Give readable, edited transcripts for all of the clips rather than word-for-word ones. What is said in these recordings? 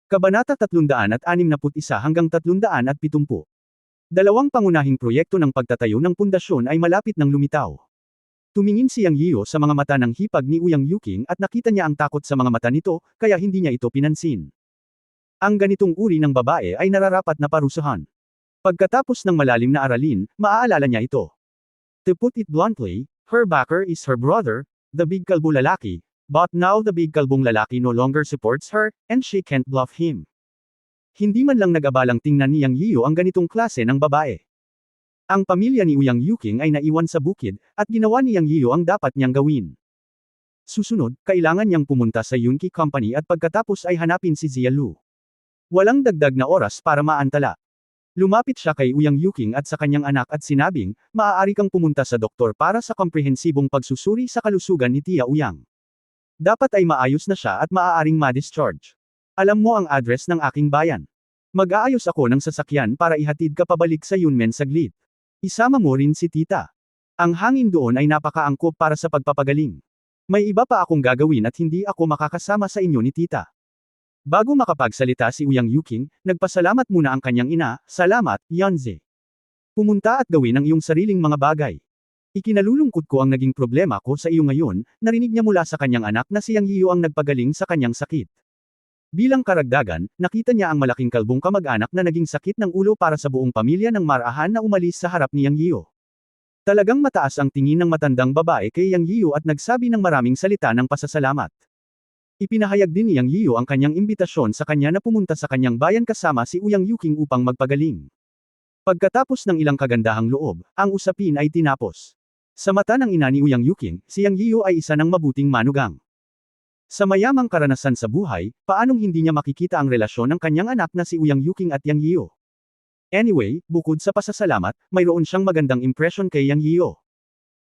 Kabanata 361 hanggang 370. Dalawang pangunahing proyekto ng pagtatayo ng pundasyon ay malapit ng lumitaw. Tumingin si Yang Yiyo sa mga mata ng hipag ni Uyang Yuking at nakita niya ang takot sa mga mata nito, kaya hindi niya ito pinansin. Ang ganitong uri ng babae ay nararapat na parusahan. Pagkatapos ng malalim na aralin, maaalala niya ito. To put it bluntly, her backer is her brother, the big kalbo lalaki, but now the big kalbong lalaki no longer supports her, and she can't bluff him. Hindi man lang nag-abalang tingnan ni Yang Yiyo ang ganitong klase ng babae. Ang pamilya ni Uyang Yuking ay naiwan sa bukid, at ginawa ni Yang Yiyo ang dapat niyang gawin. Susunod, kailangan niyang pumunta sa Yunki Company at pagkatapos ay hanapin si Zia Lu. Walang dagdag na oras para maantala. Lumapit siya kay Uyang Yuking at sa kanyang anak at sinabing, maaari kang pumunta sa doktor para sa komprehensibong pagsusuri sa kalusugan ni Tia Uyang. Dapat ay maayos na siya at maaaring ma-discharge. Alam mo ang address ng aking bayan. Mag-aayos ako ng sasakyan para ihatid ka pabalik sa Yunmen saglit. Isama mo rin si tita. Ang hangin doon ay napakaangkop para sa pagpapagaling. May iba pa akong gagawin at hindi ako makakasama sa inyo ni tita. Bago makapagsalita si Uyang Yuking, nagpasalamat muna ang kanyang ina, salamat, Yanze. Pumunta at gawin ang iyong sariling mga bagay. Ikinalulungkot ko ang naging problema ko sa iyo ngayon, narinig niya mula sa kanyang anak na si Yang Yiyo ang nagpagaling sa kanyang sakit. Bilang karagdagan, nakita niya ang malaking kalbong kamag-anak na naging sakit ng ulo para sa buong pamilya ng marahan na umalis sa harap ni Yang Yiyo. Talagang mataas ang tingin ng matandang babae kay Yang Yiyo at nagsabi ng maraming salita ng pasasalamat. Ipinahayag din ni Yang Yiyo ang kanyang imbitasyon sa kanya na pumunta sa kanyang bayan kasama si Uyang Yuking upang magpagaling. Pagkatapos ng ilang kagandahang loob, ang usapin ay tinapos. Sa mata ng ina ni Uyang Yuking, si Yang Yiyo ay isa ng mabuting manugang. Sa mayamang karanasan sa buhay, paanong hindi niya makikita ang relasyon ng kanyang anak na si Uyang Yuking at Yang Yiyo? Anyway, bukod sa pasasalamat, mayroon siyang magandang impresyon kay Yang Yiyo.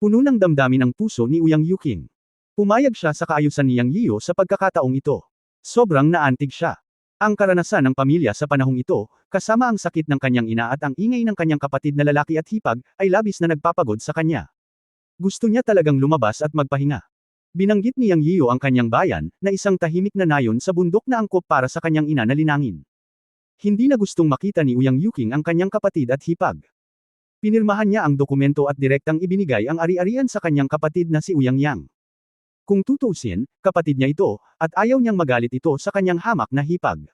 Puno ng damdamin ang puso ni Uyang Yuking. Pumayag siya sa kaayusan ni Yang Yiyo sa pagkakataong ito. Sobrang naantig siya. Ang karanasan ng pamilya sa panahong ito, kasama ang sakit ng kanyang ina at ang ingay ng kanyang kapatid na lalaki at hipag, ay labis na nagpapagod sa kanya. Gusto niya talagang lumabas at magpahinga. Binanggit ni Yang Yiyo ang kanyang bayan, na isang tahimik na nayon sa bundok na angkop para sa kanyang ina na linangin. Hindi na gustong makita ni Uyang Yuking ang kanyang kapatid at hipag. Pinirmahan niya ang dokumento at direktang ibinigay ang ari-arian sa kanyang kapatid na si Uyang Yang. Kung tutuusin, kapatid niya ito, at ayaw niyang magalit ito sa kanyang hamak na hipag.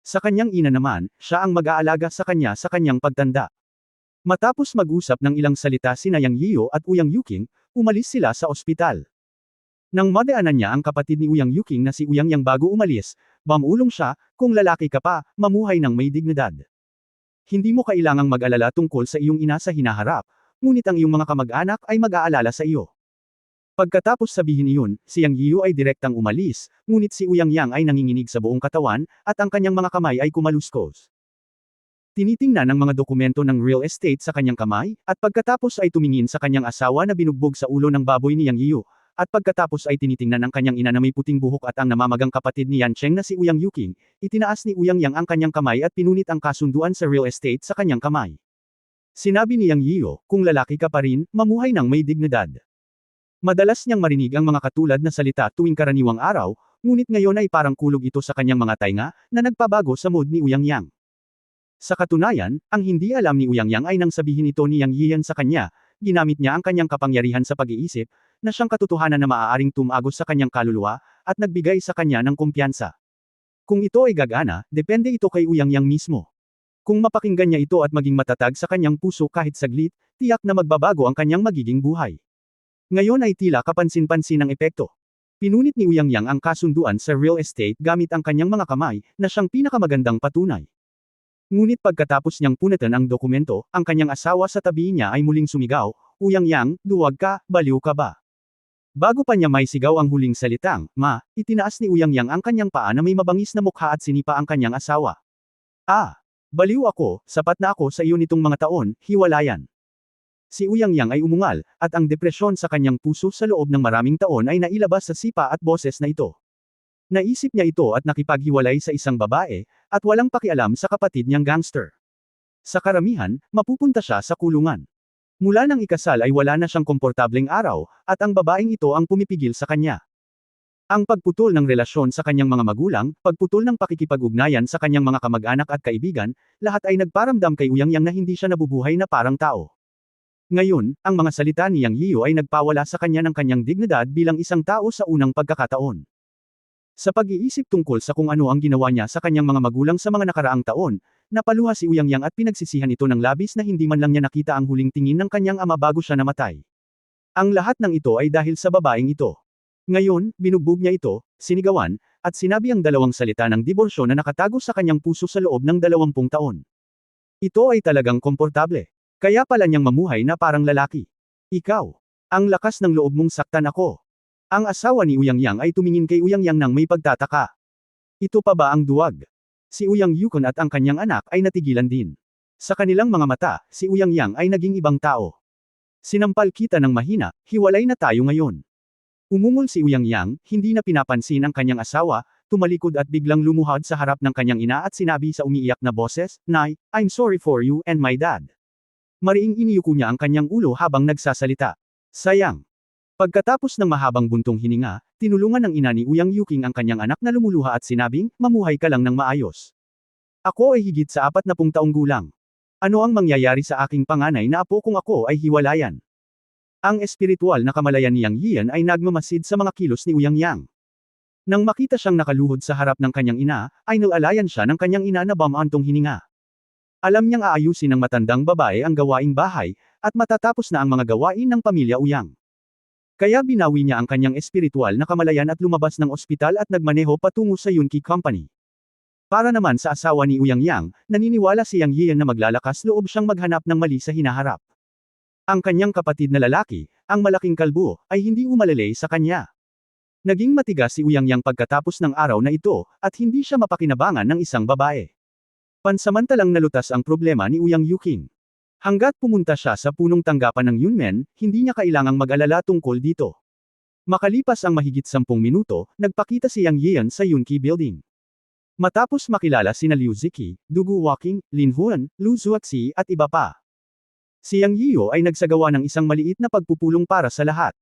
Sa kanyang ina naman, siya ang mag-aalaga sa kanya sa kanyang pagtanda. Matapos mag-usap ng ilang salita sina Yang Yiyo at Uyang Yuking, umalis sila sa ospital. Nang madaanan niya ang kapatid ni Uyang Yuking na si Uyang Yang bago umalis, mamulong siya, kung lalaki ka pa, mamuhay ng may dignidad. Hindi mo kailangang mag-alala tungkol sa iyong ina sa hinaharap, ngunit ang iyong mga kamag-anak ay mag-aalala sa iyo. Pagkatapos sabihin iyon, si Yang Yiyo ay direktang umalis, ngunit si Uyang Yang ay nanginginig sa buong katawan, at ang kanyang mga kamay ay kumaluskos. Tinitingnan ang mga dokumento ng real estate sa kanyang kamay, at pagkatapos ay tumingin sa kanyang asawa na binugbog sa ulo ng baboy ni Yang Yiyo, at pagkatapos ay tinitingnan ang kanyang ina na may puting buhok at ang namamagang kapatid ni Yan Cheng na si Uyang Yuking, itinaas ni Uyang Yang ang kanyang kamay at pinunit ang kasunduan sa real estate sa kanyang kamay. Sinabi ni Yang Yiyo, kung lalaki ka pa rin, mamuhay ng may dignidad. Madalas niyang marinig ang mga katulad na salita tuwing karaniwang araw, ngunit ngayon ay parang kulog ito sa kanyang mga tainga, na nagpabago sa mood ni Uyang Yang. Sa katunayan, ang hindi alam ni Uyang Yang ay nang sabihin ito ni Yang Yiyan sa kanya, ginamit niya ang kanyang kapangyarihan sa pag-iisip, na siyang katotohanan na maaaring tumagos sa kanyang kaluluwa, at nagbigay sa kanya ng kumpiyansa. Kung ito ay gagana, depende ito kay Uyang Yang mismo. Kung mapakinggan niya ito at maging matatag sa kanyang puso kahit saglit, tiyak na magbabago ang kanyang magiging buhay. Ngayon ay tila kapansin-pansin ang epekto. Pinunit ni Uyang Yang ang kasunduan sa real estate gamit ang kanyang mga kamay, na siyang pinakamagandang patunay. Ngunit pagkatapos niyang punatan ang dokumento, ang kanyang asawa sa tabi niya ay muling sumigaw, Uyang Yang, duwag ka, baliw ka ba? Bago pa niya may sigaw ang huling salitang, ma, itinaas ni Uyang Yang ang kanyang paa na may mabangis na mukha at sinipa ang kanyang asawa. Ah! Baliw ako, sapat na ako sa iyo nitong mga taon, hiwalayan. Si Uyang Yang ay umungal, at ang depresyon sa kanyang puso sa loob ng maraming taon ay nailabas sa sipa at boses na ito. Naisip niya ito at nakipaghiwalay sa isang babae, at walang pakialam sa kapatid niyang gangster. Sa karamihan, mapupunta siya sa kulungan. Mula nang ikasal ay wala na siyang komportableng araw, at ang babaeng ito ang pumipigil sa kanya. Ang pagputol ng relasyon sa kanyang mga magulang, pagputol ng pakikipag-ugnayan sa kanyang mga kamag-anak at kaibigan, lahat ay nagparamdam kay Uyang Yang na hindi siya nabubuhay na parang tao. Ngayon, ang mga salita ni Yang Yiyo ay nagpawala sa kanya ng kanyang dignidad bilang isang tao sa unang pagkakataon. Sa pag-iisip tungkol sa kung ano ang ginawa niya sa kanyang mga magulang sa mga nakaraang taon, napaluha si Uyang Yang at pinagsisihan ito ng labis na hindi man lang niya nakita ang huling tingin ng kanyang ama bago siya namatay. Ang lahat ng ito ay dahil sa babaeng ito. Ngayon, binugbog niya ito, sinigawan, at sinabi ang dalawang salita ng diborsyo na nakatago sa kanyang puso sa loob ng 20 taon. Ito ay talagang komportable. Kaya pala niyang mamuhay na parang lalaki. Ikaw. Ang lakas ng loob mong saktan ako. Ang asawa ni Uyang Yang ay tumingin kay Uyang Yang nang may pagtataka. Ito pa ba ang duwag? Si Uyang Yukon at ang kanyang anak ay natigilan din. Sa kanilang mga mata, si Uyang Yang ay naging ibang tao. Sinampal kita ng mahina, hiwalay na tayo ngayon. Umungol si Uyang Yang, hindi na pinapansin ang kanyang asawa, tumalikod at biglang lumuhod sa harap ng kanyang ina at sinabi sa umiiyak na boses, "Nay, I'm sorry for you and my dad." Mariing iniyuko niya ang kanyang ulo habang nagsasalita. Sayang. Pagkatapos ng mahabang buntong hininga, tinulungan ng ina ni Uyang Yuking ang kanyang anak na lumuluha at sinabing, "Mamuhay ka lang ng maayos. Ako ay higit sa 40 taong gulang. Ano ang mangyayari sa aking panganay na apo kung ako ay hiwalayan?" Ang espiritual na kamalayan ni Yang Yian ay nagmamasid sa mga kilos ni Uyang Yang. Nang makita siyang nakaluhod sa harap ng kanyang ina, ay nalalayan siya ng kanyang ina na bamantong hininga. Alam niyang aayusin ng matandang babae ang gawaing bahay, at matatapos na ang mga gawain ng pamilya Uyang. Kaya binawi niya ang kanyang espiritual na kamalayan at lumabas ng ospital at nagmaneho patungo sa Yunki Company. Para naman sa asawa ni Uyang Yang, naniniwala si Yang Yian na maglalakas loob siyang maghanap ng mali sa hinaharap. Ang kanyang kapatid na lalaki, ang malaking kalbo, ay hindi umalalay sa kanya. Naging matigas si Uyang Yang pagkatapos ng araw na ito, at hindi siya mapakinabangan ng isang babae. Pansamantalang nalutas ang problema ni Uyang Yuking. Hanggat pumunta siya sa punong tanggapan ng Yunmen, hindi niya kailangang mag-alala tungkol dito. Makalipas ang mahigit 10 minuto, nagpakita si Yang Yian sa Yunki Building. Matapos makilala sina Liu Ziki, Dugu Walking, Lin Huan, Lu Zuaxi at iba pa. Si Yang Yiyo ay nagsagawa ng isang maliit na pagpupulong para sa lahat.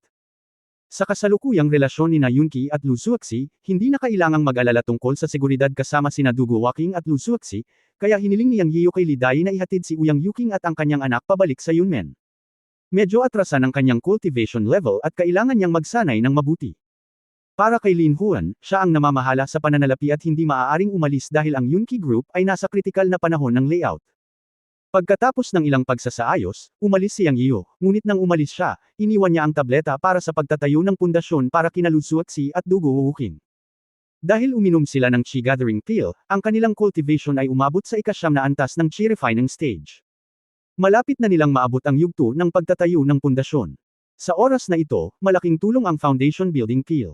Sa kasalukuyang relasyon ni Yunki at Lu Zuaxi, hindi na kailangang mag-alala tungkol sa seguridad kasama sina Dugu Walking at Lu Zuaxi, kaya hiniling ni Yang Yiyo kay Li Dai na ihatid si Uyang Yuking at ang kanyang anak pabalik sa Yunmen. Medyo atrasan ang kanyang cultivation level at kailangan niyang magsanay ng mabuti. Para kay Lin Huan, siya ang namamahala sa pananalapi at hindi maaaring umalis dahil ang Yunki Group ay nasa kritikal na panahon ng layout. Pagkatapos ng ilang pagsasaayos, umalis si Yang Yiyo, ngunit nang umalis siya, iniwan niya ang tableta para sa pagtatayo ng pundasyon para kina Lu Zuaxi at Dugu Wuking. Dahil uminom sila ng Qi Gathering Pill, ang kanilang cultivation ay umabot sa ika-9 na antas ng Qi Refining Stage. Malapit na nilang maabot ang yugto ng pagtatayo ng pundasyon. Sa oras na ito, malaking tulong ang Foundation Building Pill.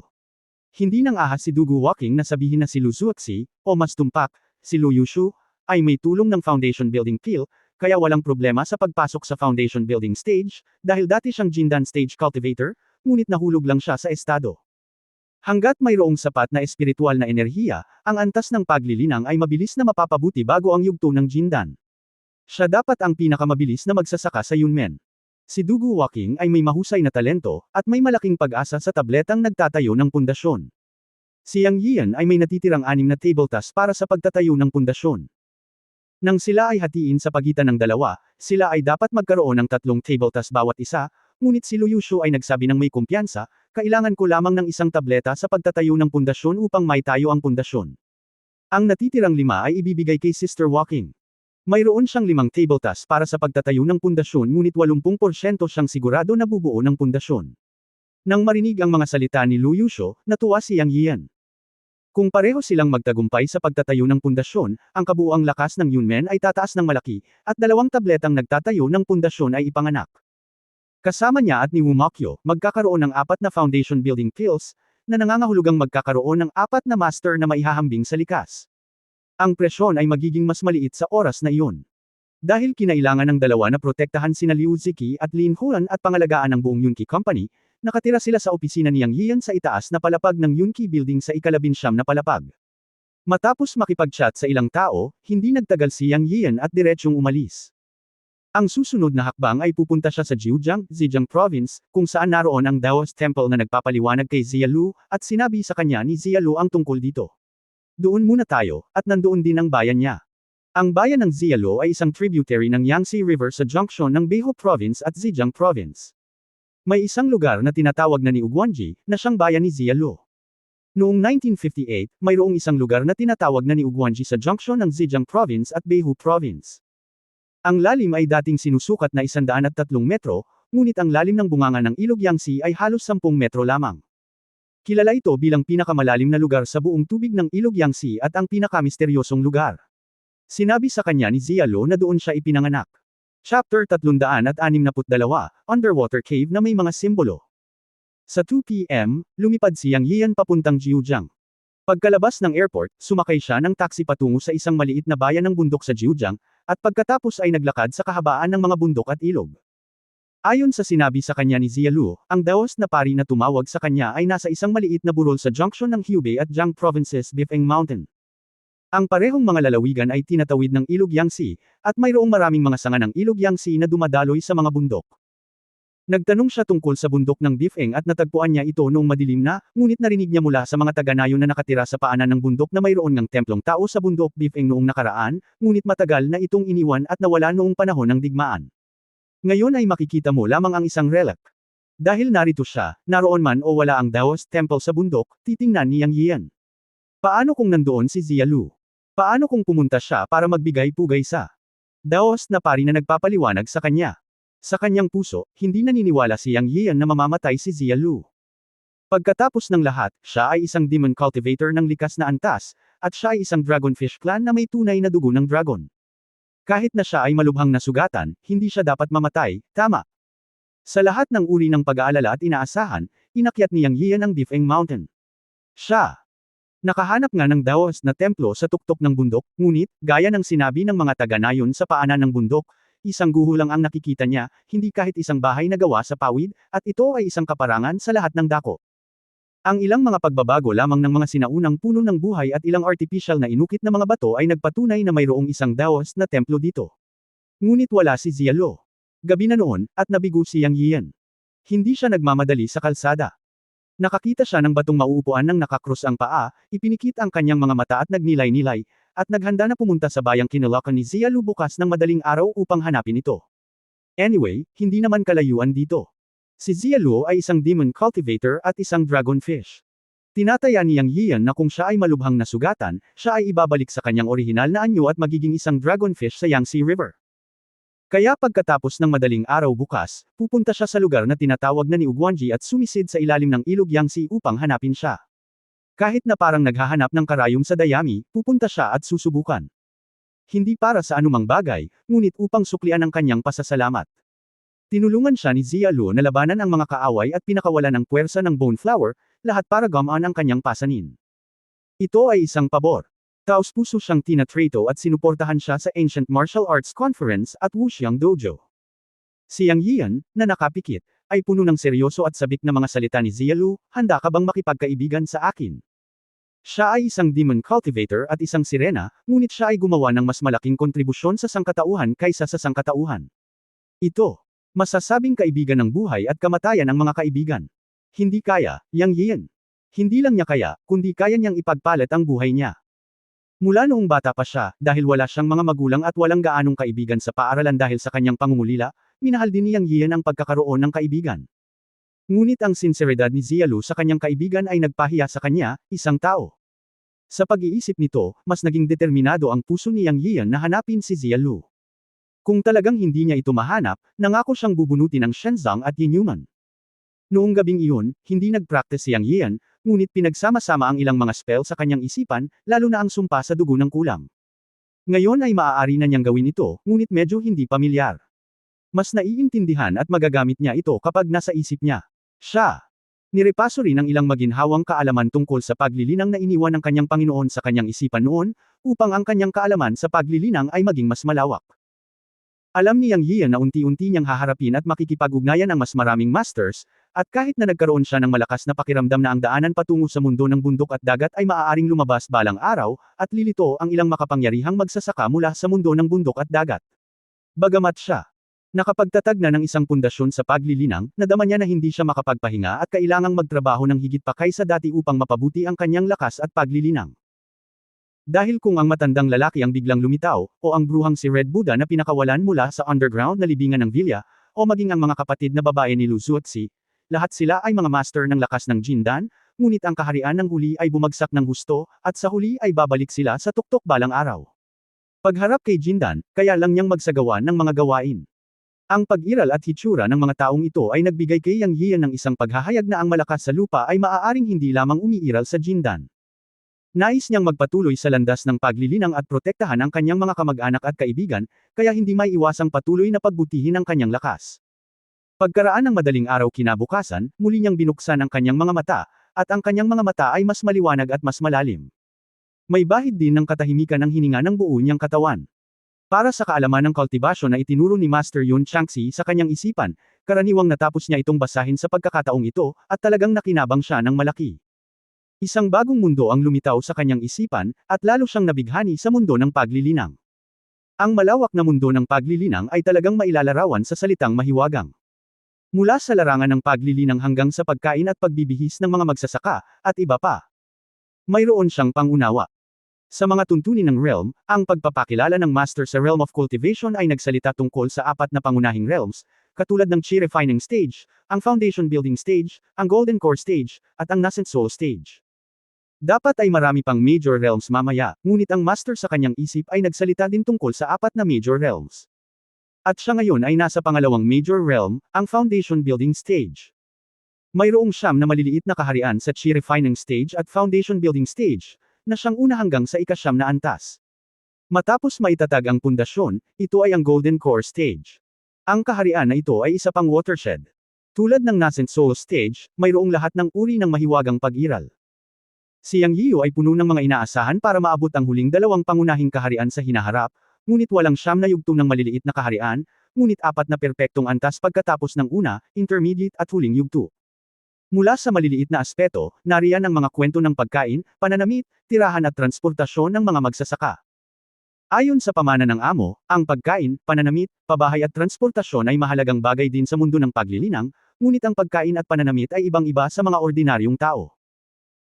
Hindi nang ahas si Dugu Walking na sabihin na si Lu Zuaxi, o mas tumpak, si Lu Yushu, ay may tulong ng Foundation Building Pill, kaya walang problema sa pagpasok sa Foundation Building Stage, dahil dati siyang Jindan Stage Cultivator, ngunit nahulog lang siya sa estado. Hanggat mayroong sapat na espiritual na enerhiya, ang antas ng paglilinang ay mabilis na mapapabuti bago ang yugto ng Jindan. Siya dapat ang pinakamabilis na magsasaka sa Yunmen. Si Dugu Walking ay may mahusay na talento, at may malaking pag-asa sa tabletang nagtatayo ng pundasyon. Si Yang Yian ay may natitirang 6 na table task para sa pagtatayo ng pundasyon. Nang sila ay hatiin sa pagitan ng dalawa, sila ay dapat magkaroon ng 3 table task bawat isa, ngunit si Lu Yushu ay nagsabi ng may kumpiyansa, kailangan ko lamang ng isang tableta sa pagtatayo ng pundasyon upang maitayo ang pundasyon. Ang natitirang 5 ay ibibigay kay Sister Walking. Mayroon siyang 5 table task para sa pagtatayo ng pundasyon ngunit 80% siyang sigurado na bubuo ng pundasyon. Nang marinig ang mga salita ni Lu Yushu, natuwa si Yang Yian. Kung pareho silang magtagumpay sa pagtatayo ng pundasyon, ang kabuuang lakas ng Yunmen ay tataas ng malaki, at 2 tabletang nagtatayo ng pundasyon ay ipanganak. Kasama niya at ni Wu Mokyo, magkakaroon ng 4 na foundation building pills, na nangangahulugang magkakaroon ng 4 na master na maihahambing sa likas. Ang presyon ay magiging mas maliit sa oras na iyon. Dahil kinailangan ng dalawa na protektahan sina Liu Ziki at Lin Huan at pangalagaan ang buong Yunki Company, nakatira sila sa opisina ni Yang Yian sa itaas na palapag ng Yunki Building sa ika-19 na palapag. Matapos makipag-chat sa ilang tao, hindi nagtagal si Yang Yian at diretsyong umalis. Ang susunod na hakbang ay pupunta siya sa Zhejiang Province, kung saan naroon ang Daoist Temple na nagpapaliwanag kay Zialu, at sinabi sa kanya ni Zialu ang tungkol dito. Doon muna tayo, at nandoon din ang bayan niya. Ang bayan ng Zialu ay isang tributary ng Yangtze River sa junction ng Beihou Province at Zhejiang Province. May isang lugar na tinatawag na ni Ugwanji, na siyang bayan ni Zialu. Noong 1958, mayroong isang lugar na tinatawag na ni Ugwanji sa junction ng Zhejiang Province at Beihou Province. Ang lalim ay dating sinusukat na 103 metro, ngunit ang lalim ng bunganga ng ilog Yangtze ay halos 10 metro lamang. Kilala ito bilang pinakamalalim na lugar sa buong tubig ng ilog Yangtze at ang pinakamisteryosong lugar. Sinabi sa kanya ni Zialu na doon siya ipinanganak. Chapter 362, Underwater Cave na may mga simbolo. Sa 2 p.m., lumipad si Yang Yian papuntang Jiujiang. Pagkalabas ng airport, sumakay siya ng taxi patungo sa isang maliit na bayan ng bundok sa Jiujiang, at pagkatapos ay naglakad sa kahabaan ng mga bundok at ilog. Ayon sa sinabi sa kanya ni Zialu, ang Daoist na pari na tumawag sa kanya ay nasa isang maliit na burol sa junction ng Hubei at Jiang Provinces Bifeng Mountain. Ang parehong mga lalawigan ay tinatawid ng ilog Yangtze, at mayroong maraming mga sanga ng ilog Yangtze na dumadaloy sa mga bundok. Nagtanong siya tungkol sa bundok ng Bifeng at natagpuan niya ito noong madilim na, ngunit narinig niya mula sa mga taga-nayon na nakatira sa paanan ng bundok na mayroon ngang templong tao sa bundok Bifeng noong nakaraan, ngunit matagal na itong iniwan at nawala noong panahon ng digmaan. Ngayon ay makikita mo lamang ang isang relic. Dahil narito siya, naroon man o wala ang Daoist Temple sa bundok, titingnan ni Yang Yian. Paano kung nandoon si Zialu? Paano kung pumunta siya para magbigay-pugay sa Daoist na pari na nagpapaliwanag sa kanya? Sa kanyang puso, hindi naniniwala si Yang Yian na mamamatay si Zialu. Pagkatapos ng lahat, siya ay isang demon cultivator ng likas na antas, at siya ay isang dragonfish clan na may tunay na dugo ng dragon. Kahit na siya ay malubhang nasugatan, hindi siya dapat mamatay, tama. Sa lahat ng uri ng pag-aalala at inaasahan, inakyat ni Yang Yian ang Bifeng Mountain. Siya nakahanap nga ng Daoist na templo sa tuktok ng bundok, ngunit, gaya ng sinabi ng mga taga-nayon sa paanan ng bundok, isang guho lang ang nakikita niya, hindi kahit isang bahay na gawa sa pawid, at ito ay isang kaparangan sa lahat ng dako. Ang ilang mga pagbabago lamang ng mga sinaunang puno ng buhay at ilang artificial na inukit na mga bato ay nagpatunay na mayroong isang Daoist na templo dito. Ngunit wala si Zialu. Gabi na noon, at nabigo si Yang Yian. Hindi siya nagmamadali sa kalsada. Nakakita siya ng batong mauupuan ng nakakrus ang paa, ipinikit ang kanyang mga mata at nagnilay-nilay, at naghanda na pumunta sa bayang kinalakan ni Zialu bukas ng madaling araw upang hanapin ito. Anyway, hindi naman kalayuan dito. Si Zialu ay isang demon cultivator at isang dragonfish. Tinataya ni Yang Yian na kung siya ay malubhang nasugatan, siya ay ibabalik sa kanyang orihinal na anyo at magiging isang dragonfish sa Yangtze River. Kaya pagkatapos ng madaling araw bukas, pupunta siya sa lugar na tinatawag na ni Ugwanji at sumisid sa ilalim ng ilog Yangtze upang hanapin siya. Kahit na parang naghahanap ng karayom sa dayami, pupunta siya at susubukan. Hindi para sa anumang bagay, ngunit upang suklian ang kanyang pasasalamat. Tinulungan siya ni Zialu na labanan ang mga kaaway at pinakawalan ng puwersa ng Bone Flower, lahat para gumaan ang kanyang pasanin. Ito ay isang pabor. Taos-puso siyang tinatrato at sinuportahan siya sa Ancient Martial Arts Conference at Wuxiang Dojo. Si Yang Yian, na nakapikit, ay puno ng seryoso at sabik na mga salita ni Zialu, handa ka bang makipagkaibigan sa akin? Siya ay isang demon cultivator at isang sirena, ngunit siya ay gumawa ng mas malaking kontribusyon sa sangkatauhan kaysa sa sangkatauhan. Ito, masasabing kaibigan ng buhay at kamatayan ng mga kaibigan. Hindi kaya, Yang Yian. Hindi lang niya kaya, kundi kaya niyang ipagpalit ang buhay niya. Mula noong bata pa siya, dahil wala siyang mga magulang at walang gaanong kaibigan sa paaralan dahil sa kanyang pangungulila, minahal din ni Yang Yian ang pagkakaroon ng kaibigan. Ngunit ang sinseridad ni Zialu sa kanyang kaibigan ay nagpahiya sa kanya, isang tao. Sa pag-iisip nito, mas naging determinado ang puso ni Yang Yian na hanapin si Zialu. Kung talagang hindi niya ito mahanap, nangako siyang bubunutin ang Shenzong at Yinyuman. Noong gabing iyon, hindi nag-practice si Yang Yian, ngunit pinagsama-sama ang ilang mga spell sa kanyang isipan, lalo na ang sumpa sa dugo ng kulam. Ngayon ay maaari na niyang gawin ito, ngunit medyo hindi pamilyar. Mas naiintindihan at magagamit niya ito kapag nasa isip niya. Siya. Nirepaso rin ang ilang maginhawang kaalaman tungkol sa paglilinang na iniwan ng kanyang Panginoon sa kanyang isipan noon, upang ang kanyang kaalaman sa paglilinang ay maging mas malawak. Alam ni Yang Yian na unti-unti niyang haharapin at makikipag-ugnayan ang mas maraming masters, at kahit na nagkaroon siya ng malakas na pakiramdam na ang daanan patungo sa mundo ng bundok at dagat ay maaaring lumabas balang araw, at lilito ang ilang makapangyarihang magsasaka mula sa mundo ng bundok at dagat. Bagamat siya Nakapagtatag na ng isang pundasyon sa paglilinang, nadama niya na hindi siya makapagpahinga at kailangang magtrabaho ng higit pa kaysa dati upang mapabuti ang kanyang lakas at paglilinang. Dahil kung ang matandang lalaki ang biglang lumitaw, o ang bruhang si Red Buddha na pinakawalan mula sa underground na libingan ng Villa, o maging ang mga kapatid na babae ni Lu Zuozi, lahat sila ay mga master ng lakas ng Jindan, ngunit ang kaharian ng huli ay bumagsak ng husto, at sa huli ay babalik sila sa tuktok balang araw. Pagharap kay Jindan, kaya lang niyang magsagawa ng mga gawain. Ang pag-iral at hitsura ng mga taong ito ay nagbigay kay Yang Yian ng isang paghahayag na ang malakas sa lupa ay maaaring hindi lamang umiiral sa Jindan. Nais niyang magpatuloy sa landas ng paglilinang at protektahan ang kanyang mga kamag-anak at kaibigan, kaya hindi may iwasang patuloy na pagbutihin ang kanyang lakas. Pagkaraan ng madaling araw kinabukasan, muli niyang binuksan ang kanyang mga mata, at ang kanyang mga mata ay mas maliwanag at mas malalim. May bahid din ng katahimikan ng hininga ng buo niyang katawan. Para sa kaalaman ng kultibasyon na itinuro ni Master Yun Changxi sa kanyang isipan, karaniwang natapos niya itong basahin sa pagkakataong ito, at talagang nakinabang siya ng malaki. Isang bagong mundo ang lumitaw sa kanyang isipan, at lalo siyang nabighani sa mundo ng paglilinang. Ang malawak na mundo ng paglilinang ay talagang mailalarawan sa salitang mahiwagang. Mula sa larangan ng paglilinang hanggang sa pagkain at pagbibihis ng mga magsasaka, at iba pa. Mayroon siyang pangunawa. Sa mga tuntunin ng realm, ang pagpapakilala ng master sa realm of cultivation ay nagsalita tungkol sa apat na pangunahing realms, katulad ng Chi Refining Stage, ang Foundation Building Stage, ang Golden Core Stage, at ang Nascent Soul Stage. Dapat ay marami pang major realms mamaya, ngunit ang master sa kanyang isip ay nagsalita din tungkol sa apat na major realms. At siya ngayon ay nasa pangalawang major realm, ang Foundation Building Stage. Mayroong siyam na maliliit na kaharian sa Chi Refining Stage at Foundation Building Stage, na siyang una hanggang sa ikasyam na antas. Matapos maitatag ang pundasyon, ito ay ang Golden Core Stage. Ang kaharian na ito ay isa pang watershed. Tulad ng Nascent Soul Stage, mayroong lahat ng uri ng mahiwagang pag-iral. Si Yang Yiyo ay puno ng mga inaasahan para maabot ang huling dalawang pangunahing kaharian sa hinaharap, ngunit walang siyam na yugto ng maliliit na kaharian, ngunit apat na perpektong antas pagkatapos ng una, intermediate at huling yugto. Mula sa maliliit na aspeto, nariyan ang mga kwento ng pagkain, pananamit, tirahan at transportasyon ng mga magsasaka. Ayon sa pamana ng amo, ang pagkain, pananamit, pabahay at transportasyon ay mahalagang bagay din sa mundo ng paglilinang, ngunit ang pagkain at pananamit ay ibang-iba sa mga ordinaryong tao.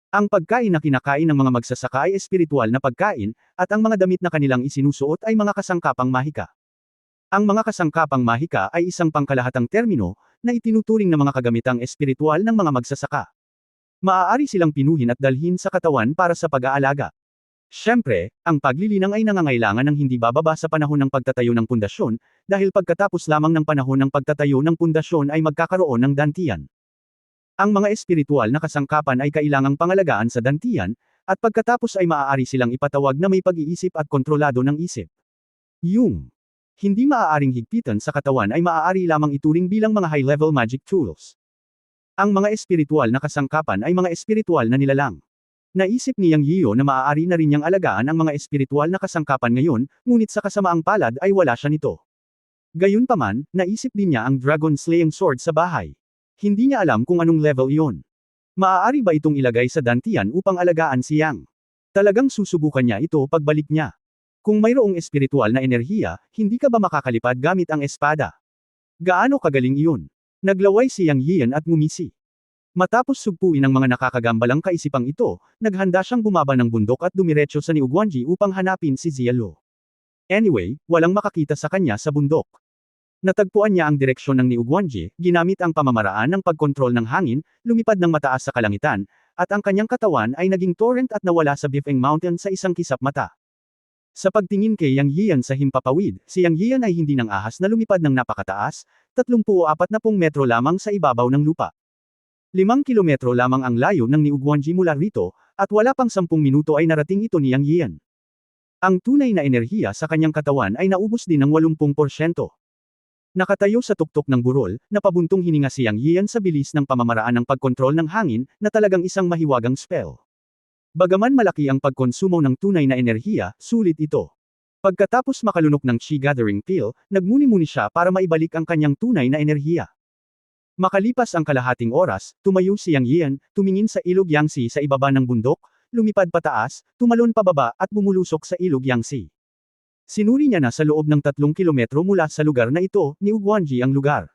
Ang pagkain na kinakain ng mga magsasaka ay espiritual na pagkain, at ang mga damit na kanilang isinusuot ay mga kasangkapang mahika. Ang mga kasangkapang mahika ay isang pangkalahatang termino, na itinuturing na mga kagamitang espiritual ng mga magsasaka. Maaari silang pinuhin at dalhin sa katawan para sa pag-aalaga. Siyempre, ang paglilinang ay nangangailangan ng hindi bababa sa panahon ng pagtatayo ng pundasyon, dahil pagkatapos lamang ng panahon ng pagtatayo ng pundasyon ay magkakaroon ng dantian. Ang mga espiritual na kasangkapan ay kailangang pangalagaan sa dantian, at pagkatapos ay maaari silang ipatawag na may pag-iisip at kontrolado ng isip. Yung hindi maaaring higpitan sa katawan ay maaari lamang ituring bilang mga high-level magic tools. Ang mga espiritual na kasangkapan ay mga espiritual na nilalang. Naisip ni Yang Yiyo na maaari na rin niyang alagaan ang mga espiritual na kasangkapan ngayon, ngunit sa kasamaang palad ay wala siya nito. Gayunpaman, naisip din niya ang Dragon Slaying Sword sa bahay. Hindi niya alam kung anong level iyon. Maaari ba itong ilagay sa dantian upang alagaan si Yang? Talagang susubukan niya ito pagbalik niya. Kung mayroong espiritual na enerhiya, hindi ka ba makakalipad gamit ang espada? Gaano kagaling iyon? Naglaway si Yang Yian at ngumisi. Matapos sugpuin ang mga nakakagambalang kaisipang ito, naghanda siyang bumaba ng bundok at dumiretso sa Niuguanji upang hanapin si Zialo. Anyway, walang makakita sa kanya sa bundok. Natagpuan niya ang direksyon ng Niuguanji, ginamit ang pamamaraan ng pagkontrol ng hangin, lumipad ng mataas sa kalangitan, at ang kanyang katawan ay naging torrent at nawala sa Bifeng Mountain sa isang kisap mata. Sa pagtingin kay Yang Yian sa himpapawid, si Yang Yian ay hindi ng ahas na lumipad ng napakataas, 30-40 metro lamang sa ibabaw ng lupa. 5 kilometro lamang ang layo ng Niuguanji mula rito, at wala pang 10 minuto ay narating ito ni Yang Yian. Ang tunay na enerhiya sa kanyang katawan ay naubos din ng 80%. Nakatayo sa tuktok ng burol, napabuntong hininga si Yang Yian sa bilis ng pamamaraan ng pagkontrol ng hangin, na talagang isang mahiwagang spell. Bagaman malaki ang pagkonsumo ng tunay na enerhiya, sulit ito. Pagkatapos makalunok ng Chi Gathering Pill, nagmuni-muni siya para maibalik ang kanyang tunay na enerhiya. Makalipas ang kalahating oras, tumayo si Yang Yian, tumingin sa ilog Yangtze sa ibaba ng bundok, lumipad pataas, tumalon pababa at bumulusok sa ilog Yangtze. Sinuri niya na sa loob ng 3 kilometro mula sa lugar na ito, ni Ugwanji ang lugar.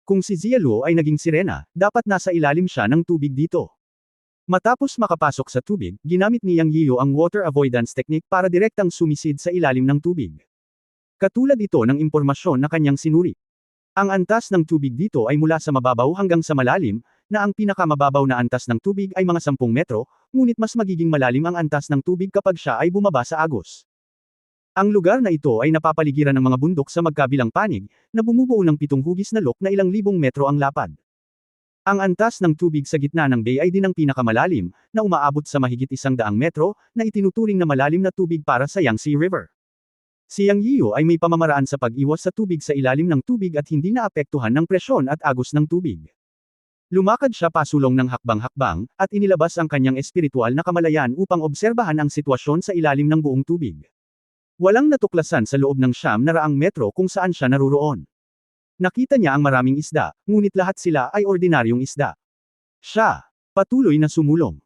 Kung si Zialuo ay naging sirena, dapat nasa ilalim siya ng tubig dito. Matapos makapasok sa tubig, ginamit ni Yang Yiyo ang water avoidance technique para direktang sumisid sa ilalim ng tubig. Katulad ito ng impormasyon na kanyang sinuri. Ang antas ng tubig dito ay mula sa mababaw hanggang sa malalim, na ang pinakamababaw na antas ng tubig ay mga 10 metro, ngunit mas magiging malalim ang antas ng tubig kapag siya ay bumaba sa agos. Ang lugar na ito ay napapaligiran ng mga bundok sa magkabilang panig, na bumubuo ng 7 hugis na lok na ilang libong metro ang lapad. Ang antas ng tubig sa gitna ng bay ay din ang pinakamalalim, na umaabot sa mahigit 100 metro, na itinuturing na malalim na tubig para sa Yangtze River. Si Yang Yiyo ay may pamamaraan sa pag-iwas sa tubig sa ilalim ng tubig at hindi naapektuhan ng presyon at agos ng tubig. Lumakad siya pasulong ng hakbang-hakbang, at inilabas ang kanyang espiritual na kamalayan upang obserbahan ang sitwasyon sa ilalim ng buong tubig. Walang natuklasan sa loob ng 900 metro kung saan siya naruroon. Nakita niya ang maraming isda, ngunit lahat sila ay ordinaryong isda. Siya, patuloy na sumulong.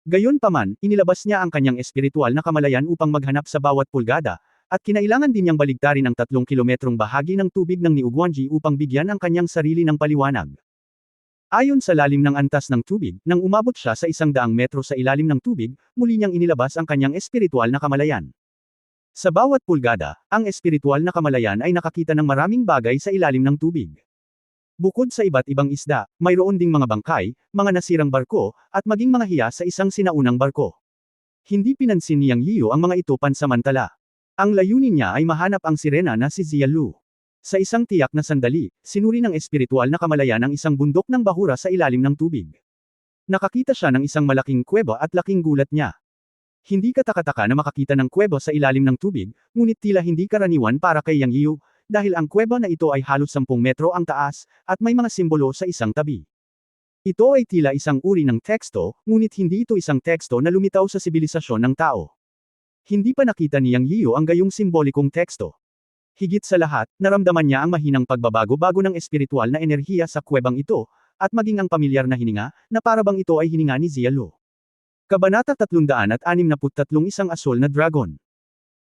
Gayunpaman, inilabas niya ang kanyang espiritual na kamalayan upang maghanap sa bawat pulgada, at kinailangan din niyang baligtarin ang 3 kilometrong bahagi ng tubig ng ni Ugwanji upang bigyan ang kanyang sarili ng paliwanag. Ayon sa lalim ng antas ng tubig, nang umabot siya sa 100 metro sa ilalim ng tubig, muli niyang inilabas ang kanyang espiritual na kamalayan. Sa bawat pulgada, ang espiritual na kamalayan ay nakakita ng maraming bagay sa ilalim ng tubig. Bukod sa iba't ibang isda, mayroon ding mga bangkay, mga nasirang barko, at maging mga hiya sa isang sinaunang barko. Hindi pinansin ni Yang Yiyo ang mga ito pansamantala. Ang layunin niya ay mahanap ang sirena na si Zialuo. Sa isang tiyak na sandali, sinuri ng espiritual na kamalayan ang isang bundok ng bahura sa ilalim ng tubig. Nakakita siya ng isang malaking kuweba at laking gulat niya. Hindi katakataka na makakita ng kuweba sa ilalim ng tubig, ngunit tila hindi karaniwan para kay Yang Yiyo, dahil ang kuweba na ito ay halos 10 metro ang taas, at may mga simbolo sa isang tabi. Ito ay tila isang uri ng teksto, ngunit hindi ito isang teksto na lumitaw sa sibilisasyon ng tao. Hindi pa nakita ni Yang Yiyo ang gayong simbolikong teksto. Higit sa lahat, naramdaman niya ang mahinang pagbabago-bago ng espiritual na enerhiya sa kuwebang ito, at maging ang pamilyar na hininga, na parabang ito ay hininga ni Zialuo. Kabanata 363 Isang Asol na Dragon.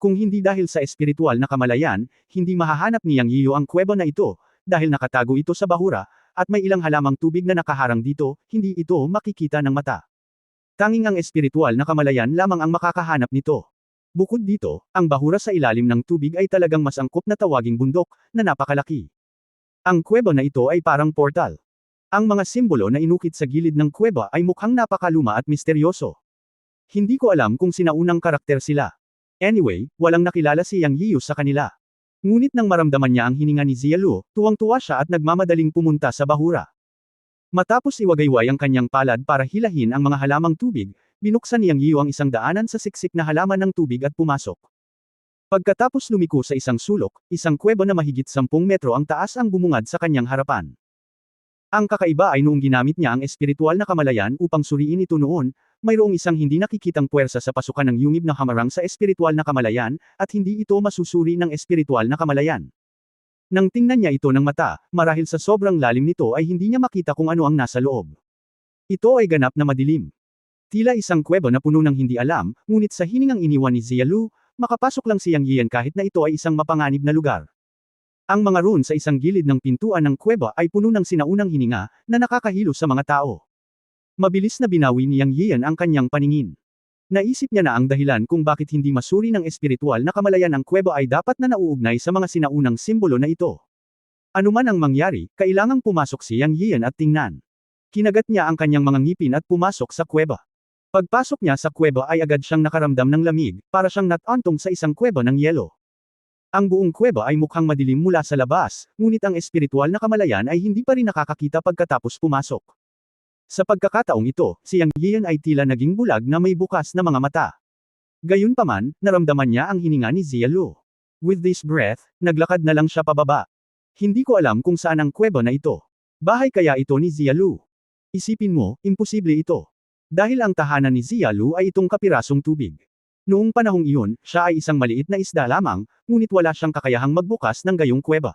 Kung hindi dahil sa espiritual na kamalayan, hindi mahahanap ni Yang Yiyo ang kuweba na ito, dahil nakatago ito sa bahura, at may ilang halamang tubig na nakaharang dito, hindi ito makikita ng mata. Tanging ang espiritual na kamalayan lamang ang makakahanap nito. Bukod dito, ang bahura sa ilalim ng tubig ay talagang mas angkop na tawaging bundok, na napakalaki. Ang kuweba na ito ay parang portal. Ang mga simbolo na inukit sa gilid ng kuweba ay mukhang napakaluma at misteryoso. Hindi ko alam kung sinaunang karakter sila. Anyway, walang nakilala si Yang Yiyo sa kanila. Ngunit nang maramdaman niya ang hininga ni Zialuo, tuwang-tuwa siya at nagmamadaling pumunta sa bahura. Matapos iwagayway ang kanyang palad para hilahin ang mga halamang tubig, binuksan ni Yang Yiyo ang isang daanan sa siksik na halaman ng tubig at pumasok. Pagkatapos lumiko sa isang sulok, isang kuweba na mahigit 10 metro ang taas ang bumungad sa kanyang harapan. Ang kakaiba ay noong ginamit niya ang espiritual na kamalayan upang suriin ito noon, mayroong isang hindi nakikitang puwersa sa pasukan ng yungib na hamarang sa espiritual na kamalayan, at hindi ito masusuri ng espiritual na kamalayan. Nang tingnan niya ito ng mata, marahil sa sobrang lalim nito ay hindi niya makita kung ano ang nasa loob. Ito ay ganap na madilim. Tila isang kuweba na puno ng hindi alam, ngunit sa hiningang iniwan ni Zialuo, makapasok lang si Yang Yiyan kahit na ito ay isang mapanganib na lugar. Ang mga rune sa isang gilid ng pintuan ng kuweba ay puno ng sinaunang hininga, na nakakahilo sa mga tao. Mabilis na binawi ni Yang Yiyan ang kanyang paningin. Naisip niya na ang dahilan kung bakit hindi masuri ng espiritual na kamalayan ang kuweba ay dapat na nauugnay sa mga sinaunang simbolo na ito. Anuman ang mangyari, kailangang pumasok si Yang Yiyan at tingnan. Kinagat niya ang kanyang mga ngipin at pumasok sa kuweba. Pagpasok niya sa kuweba ay agad siyang nakaramdam ng lamig, para siyang natantong sa isang kuweba ng yelo. Ang buong kuweba ay mukhang madilim mula sa labas, ngunit ang espiritual na kamalayan ay hindi pa rin nakakakita pagkatapos pumasok. Sa pagkakataong ito, si Yang Yiyan ay tila naging bulag na may bukas na mga mata. Gayunpaman, naramdaman niya ang hininga ni Zialuo. With this breath, naglakad na lang siya pababa. Hindi ko alam kung saan ang kuweba na ito. Bahay kaya ito ni Zialuo? Isipin mo, imposible ito. Dahil ang tahanan ni Zialuo ay itong kapirasong tubig. Noong panahong iyon, siya ay isang maliit na isda lamang, ngunit wala siyang kakayahang magbukas ng gayong kuweba.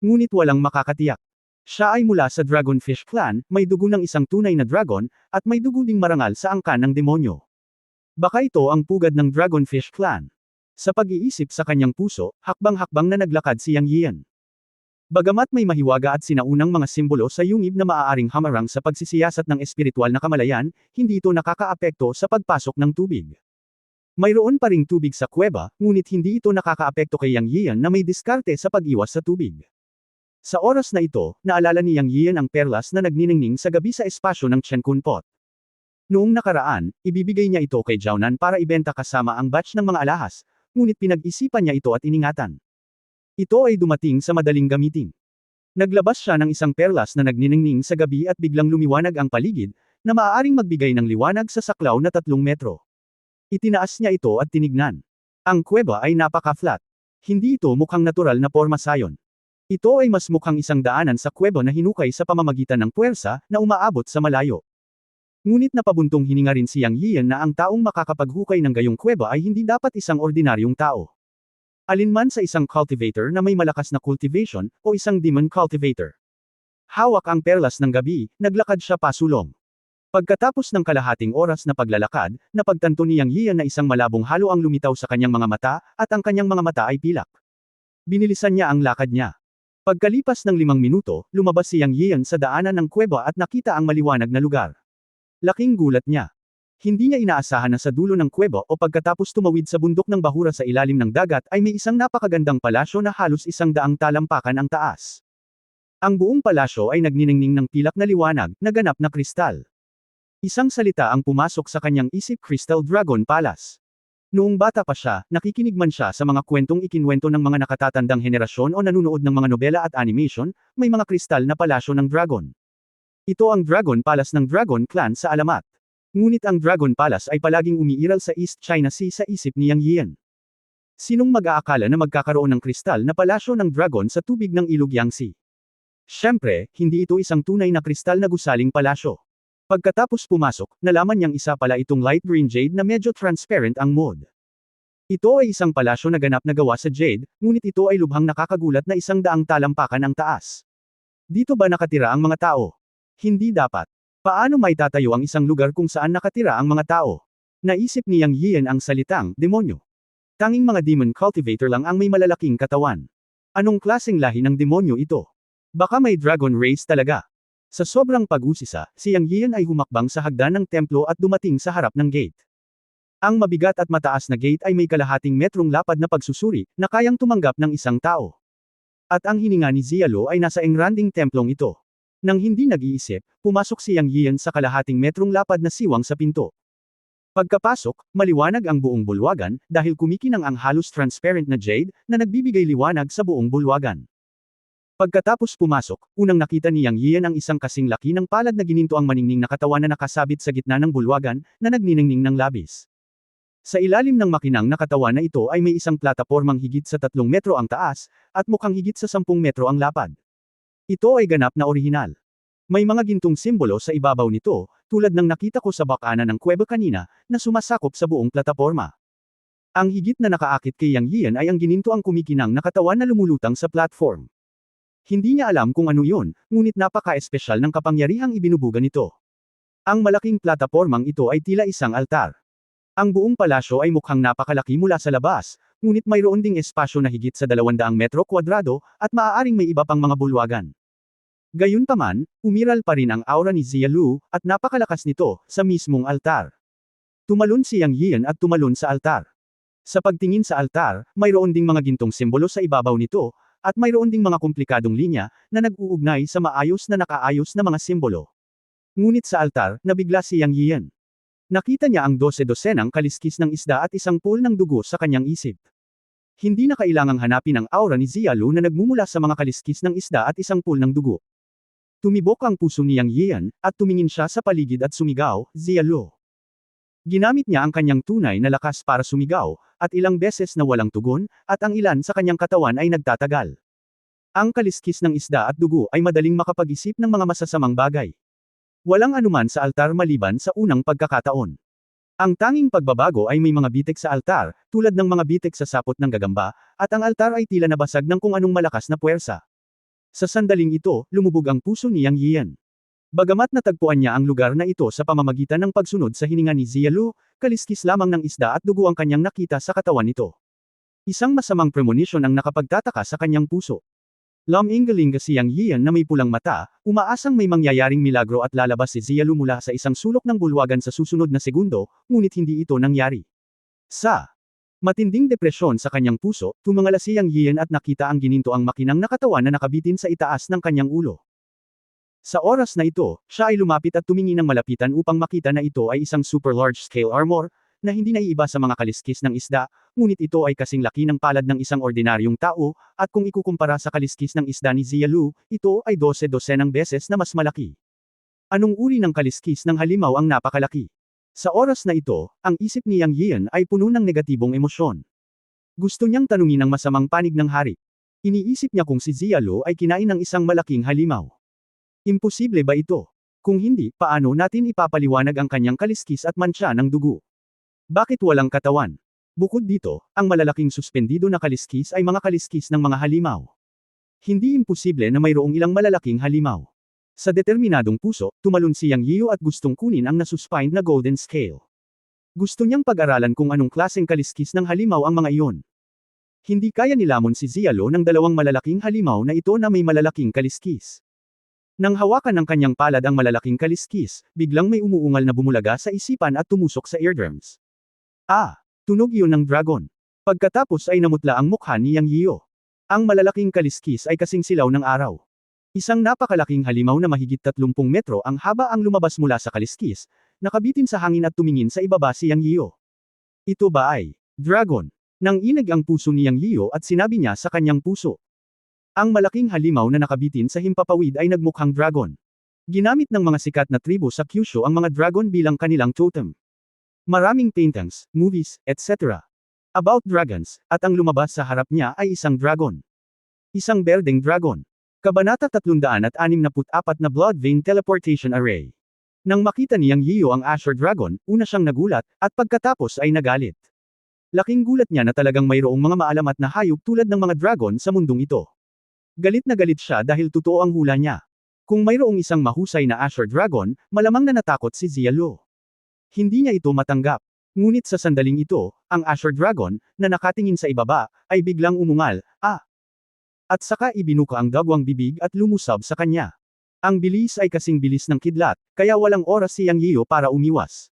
Ngunit walang makakatiyak. Siya ay mula sa Dragonfish Clan, may dugo ng isang tunay na dragon, at may dugo ding marangal sa angkan ng demonyo. Baka ito ang pugad ng Dragonfish Clan. Sa pag-iisip sa kanyang puso, hakbang-hakbang na naglakad si Yang Yian. Bagamat may mahiwaga at sinaunang mga simbolo sa yungib na maaaring hamarang sa pagsisiyasat ng espiritual na kamalayan, hindi ito nakakaapekto sa pagpasok ng tubig. Mayroon pa ring tubig sa kuweba, ngunit hindi ito nakakaapekto kay Yang Yian na may diskarte sa pag-iwas sa tubig. Sa oras na ito, naalala ni Yang Yian ang perlas na nagniningning sa gabi sa espasyo ng Chenkun Pot. Noong nakaraan, ibibigay niya ito kay Jiaonan para ibenta kasama ang batch ng mga alahas, ngunit pinag-isipan niya ito at iningatan. Ito ay dumating sa madaling gamitin. Naglabas siya ng isang perlas na nagniningning sa gabi at biglang lumiwanag ang paligid, na maaaring magbigay ng liwanag sa saklaw na 3 metro. Itinaas niya ito at tinignan. Ang kuweba ay napaka-flat. Hindi ito mukhang natural na porma sayon. Ito ay mas mukhang isang daanan sa kuweba na hinukay sa pamamagitan ng puwersa na umaabot sa malayo. Ngunit napabuntong hininga rin si Yang Yian na ang taong makakapaghukay ng gayong kuweba ay hindi dapat isang ordinaryong tao. Alinman sa isang cultivator na may malakas na cultivation, o isang demon cultivator. Hawak ang perlas ng gabi, naglakad siya pasulong. Pagkatapos ng kalahating oras na paglalakad, napagtanto ni Yang Yian na isang malabong halo ang lumitaw sa kanyang mga mata, at ang kanyang mga mata ay pilak. Binilisan niya ang lakad niya. Pagkalipas ng 5 minuto, lumabas si Yang Yian sa daanan ng kuweba at nakita ang maliwanag na lugar. Laking gulat niya. Hindi niya inaasahan na sa dulo ng kuweba o pagkatapos tumawid sa bundok ng bahura sa ilalim ng dagat ay may isang napakagandang palasyo na halos 100 talampakan ang taas. Ang buong palasyo ay nagniningning ng pilak na liwanag, na ganap na kristal. Isang salita ang pumasok sa kanyang isip, Crystal Dragon Palace. Noong bata pa siya, nakikinig man siya sa mga kwentong ikinwento ng mga nakatatandang henerasyon o nanunood ng mga nobela at animation, may mga kristal na palasyo ng dragon. Ito ang Dragon Palace ng Dragon Clan sa alamat. Ngunit ang Dragon Palace ay palaging umiiral sa East China Sea sa isip ni Yang Yian. Sinong mag-aakala na magkakaroon ng kristal na palasyo ng dragon sa tubig ng ilog Yangtze? Siyempre, hindi ito isang tunay na kristal na gusaling palasyo. Pagkatapos pumasok, nalaman niyang isa pala itong light green jade na medyo transparent ang mood. Ito ay isang palasyo na ganap na gawa sa jade, ngunit ito ay lubhang nakakagulat na 100 talampakan ang taas. Dito ba nakatira ang mga tao? Hindi dapat. Paano may tatayo ang isang lugar kung saan nakatira ang mga tao? Naisip ni Yang Yian ang salitang, demonyo. Tanging mga demon cultivator lang ang may malalaking katawan. Anong klaseng lahi ng demonyo ito? Baka may dragon race talaga. Sa sobrang pag-usisa, si Yang Yian ay humakbang sa hagdan ng templo at dumating sa harap ng gate. Ang mabigat at mataas na gate ay may kalahating metrong lapad na pagsusuri, na kayang tumanggap ng isang tao. At ang hininga ni Zialo ay nasa engranding templong ito. Nang hindi nag-iisip, pumasok si Yang Yian sa kalahating metrong lapad na siwang sa pinto. Pagkapasok, maliwanag ang buong bulwagan, dahil kumikinang ang halos transparent na jade, na nagbibigay liwanag sa buong bulwagan. Pagkatapos pumasok, unang nakita ni Yang Yian ang isang kasing laki ng palad na gininto ang maningning na katawan na nakasabit sa gitna ng bulwagan, na nagniningning ng labis. Sa ilalim ng makinang na katawan na ito ay may isang platapormang higit sa 3 metro ang taas, at mukhang higit sa 10 metro ang lapad. Ito ay ganap na orihinal. May mga gintong simbolo sa ibabaw nito, tulad ng nakita ko sa bakana ng kuweba kanina, na sumasakop sa buong plataporma. Ang higit na nakaakit kay Yang Yian ay ang gininto ang kumikinang na katawan na lumulutang sa platform. Hindi niya alam kung ano yun, ngunit napaka-espesyal ng kapangyarihang ibinubuga nito. Ang malaking platapormang ito ay tila isang altar. Ang buong palasyo ay mukhang napakalaki mula sa labas, ngunit mayroon ding espasyo na higit sa 200 metro kwadrado, at maaaring may iba pang mga bulwagan. Gayunpaman, umiral pa rin ang aura ni Zialo, at napakalakas nito, sa mismong altar. Tumalon si Yang Yian at tumalon sa altar. Sa pagtingin sa altar, mayroon ding mga gintong simbolo sa ibabaw nito, at mayroon ding mga komplikadong linya, na nag-uugnay sa maayos na nakaayos na mga simbolo. Ngunit sa altar, nabigla si Yang Yian. Nakita niya ang 12-dosenang kaliskis ng isda at isang pool ng dugo sa kanyang isip. Hindi na kailangang hanapin ang aura ni Zialo na nagmumula sa mga kaliskis ng isda at isang pool ng dugo. Tumibok ang puso ni Yang Yian, at tumingin siya sa paligid at sumigaw, Zialo. Ginamit niya ang kanyang tunay na lakas para sumigaw, at ilang beses na walang tugon, at ang ilan sa kanyang katawan ay nagtatagal. Ang kaliskis ng isda at dugo ay madaling makapag-isip ng mga masasamang bagay. Walang anuman sa altar maliban sa unang pagkakataon. Ang tanging pagbabago ay may mga bitik sa altar, tulad ng mga bitik sa sapot ng gagamba, at ang altar ay tila nabasag ng kung anong malakas na puwersa. Sa sandaling ito, lumubog ang puso ni Yang Yian. Bagamat natagpuan niya ang lugar na ito sa pamamagitan ng pagsunod sa hininga ni Zialo, kaliskis lamang ng isda at dugo ang kanyang nakita sa katawan nito. Isang masamang premonition ang nakapagtataka sa kanyang puso. Laminggaling si Yang Yian na may pulang mata, umaasang may mangyayaring milagro at lalabas si Zialu mula sa isang sulok ng bulwagan sa susunod na segundo, ngunit hindi ito nangyari. Sa matinding depresyon sa kanyang puso, tumangala si Yang Yian at nakita ang ginintoang makinang na katawan na nakabitin sa itaas ng kanyang ulo. Sa oras na ito, siya ay lumapit at tumingin ng malapitan upang makita na ito ay isang super large-scale armor, na hindi naiiba sa mga kaliskis ng isda, ngunit ito ay kasing laki ng palad ng isang ordinaryong tao, at kung ikukumpara sa kaliskis ng isda ni Zialu, ito ay 12-dosenang beses na mas malaki. Anong uri ng kaliskis ng halimaw ang napakalaki? Sa oras na ito, ang isip ni Yang Yian ay puno ng negatibong emosyon. Gusto niyang tanungin ang masamang panig ng hari. Iniisip niya kung si Zialu ay kinain ng isang malaking halimaw. Imposible ba ito? Kung hindi, paano natin ipapaliwanag ang kanyang kaliskis at mantsa ng dugo? Bakit walang katawan? Bukod dito, ang malalaking suspendido na kaliskis ay mga kaliskis ng mga halimaw. Hindi imposible na mayroong ilang malalaking halimaw. Sa determinadong puso, tumalon si Yang Yiu at gustong kunin ang nasuspine na golden scale. Gusto niyang pag-aralan kung anong klaseng kaliskis ng halimaw ang mga iyon. Hindi kaya nilamon si Zialo ng dalawang malalaking halimaw na ito na may malalaking kaliskis. Nang hawakan ng kanyang palad ang malalaking kaliskis, biglang may umuungal na bumulaga sa isipan at tumusok sa eardrums. Tunog iyon ng dragon. Pagkatapos ay namutla ang mukha ni Yang Yiu. Ang malalaking kaliskis ay kasing silaw ng araw. Isang napakalaking halimaw na mahigit 30 metro ang haba ang lumabas mula sa kaliskis, nakabitin sa hangin at tumingin sa ibaba si Yang Yiu. Ito ba ay dragon? Nang inig ang puso ni Yang Yiu at sinabi niya sa kanyang puso. Ang malaking halimaw na nakabitin sa himpapawid ay nagmukhang dragon. Ginamit ng mga sikat na tribo sa Kyushu ang mga dragon bilang kanilang totem. Maraming paintings, movies, etc. about dragons, at ang lumabas sa harap niya ay isang dragon. Isang berdeng dragon. Kabanata 364 na Blood Vein Teleportation Array. Nang makita ni Yang Yiu ang Azure Dragon, una siyang nagulat, at pagkatapos ay nagalit. Laking gulat niya na talagang mayroong mga maalamat na hayop tulad ng mga dragon sa mundong ito. Galit na galit siya dahil totoo ang hula niya. Kung mayroong isang mahusay na Azure Dragon, malamang na natakot si Zialo. Hindi niya ito matanggap. Ngunit sa sandaling ito, ang Azure Dragon, na nakatingin sa ibaba, ay biglang umungal, at saka ibinuka ang dagwang bibig at lumusab sa kanya. Ang bilis ay kasing bilis ng kidlat, kaya walang oras si Yang Yiu para umiwas.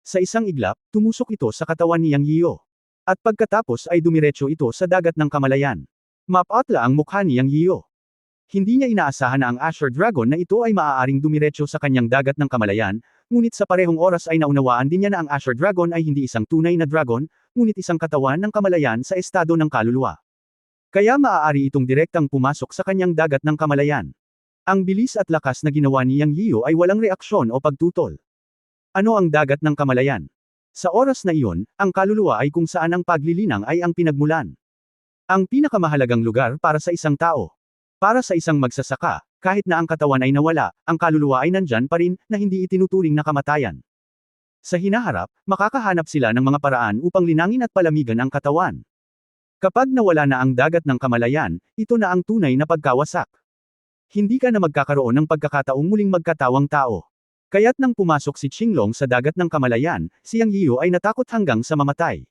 Sa isang iglap, tumusok ito sa katawan ni Yang Yiu. At pagkatapos ay dumiretso ito sa dagat ng kamalayan. Mapatla ang mukha ni Yang Yiu. Hindi niya inaasahan na ang Azure Dragon na ito ay maaaring dumiretso sa kanyang dagat ng kamalayan, ngunit sa parehong oras ay naunawaan din niya na ang Azure Dragon ay hindi isang tunay na dragon, ngunit isang katawan ng kamalayan sa estado ng kaluluwa. Kaya maaari itong direktang pumasok sa kanyang dagat ng kamalayan. Ang bilis at lakas na ginawa ni Yang Yiu ay walang reaksyon o pagtutol. Ano ang dagat ng kamalayan? Sa oras na iyon, ang kaluluwa ay kung saan ang paglilinang ay ang pinagmulan. Ang pinakamahalagang lugar para sa isang tao. Para sa isang magsasaka, kahit na ang katawan ay nawala, ang kaluluwa ay nandyan pa rin, na hindi itinuturing na kamatayan. Sa hinaharap, makakahanap sila ng mga paraan upang linangin at palamigan ang katawan. Kapag nawala na ang dagat ng kamalayan, ito na ang tunay na pagkawasak. Hindi ka na magkakaroon ng pagkakataong muling magkatawang tao. Kaya't nang pumasok si Qinglong sa dagat ng kamalayan, si Yang Yiu ay natakot hanggang sa mamatay.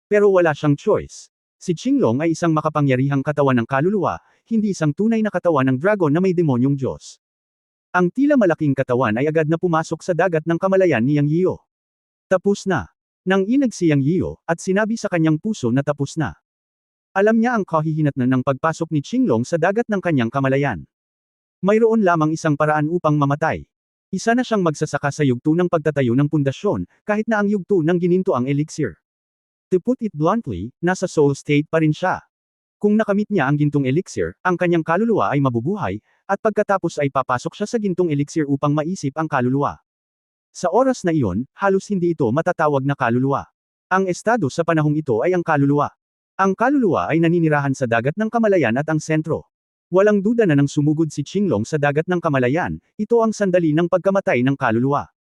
Pero wala siyang choice. Si Qinglong ay isang makapangyarihang katawan ng kaluluwa, hindi isang tunay na katawan ng dragon na may demonyong Diyos. Ang tila malaking katawan ay agad na pumasok sa dagat ng kamalayan ni Yang Yiu. Tapos na. Nang inag si Yang Yiu, at sinabi sa kanyang puso na tapos na. Alam niya ang kahihinatnan ng pagpasok ni Qinglong sa dagat ng kanyang kamalayan. Mayroon lamang isang paraan upang mamatay. Isa na siyang magsasaka sa yugto ng pagtatayo ng pundasyon, kahit na ang yugto ng gininto ang elixir. To put it bluntly, nasa soul state pa rin siya. Kung nakamit niya ang gintong elixir, ang kanyang kaluluwa ay mabubuhay, at pagkatapos ay papasok siya sa gintong elixir upang maisip ang kaluluwa. Sa oras na iyon, halos hindi ito matatawag na kaluluwa. Ang estado sa panahong ito ay ang kaluluwa. Ang kaluluwa ay naninirahan sa dagat ng kamalayan at ang sentro. Walang duda na nang sumugod si Qinglong sa dagat ng kamalayan, ito ang sandali ng pagkamatay ng kaluluwa.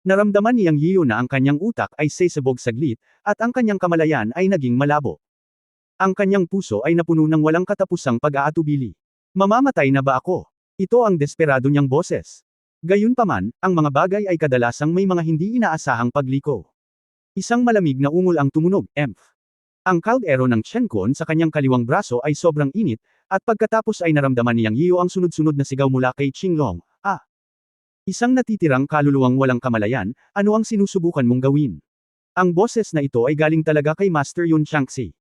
Naramdaman ni Yang Yiu na ang kanyang utak ay sesabog saglit, at ang kanyang kamalayan ay naging malabo. Ang kanyang puso ay napuno ng walang katapusang pag-aatubili. Mamamatay na ba ako? Ito ang desperado niyang boses. Gayunpaman, ang mga bagay ay kadalasang may mga hindi inaasahang pagliko. Isang malamig na ungol ang tumunog, emph. Ang kaldero ng Chen Kun sa kanyang kaliwang braso ay sobrang init, at pagkatapos ay naramdaman ni Yang Yiyo ang sunod-sunod na sigaw mula kay Qinglong. Ah! Isang natitirang kaluluwang walang kamalayan, ano ang sinusubukan mong gawin? Ang boses na ito ay galing talaga kay Master Yun Changxi.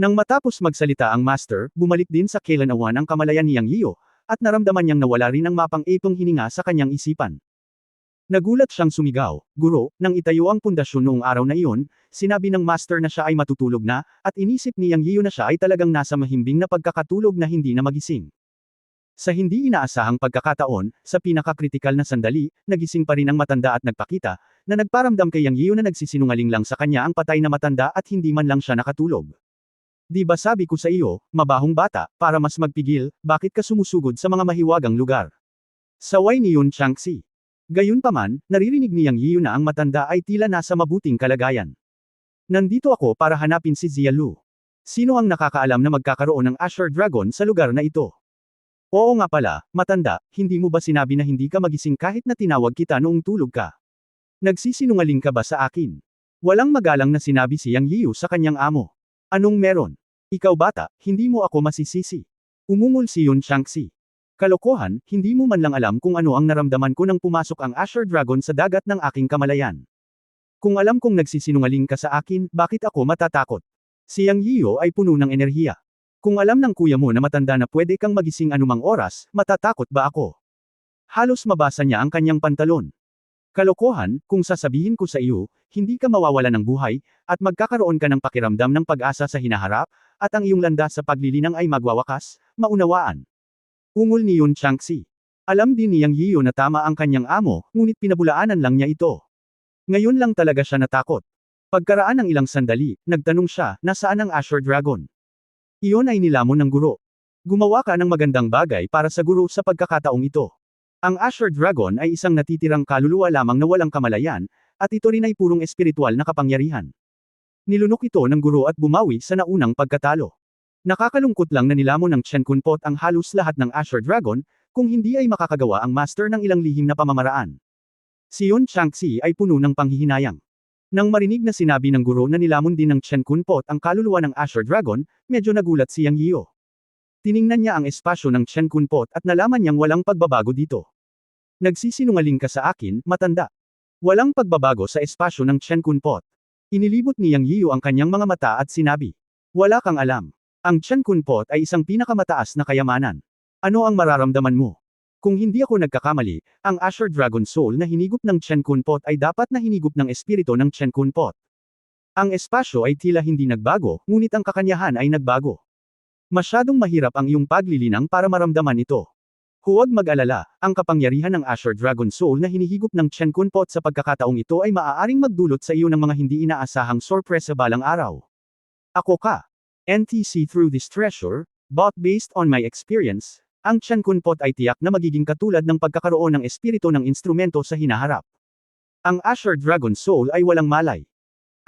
Nang matapos magsalita ang Master, bumalik din sa kailanawan ang kamalayan ni Yang Yiyo, at naramdaman niyang nawala rin ang mapang-ipong hininga sa kanyang isipan. Nagulat siyang sumigaw, "Guro," nang itayo ang pundasyon noong araw na iyon, sinabi ng Master na siya ay matutulog na, at inisip ni Yang Yiyo na siya ay talagang nasa mahimbing na pagkakatulog na hindi na magising. Sa hindi inaasahang pagkakataon, sa pinakakritikal na sandali, nagising pa rin ang matanda at nagpakita, na nagparamdam kay Yang Yiyo na nagsisinungaling lang sa kanya ang patay na matanda at hindi man lang siya nakatulog. Di ba sabi ko sa iyo, mabahong bata, para mas magpigil, bakit ka sumusugod sa mga mahiwagang lugar? Saway ni Yun Changxi. Gayunpaman, naririnig ni Yang Yiyo na ang matanda ay tila nasa mabuting kalagayan. Nandito ako para hanapin si Zia Lu. Sino ang nakakaalam na magkakaroon ng Azure Dragon sa lugar na ito? Oo nga pala, matanda, hindi mo ba sinabi na hindi ka magising kahit na tinawag kita noong tulog ka? Nagsisinungaling ka ba sa akin? Walang magalang na sinabi si Yang Yiyo sa kanyang amo. Anong meron? Ikaw bata, hindi mo ako masisisi. Umungol si Yun Changxi. Kalokohan, hindi mo man lang alam kung ano ang naramdaman ko nang pumasok ang Azure Dragon sa dagat ng aking kamalayan. Kung alam kong nagsisinungaling ka sa akin, bakit ako matatakot? Si Yang Yiyo ay puno ng enerhiya. Kung alam ng kuya mo na matanda na pwede kang magising anumang oras, matatakot ba ako? Halos mabasa niya ang kanyang pantalon. Kalokohan, kung sasabihin ko sa iyo, hindi ka mawawala ng buhay, at magkakaroon ka ng pakiramdam ng pag-asa sa hinaharap, at ang iyong landas sa paglilinang ay magwawakas, maunawaan. Ungol ni Yun Changxi. Alam din ni Yang Yiyo na tama ang kanyang amo, ngunit pinabulaanan lang niya ito. Ngayon lang talaga siya natakot. Pagkaraan ng ilang sandali, nagtanong siya, nasaan ang Azure Dragon? Iyon ay nilamon ng guro. Gumawa ka ng magandang bagay para sa guro sa pagkakataong ito. Ang Azure Dragon ay isang natitirang kaluluwa lamang na walang kamalayan, at ito rin ay purong espiritual na kapangyarihan. Nilunok ito ng guro at bumawi sa naunang pagkatalo. Nakakalungkot lang na nilamon ng Chen Kunpot ang halos lahat ng Azure Dragon, kung hindi ay makakagawa ang master ng ilang lihim na pamamaraan. Si Yun Changxi ay puno ng panghihinayang. Nang marinig na sinabi ng guro na nilamon din ng Chen Kunpot ang kaluluwa ng Azure Dragon, medyo nagulat si Yang Yiyo. Tiningnan niya ang espasyo ng Chen Kunpot at nalaman niyang walang pagbabago dito. Nagsisinungaling ka sa akin, matanda. Walang pagbabago sa espasyo ng Chen Kunpot. Inilibot ni Yang Yiyo ang kanyang mga mata at sinabi, "Wala kang alam. Ang Chen Kunpot ay isang pinakamataas na kayamanan. Ano ang mararamdaman mo? Kung hindi ako nagkakamali, ang Azure Dragon Soul na hinigop ng Chen Kunpot ay dapat na hinigop ng espiritu ng Chen Kunpot. Ang espasyo ay tila hindi nagbago, ngunit ang kakanyahan ay nagbago. Masyadong mahirap ang iyong paglilinang para maramdaman ito. Huwag mag-alala, ang kapangyarihan ng Azure Dragon Soul na hinihigop ng Chen Kunpot sa pagkakataong ito ay maaaring magdulot sa iyo ng mga hindi inaasahang sorpresa balang araw. Ako ka. NTC through this treasure, but based on my experience, ang Chen Kunpot ay tiyak na magiging katulad ng pagkakaroon ng espiritu ng instrumento sa hinaharap. Ang Azure Dragon Soul ay walang malay.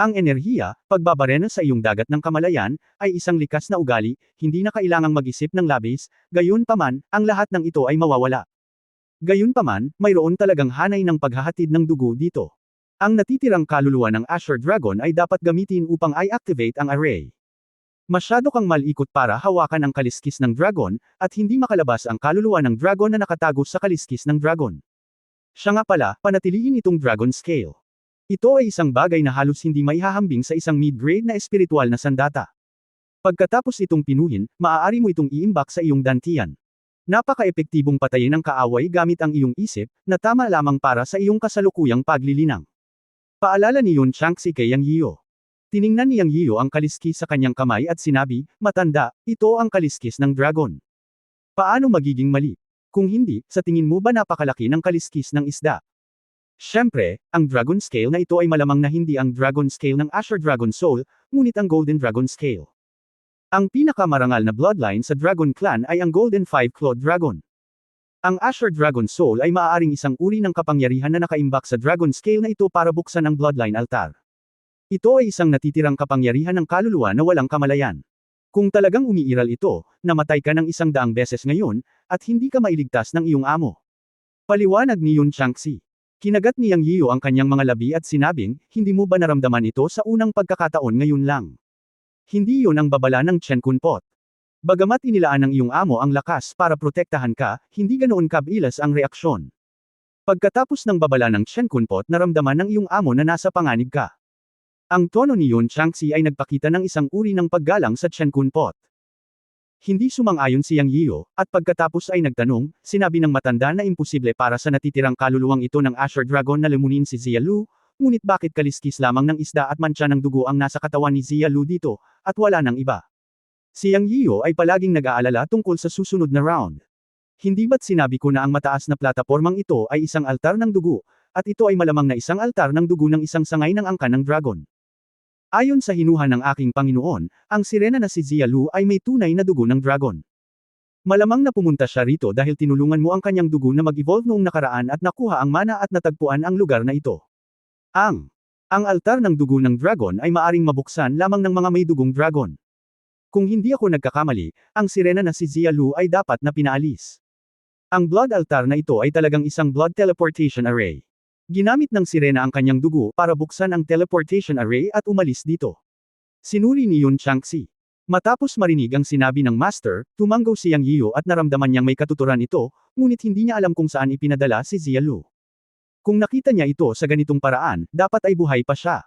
Ang enerhiya, pagbabarena sa iyong dagat ng kamalayan, ay isang likas na ugali, hindi na kailangang mag-isip ng labis, gayunpaman, ang lahat ng ito ay mawawala. Gayunpaman, mayroon talagang hanay ng paghahatid ng dugo dito. Ang natitirang kaluluwa ng Azure Dragon ay dapat gamitin upang i-activate ang array. Masyado kang malikot para hawakan ang kaliskis ng dragon, at hindi makalabas ang kaluluwa ng dragon na nakatago sa kaliskis ng dragon. Siya nga pala, panatilihin itong dragon scale. Ito ay isang bagay na halos hindi maihahambing sa isang mid-grade na espiritual na sandata. Pagkatapos itong pinuhin, maaari mo itong iimbak sa iyong dantian. Napaka-epektibong patayin ang kaaway gamit ang iyong isip, na tama lamang para sa iyong kasalukuyang paglilinang. Paalala ni Yun Changxi kay Yang Yiyo. Tiningnan ni Yang Yiyo ang kaliskis sa kanyang kamay at sinabi, "Matanda, ito ang kaliskis ng dragon. Paano magiging mali? Kung hindi, sa tingin mo ba napakalaki ng kaliskis ng isda?" Siyempre, ang dragon scale na ito ay malamang na hindi ang dragon scale ng Azure Dragon Soul, ngunit ang Golden Dragon Scale. Ang pinakamarangal na bloodline sa Dragon Clan ay ang Golden Five-Clawed Dragon. Ang Azure Dragon Soul ay maaaring isang uri ng kapangyarihan na nakaimbak sa Dragon Scale na ito para buksan ang bloodline altar. Ito ay isang natitirang kapangyarihan ng kaluluwa na walang kamalayan. Kung talagang umiiral ito, namatay ka ng 100 beses ngayon, at hindi ka mailigtas ng iyong amo. Paliwanag ni Yun Changxi. Kinagat ni Yang Yiyo ang kanyang mga labi at sinabing, "Hindi mo ba naramdaman ito sa unang pagkakataon ngayon lang? Hindi iyon ang babala ng Chen Kunpot. Bagamat inilaan ng iyong amo ang lakas para protektahan ka, hindi ganoon kabilis ang reaksyon. Pagkatapos ng babala ng Chen Kunpot naramdaman ng iyong amo na nasa panganib ka. Ang tono ni Yun Changxi ay nagpakita ng isang uri ng paggalang sa Chen Kunpot. Hindi sumang-ayon si Yang Yiyo, at pagkatapos ay nagtanong, sinabi ng matanda na imposible para sa natitirang kaluluwang ito ng Asher Dragon na lumunin si Xia Lu, ngunit bakit kaliskis lamang ng isda at mantsa ng dugo ang nasa katawan ni Xia Lu dito, at wala ng iba. Si Yang Yiyo ay palaging nag-aalala tungkol sa susunod na round. Hindi ba't sinabi ko na ang mataas na platapormang ito ay isang altar ng dugo, at ito ay malamang na isang altar ng dugo ng isang sangay ng angkan ng dragon. Ayon sa hinuha ng aking Panginoon, ang sirena na si Xia Lu ay may tunay na dugo ng dragon. Malamang na pumunta siya rito dahil tinulungan mo ang kanyang dugo na mag-evolve noong nakaraan at nakuha ang mana at natagpuan ang lugar na ito. Ang altar ng dugo ng dragon ay maaring mabuksan lamang ng mga may dugong dragon. Kung hindi ako nagkakamali, ang sirena na si Xia Lu ay dapat na pinaalis. Ang blood altar na ito ay talagang isang blood teleportation array. Ginamit ng sirena ang kanyang dugo para buksan ang teleportation array at umalis dito. Sinuri ni Yun Changxi. Matapos marinig ang sinabi ng master, tumanggaw si Yang Yiyo at naramdaman niyang may katuturan ito, ngunit hindi niya alam kung saan ipinadala si Xia Lu. Kung nakita niya ito sa ganitong paraan, dapat ay buhay pa siya.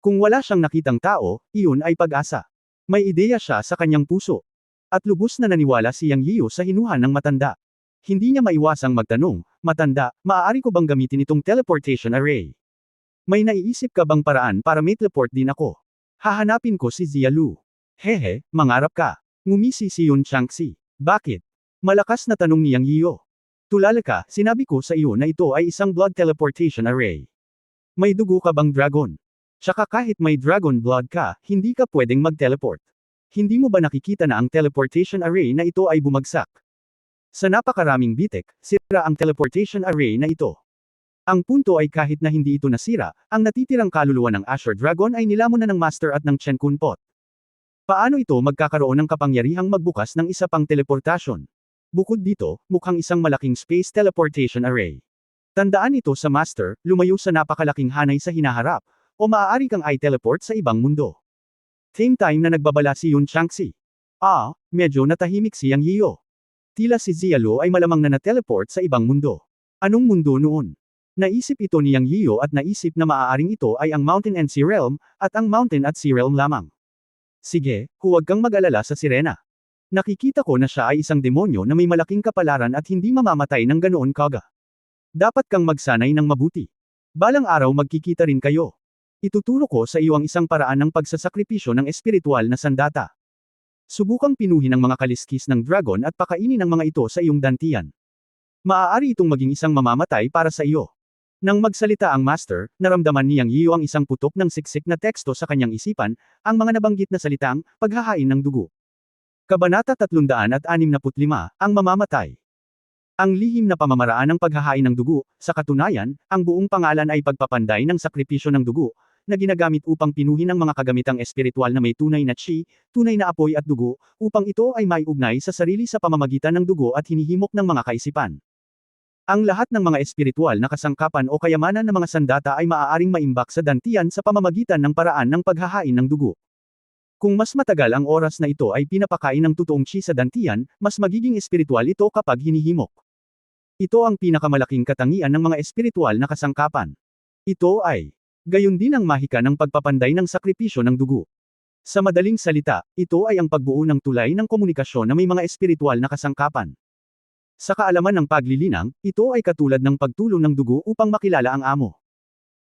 Kung wala siyang nakitang tao, iyon ay pag-asa. May ideya siya sa kanyang puso. At lubos na naniwala si Yang Yiyo sa hinuha ng matanda. Hindi niya maiwasang magtanong, matanda, maaari ko bang gamitin itong teleportation array? May naiisip ka bang paraan para may teleport din ako? Hahanapin ko si Xia Lu. Hehe, mangarap ka. Ngumisi si Yun Changxi. Bakit? Malakas na tanong ni Yang Yiyo. Tulala ka, sinabi ko sa iyo na ito ay isang blood teleportation array. May dugo ka bang dragon? Tsaka kahit may dragon blood ka, hindi ka pwedeng mag-teleport. Hindi mo ba nakikita na ang teleportation array na ito ay bumagsak? Sa napakaraming bitek, sira ang teleportation array na ito. Ang punto ay kahit na hindi ito nasira, ang natitirang kaluluwa ng Asher Dragon ay nilamon na ng Master at ng Chen Kunpot. Paano ito magkakaroon ng kapangyarihang magbukas ng isa pang teleportasyon? Bukod dito, mukhang isang malaking space teleportation array. Tandaan ito sa Master, lumayo sa napakalaking hanay sa hinaharap, o maaari kang i-teleport sa ibang mundo. Same time na nagbabala si Yun Changxi. Medyo natahimik si Yang Yiyo. Tila si Xia Lu ay malamang na na-teleport sa ibang mundo. Anong mundo noon? Naisip ito ni Yang Yiyo at naisip na maaaring ito ay ang Mountain and Sea Realm, at ang Mountain at Sea Realm lamang. Sige, huwag kang mag-alala sa sirena. Nakikita ko na siya ay isang demonyo na may malaking kapalaran at hindi mamamatay ng ganoon kaga. Dapat kang magsanay ng mabuti. Balang araw magkikita rin kayo. Ituturo ko sa iyo ang isang paraan ng pagsasakripisyo ng espiritual na sandata. Subukang pinuhin ang mga kaliskis ng dragon at pakainin ang mga ito sa iyong dantian. Maaari itong maging isang mamamatay para sa iyo. Nang magsalita ang master, naramdaman ni Yang Yiyo ang isang putok ng siksik na teksto sa kanyang isipan, ang mga nabanggit na salitang, paghahain ng dugo. Kabanata 365, ang mamamatay. Ang lihim na pamamaraan ng paghahain ng dugo, sa katunayan, ang buong pangalan ay pagpapanday ng sakripisyo ng dugo, na ginagamit upang pinuhin ang mga kagamitang espiritual na may tunay na chi, tunay na apoy at dugo, upang ito ay maiugnay sa sarili sa pamamagitan ng dugo at hinihimok ng mga kaisipan. Ang lahat ng mga espiritual na kasangkapan o kayamanan ng mga sandata ay maaaring maimbak sa dantian sa pamamagitan ng paraan ng paghahain ng dugo. Kung mas matagal ang oras na ito ay pinapakain ng totoong chi sa dantian, mas magiging espiritual ito kapag hinihimok. Ito ang pinakamalaking katangian ng mga espiritual na kasangkapan. Ito ay gayon din ang mahika ng pagpapanday ng sakripisyo ng dugo. Sa madaling salita, ito ay ang pagbuo ng tulay ng komunikasyon na may mga espiritual na kasangkapan. Sa kaalaman ng paglilinang, ito ay katulad ng pagtulong ng dugo upang makilala ang amo.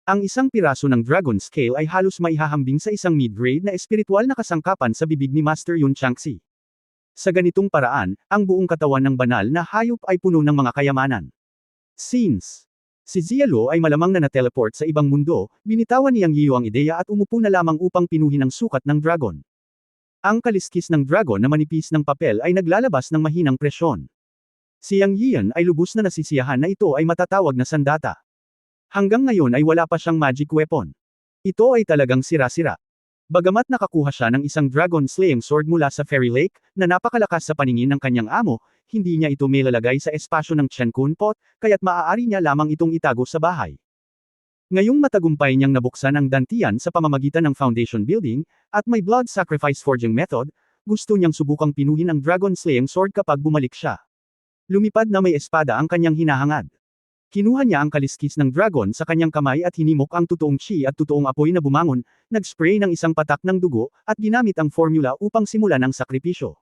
Ang isang piraso ng Dragon Scale ay halos maihahambing sa isang mid-grade na espiritual na kasangkapan sa bibig ni Master Yun Changxi. Sa ganitong paraan, ang buong katawan ng banal na hayop ay puno ng mga kayamanan. Since si Xia Lu ay malamang na na-teleport sa ibang mundo, binitawan ni Yang Yiyo ang ideya at umupo na lamang upang pinuhin ang sukat ng dragon. Ang kaliskis ng dragon na manipis ng papel ay naglalabas ng mahinang presyon. Si Yang Yiyan ay lubos na nasisiyahan na ito ay matatawag na sandata. Hanggang ngayon ay wala pa siyang magic weapon. Ito ay talagang sira-sira. Bagamat nakakuha siya ng isang dragon-slaying sword mula sa Fairy Lake, na napakalakas sa paningin ng kanyang amo, hindi niya ito may lalagay sa espasyo ng Chen Kunpot, kaya't maaari niya lamang itong itago sa bahay. Ngayong matagumpay niyang nabuksan ang Dantian sa pamamagitan ng foundation building, at may blood sacrifice forging method, gusto niyang subukang pinuhin ang dragon slaying sword kapag bumalik siya. Lumipad na may espada ang kanyang hinahangad. Kinuha niya ang kaliskis ng dragon sa kanyang kamay at hinimok ang totoong chi at totoong apoy na bumangon, nag-spray ng isang patak ng dugo, at ginamit ang formula upang simulan ang sakripisyo.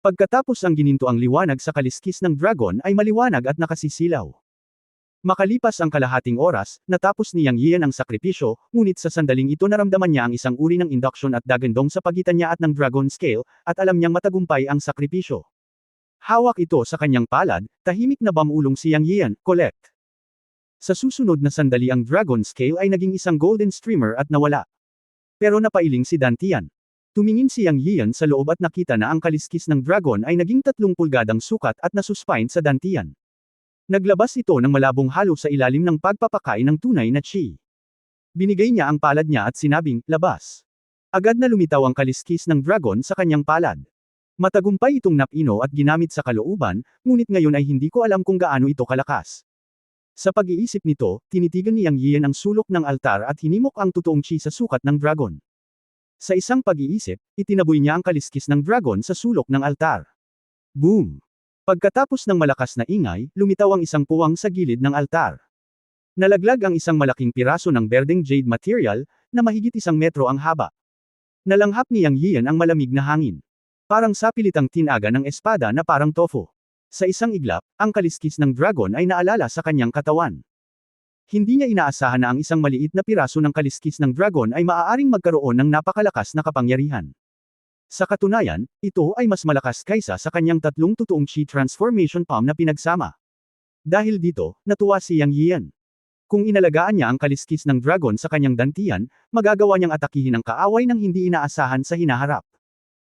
Pagkatapos ang gininto ang liwanag sa kaliskis ng dragon ay maliwanag at nakasisilaw. Makalipas ang kalahating oras, natapos ni Yang Yian ang sakripisyo, ngunit sa sandaling ito naramdaman niya ang isang uri ng induction at dagandong sa pagitan niya at ng dragon scale, at alam niyang matagumpay ang sakripisyo. Hawak ito sa kanyang palad, tahimik na bamulong si Yang Yian, collect. Sa susunod na sandali ang dragon scale ay naging isang golden streamer at nawala. Pero napailing si Dantian. Tumingin si Yang Yian sa loob at nakita na ang kaliskis ng dragon ay naging 3 pulgadang sukat at nasuspine sa Dantian. Naglabas ito ng malabong halo sa ilalim ng pagpapakain ng tunay na chi. Binigay niya ang palad niya at sinabing, labas. Agad na lumitaw ang kaliskis ng dragon sa kanyang palad. Matagumpay itong napino at ginamit sa kalooban, ngunit ngayon ay hindi ko alam kung gaano ito kalakas. Sa pag-iisip nito, tinitigan ni Yang Yian ang sulok ng altar at hinimok ang totoong chi sa sukat ng dragon. Sa isang pag-iisip, itinaboy niya ang kaliskis ng dragon sa sulok ng altar. Boom! Pagkatapos ng malakas na ingay, lumitaw ang isang puwang sa gilid ng altar. Nalaglag ang isang malaking piraso ng berdeng jade material, na mahigit 1 metro ang haba. Nalanghap ni Yang Yian ang malamig na hangin. Parang sapilitang tinaga ng espada na parang tofu. Sa isang iglap, ang kaliskis ng dragon ay naalala sa kanyang katawan. Hindi niya inaasahan na ang isang maliit na piraso ng kaliskis ng dragon ay maaaring magkaroon ng napakalakas na kapangyarihan. Sa katunayan, ito ay mas malakas kaysa sa kanyang 3 totoong chi transformation palm na pinagsama. Dahil dito, natuwa si Yang Yian. Kung inalagaan niya ang kaliskis ng dragon sa kanyang dantian, magagawa niyang atakihin ang kaaway ng hindi inaasahan sa hinaharap.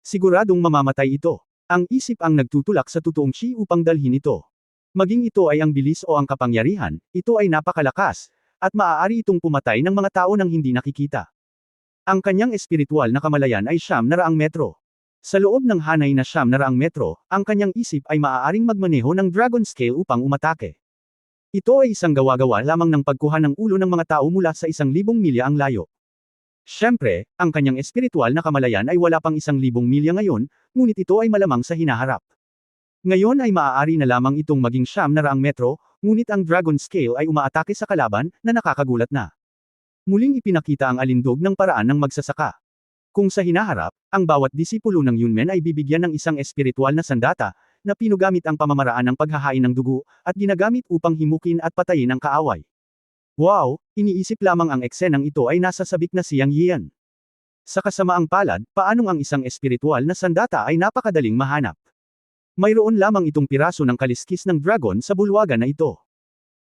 Siguradong mamamatay ito. Ang isip ang nagtutulak sa totoong chi upang dalhin ito. Maging ito ay ang bilis o ang kapangyarihan, ito ay napakalakas, at maaari itong pumatay ng mga tao nang hindi nakikita. Ang kanyang espiritual na kamalayan ay 900 metro. Sa loob ng hanay na 900 metro, ang kanyang isip ay maaaring magmaneho ng dragon scale upang umatake. Ito ay isang gawa-gawa lamang ng pagkuha ng ulo ng mga tao mula sa 1,000 milya ang layo. Siyempre, ang kanyang espiritual na kamalayan ay wala pang 1,000 milya ngayon, ngunit ito ay malamang sa hinaharap. Ngayon ay maaari na lamang itong maging 900 metro, ngunit ang dragon scale ay umaatake sa kalaban, na nakakagulat na. Muling ipinakita ang alindog ng paraan ng magsasaka. Kung sa hinaharap, ang bawat disipulo ng Yunmen ay bibigyan ng isang espiritual na sandata, na pinugamit ang pamamaraan ng paghahain ng dugo, at ginagamit upang himukin at patayin ang kaaway. Wow, iniisip lamang ang eksenang ito ay nasa sabik na si Yang Yian. Sa kasamaang palad, paanong ang isang espiritual na sandata ay napakadaling mahanap. Mayroon lamang itong piraso ng kaliskis ng dragon sa bulwagan na ito.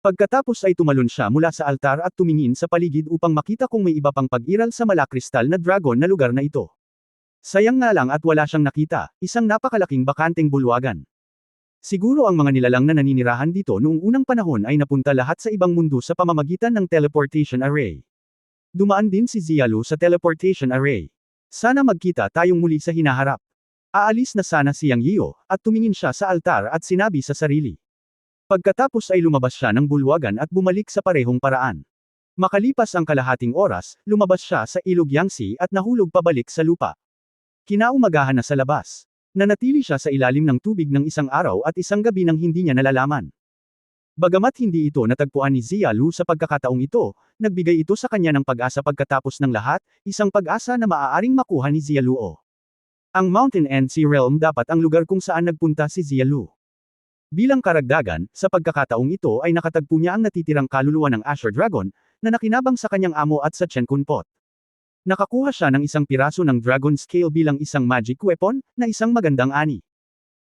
Pagkatapos ay tumalon siya mula sa altar at tumingin sa paligid upang makita kung may iba pang pag-iral sa malakristal na dragon na lugar na ito. Sayang nga lang at wala siyang nakita, isang napakalaking bakanteng bulwagan. Siguro ang mga nilalang na naninirahan dito noong unang panahon ay napunta lahat sa ibang mundo sa pamamagitan ng teleportation array. Dumaan din si Zialu sa teleportation array. Sana magkita tayong muli sa hinaharap. Aalis na sana si Yang Yiu, at tumingin siya sa altar at sinabi sa sarili. Pagkatapos ay lumabas siya ng bulwagan at bumalik sa parehong paraan. Makalipas ang kalahating oras, lumabas siya sa ilog Yangtze at nahulog pabalik sa lupa. Kinaumagahan na sa labas. Nanatili siya sa ilalim ng tubig ng 1 araw at 1 gabi nang hindi niya nalalaman. Bagamat hindi ito natagpuan ni Zialu sa pagkakataong ito, nagbigay ito sa kanya ng pag-asa pagkatapos ng lahat, isang pag-asa na maaaring makuha ni Zialuo. Ang Mountain and Sea Realm dapat ang lugar kung saan nagpunta si Zialu. Bilang karagdagan, sa pagkakataong ito ay nakatagpo niya ang natitirang kaluluwa ng Azure Dragon, na nakinabang sa kanyang amo at sa Chenkun Pot. Nakakuha siya ng 1 piraso ng Dragon Scale bilang isang magic weapon, na isang magandang ani.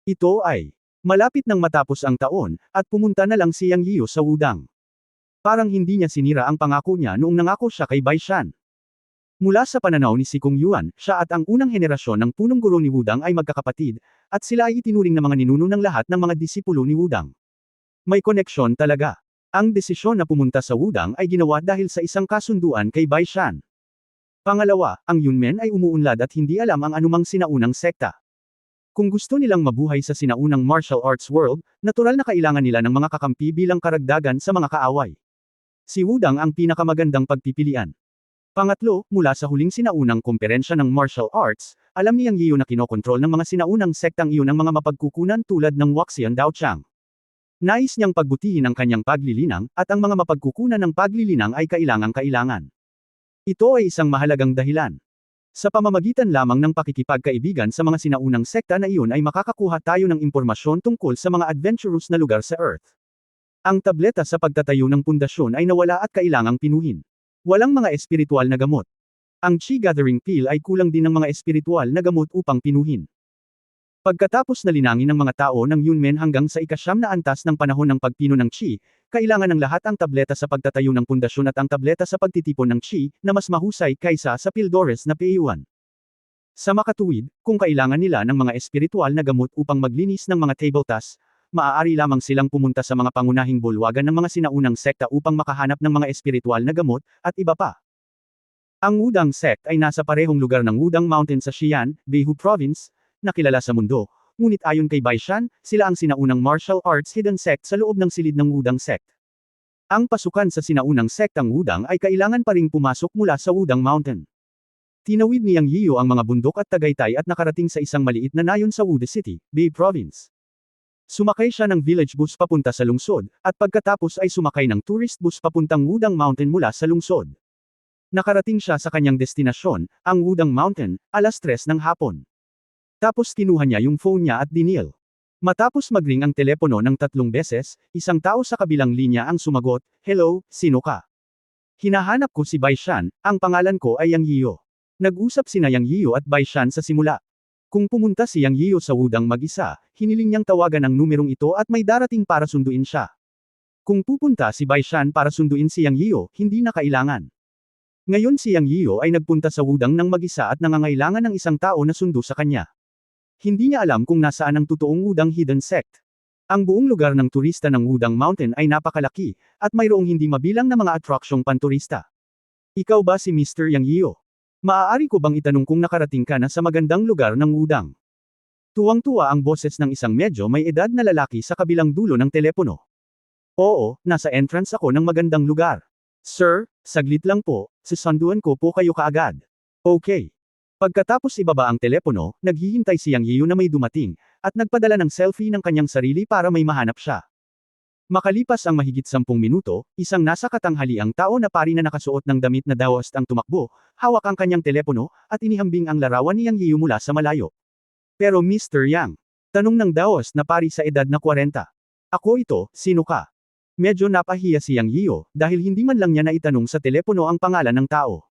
Ito ay malapit nang matapos ang taon, at pumunta na lang si Yang Yiu sa Wudang. Parang hindi niya sinira ang pangako niya noong nangako siya kay Bai Shan. Mula sa pananaw ni Si Kung Yuan, siya at ang unang henerasyon ng punong guro ni Wudang ay magkakapatid, at sila ay itinuring na mga ninuno ng lahat ng mga disipulo ni Wudang. May koneksyon talaga. Ang desisyon na pumunta sa Wudang ay ginawa dahil sa isang kasunduan kay Bai Shan. Pangalawa, ang Yunmen ay umuunlad at hindi alam ang anumang sinaunang sekta. Kung gusto nilang mabuhay sa sinaunang martial arts world, natural na kailangan nila ng mga kakampi bilang karagdagan sa mga kaaway. Si Wudang ang pinakamagandang pagpipilian. Pangatlo, mula sa huling sinaunang komperensya ng martial arts, alam ni Yang Yiyo na kinokontrol ng mga sinaunang sektang iyon ang mga mapagkukunan tulad ng Waxian Daochang. Nais niyang pagbutihin ang kanyang paglilinang, at ang mga mapagkukunan ng paglilinang ay kailangang-kailangan. Ito ay isang mahalagang dahilan. Sa pamamagitan lamang ng pakikipagkaibigan sa mga sinaunang sekta na iyon ay makakakuha tayo ng impormasyon tungkol sa mga adventurous na lugar sa Earth. Ang tableta sa pagtatayo ng pundasyon ay nawala at kailangang pinuhin. Walang mga espiritual na gamot. Ang Chi Gathering Pill ay kulang din ng mga espiritual na gamot upang pinuhin. Pagkatapos na linangin ng mga tao ng Yunmen hanggang sa ika-9 na antas ng panahon ng pagpino ng Chi, kailangan ng lahat ang tableta sa pagtatayo ng pundasyon at ang tableta sa pagtitipon ng Chi, na mas mahusay kaysa sa Pildores na Peiyuan. Sa makatuwid, kung kailangan nila ng mga espiritual na gamot upang maglinis ng mga tabletas, maaari lamang silang pumunta sa mga pangunahing bulwagan ng mga sinaunang sekta upang makahanap ng mga espiritual na gamot, at iba pa. Ang Wudang sect ay nasa parehong lugar ng Wudang Mountain sa Xi'an, Behu Province, na kilala sa mundo, ngunit ayon kay Baishan, sila ang sinaunang martial arts hidden sect sa loob ng silid ng Wudang sect. Ang pasukan sa sinaunang sektang Wudang ay kailangan pa ring pumasok mula sa Wudang Mountain. Tinawid ni Yang Yiyo ang mga bundok at Tagaytay at nakarating sa isang maliit na nayon sa Wuda City, Bay Province. Sumakay siya ng village bus papunta sa lungsod, at pagkatapos ay sumakay ng tourist bus papuntang Wudang Mountain mula sa lungsod. Nakarating siya sa kanyang destinasyon, ang Wudang Mountain, alas 3 ng hapon. Tapos kinuha niya yung phone niya at dinil. Matapos magring ang telepono ng 3 beses, isang tao sa kabilang linya ang sumagot, "Hello, sino ka?" "Hinahanap ko si Baishan, ang pangalan ko ay Yang Yiyo." Nag-usap sina Yang Yiyo at Baishan sa simula. Kung pumunta si Yang Yiyo sa Wudang mag-isa, hiniling niyang tawagan ang numerong ito at may darating para sunduin siya. Kung pupunta si Baishan para sunduin si Yang Yiyo, hindi na kailangan. Ngayon si Yang Yiyo ay nagpunta sa Wudang ng mag-isa at nangangailangan ng isang tao na sundo sa kanya. Hindi niya alam kung nasaan ang totoong Wudang hidden sect. Ang buong lugar ng turista ng Wudang Mountain ay napakalaki, at mayroong hindi mabilang na mga atraksyong panturista. Ikaw ba si Mr. Yang Yiyo? Maaari ko bang itanong kung nakarating ka na sa magandang lugar ng Wudang? Tuwang-tuwa ang boses ng isang medyo may edad na lalaki sa kabilang dulo ng telepono. Oo, nasa entrance ako ng magandang lugar. Sir, saglit lang po, sasanduan ko po kayo kaagad. Okay. Pagkatapos ibaba ang telepono, naghihintay si Yang Yiyo na may dumating, at nagpadala ng selfie ng kanyang sarili para may mahanap siya. Makalipas ang mahigit 10 minuto, isang nasa katanghaliang tao na pari na nakasuot ng damit na Daoist ang tumakbo, hawak ang kanyang telepono, at inihambing ang larawan ni Yang Yiyo mula sa malayo. Pero Mr. Yang, tanong ng Daoist na pari sa edad na 40. Ako ito, sino ka? Medyo napahiya si Yang Yiyo, dahil hindi man lang niya naitanong sa telepono ang pangalan ng tao.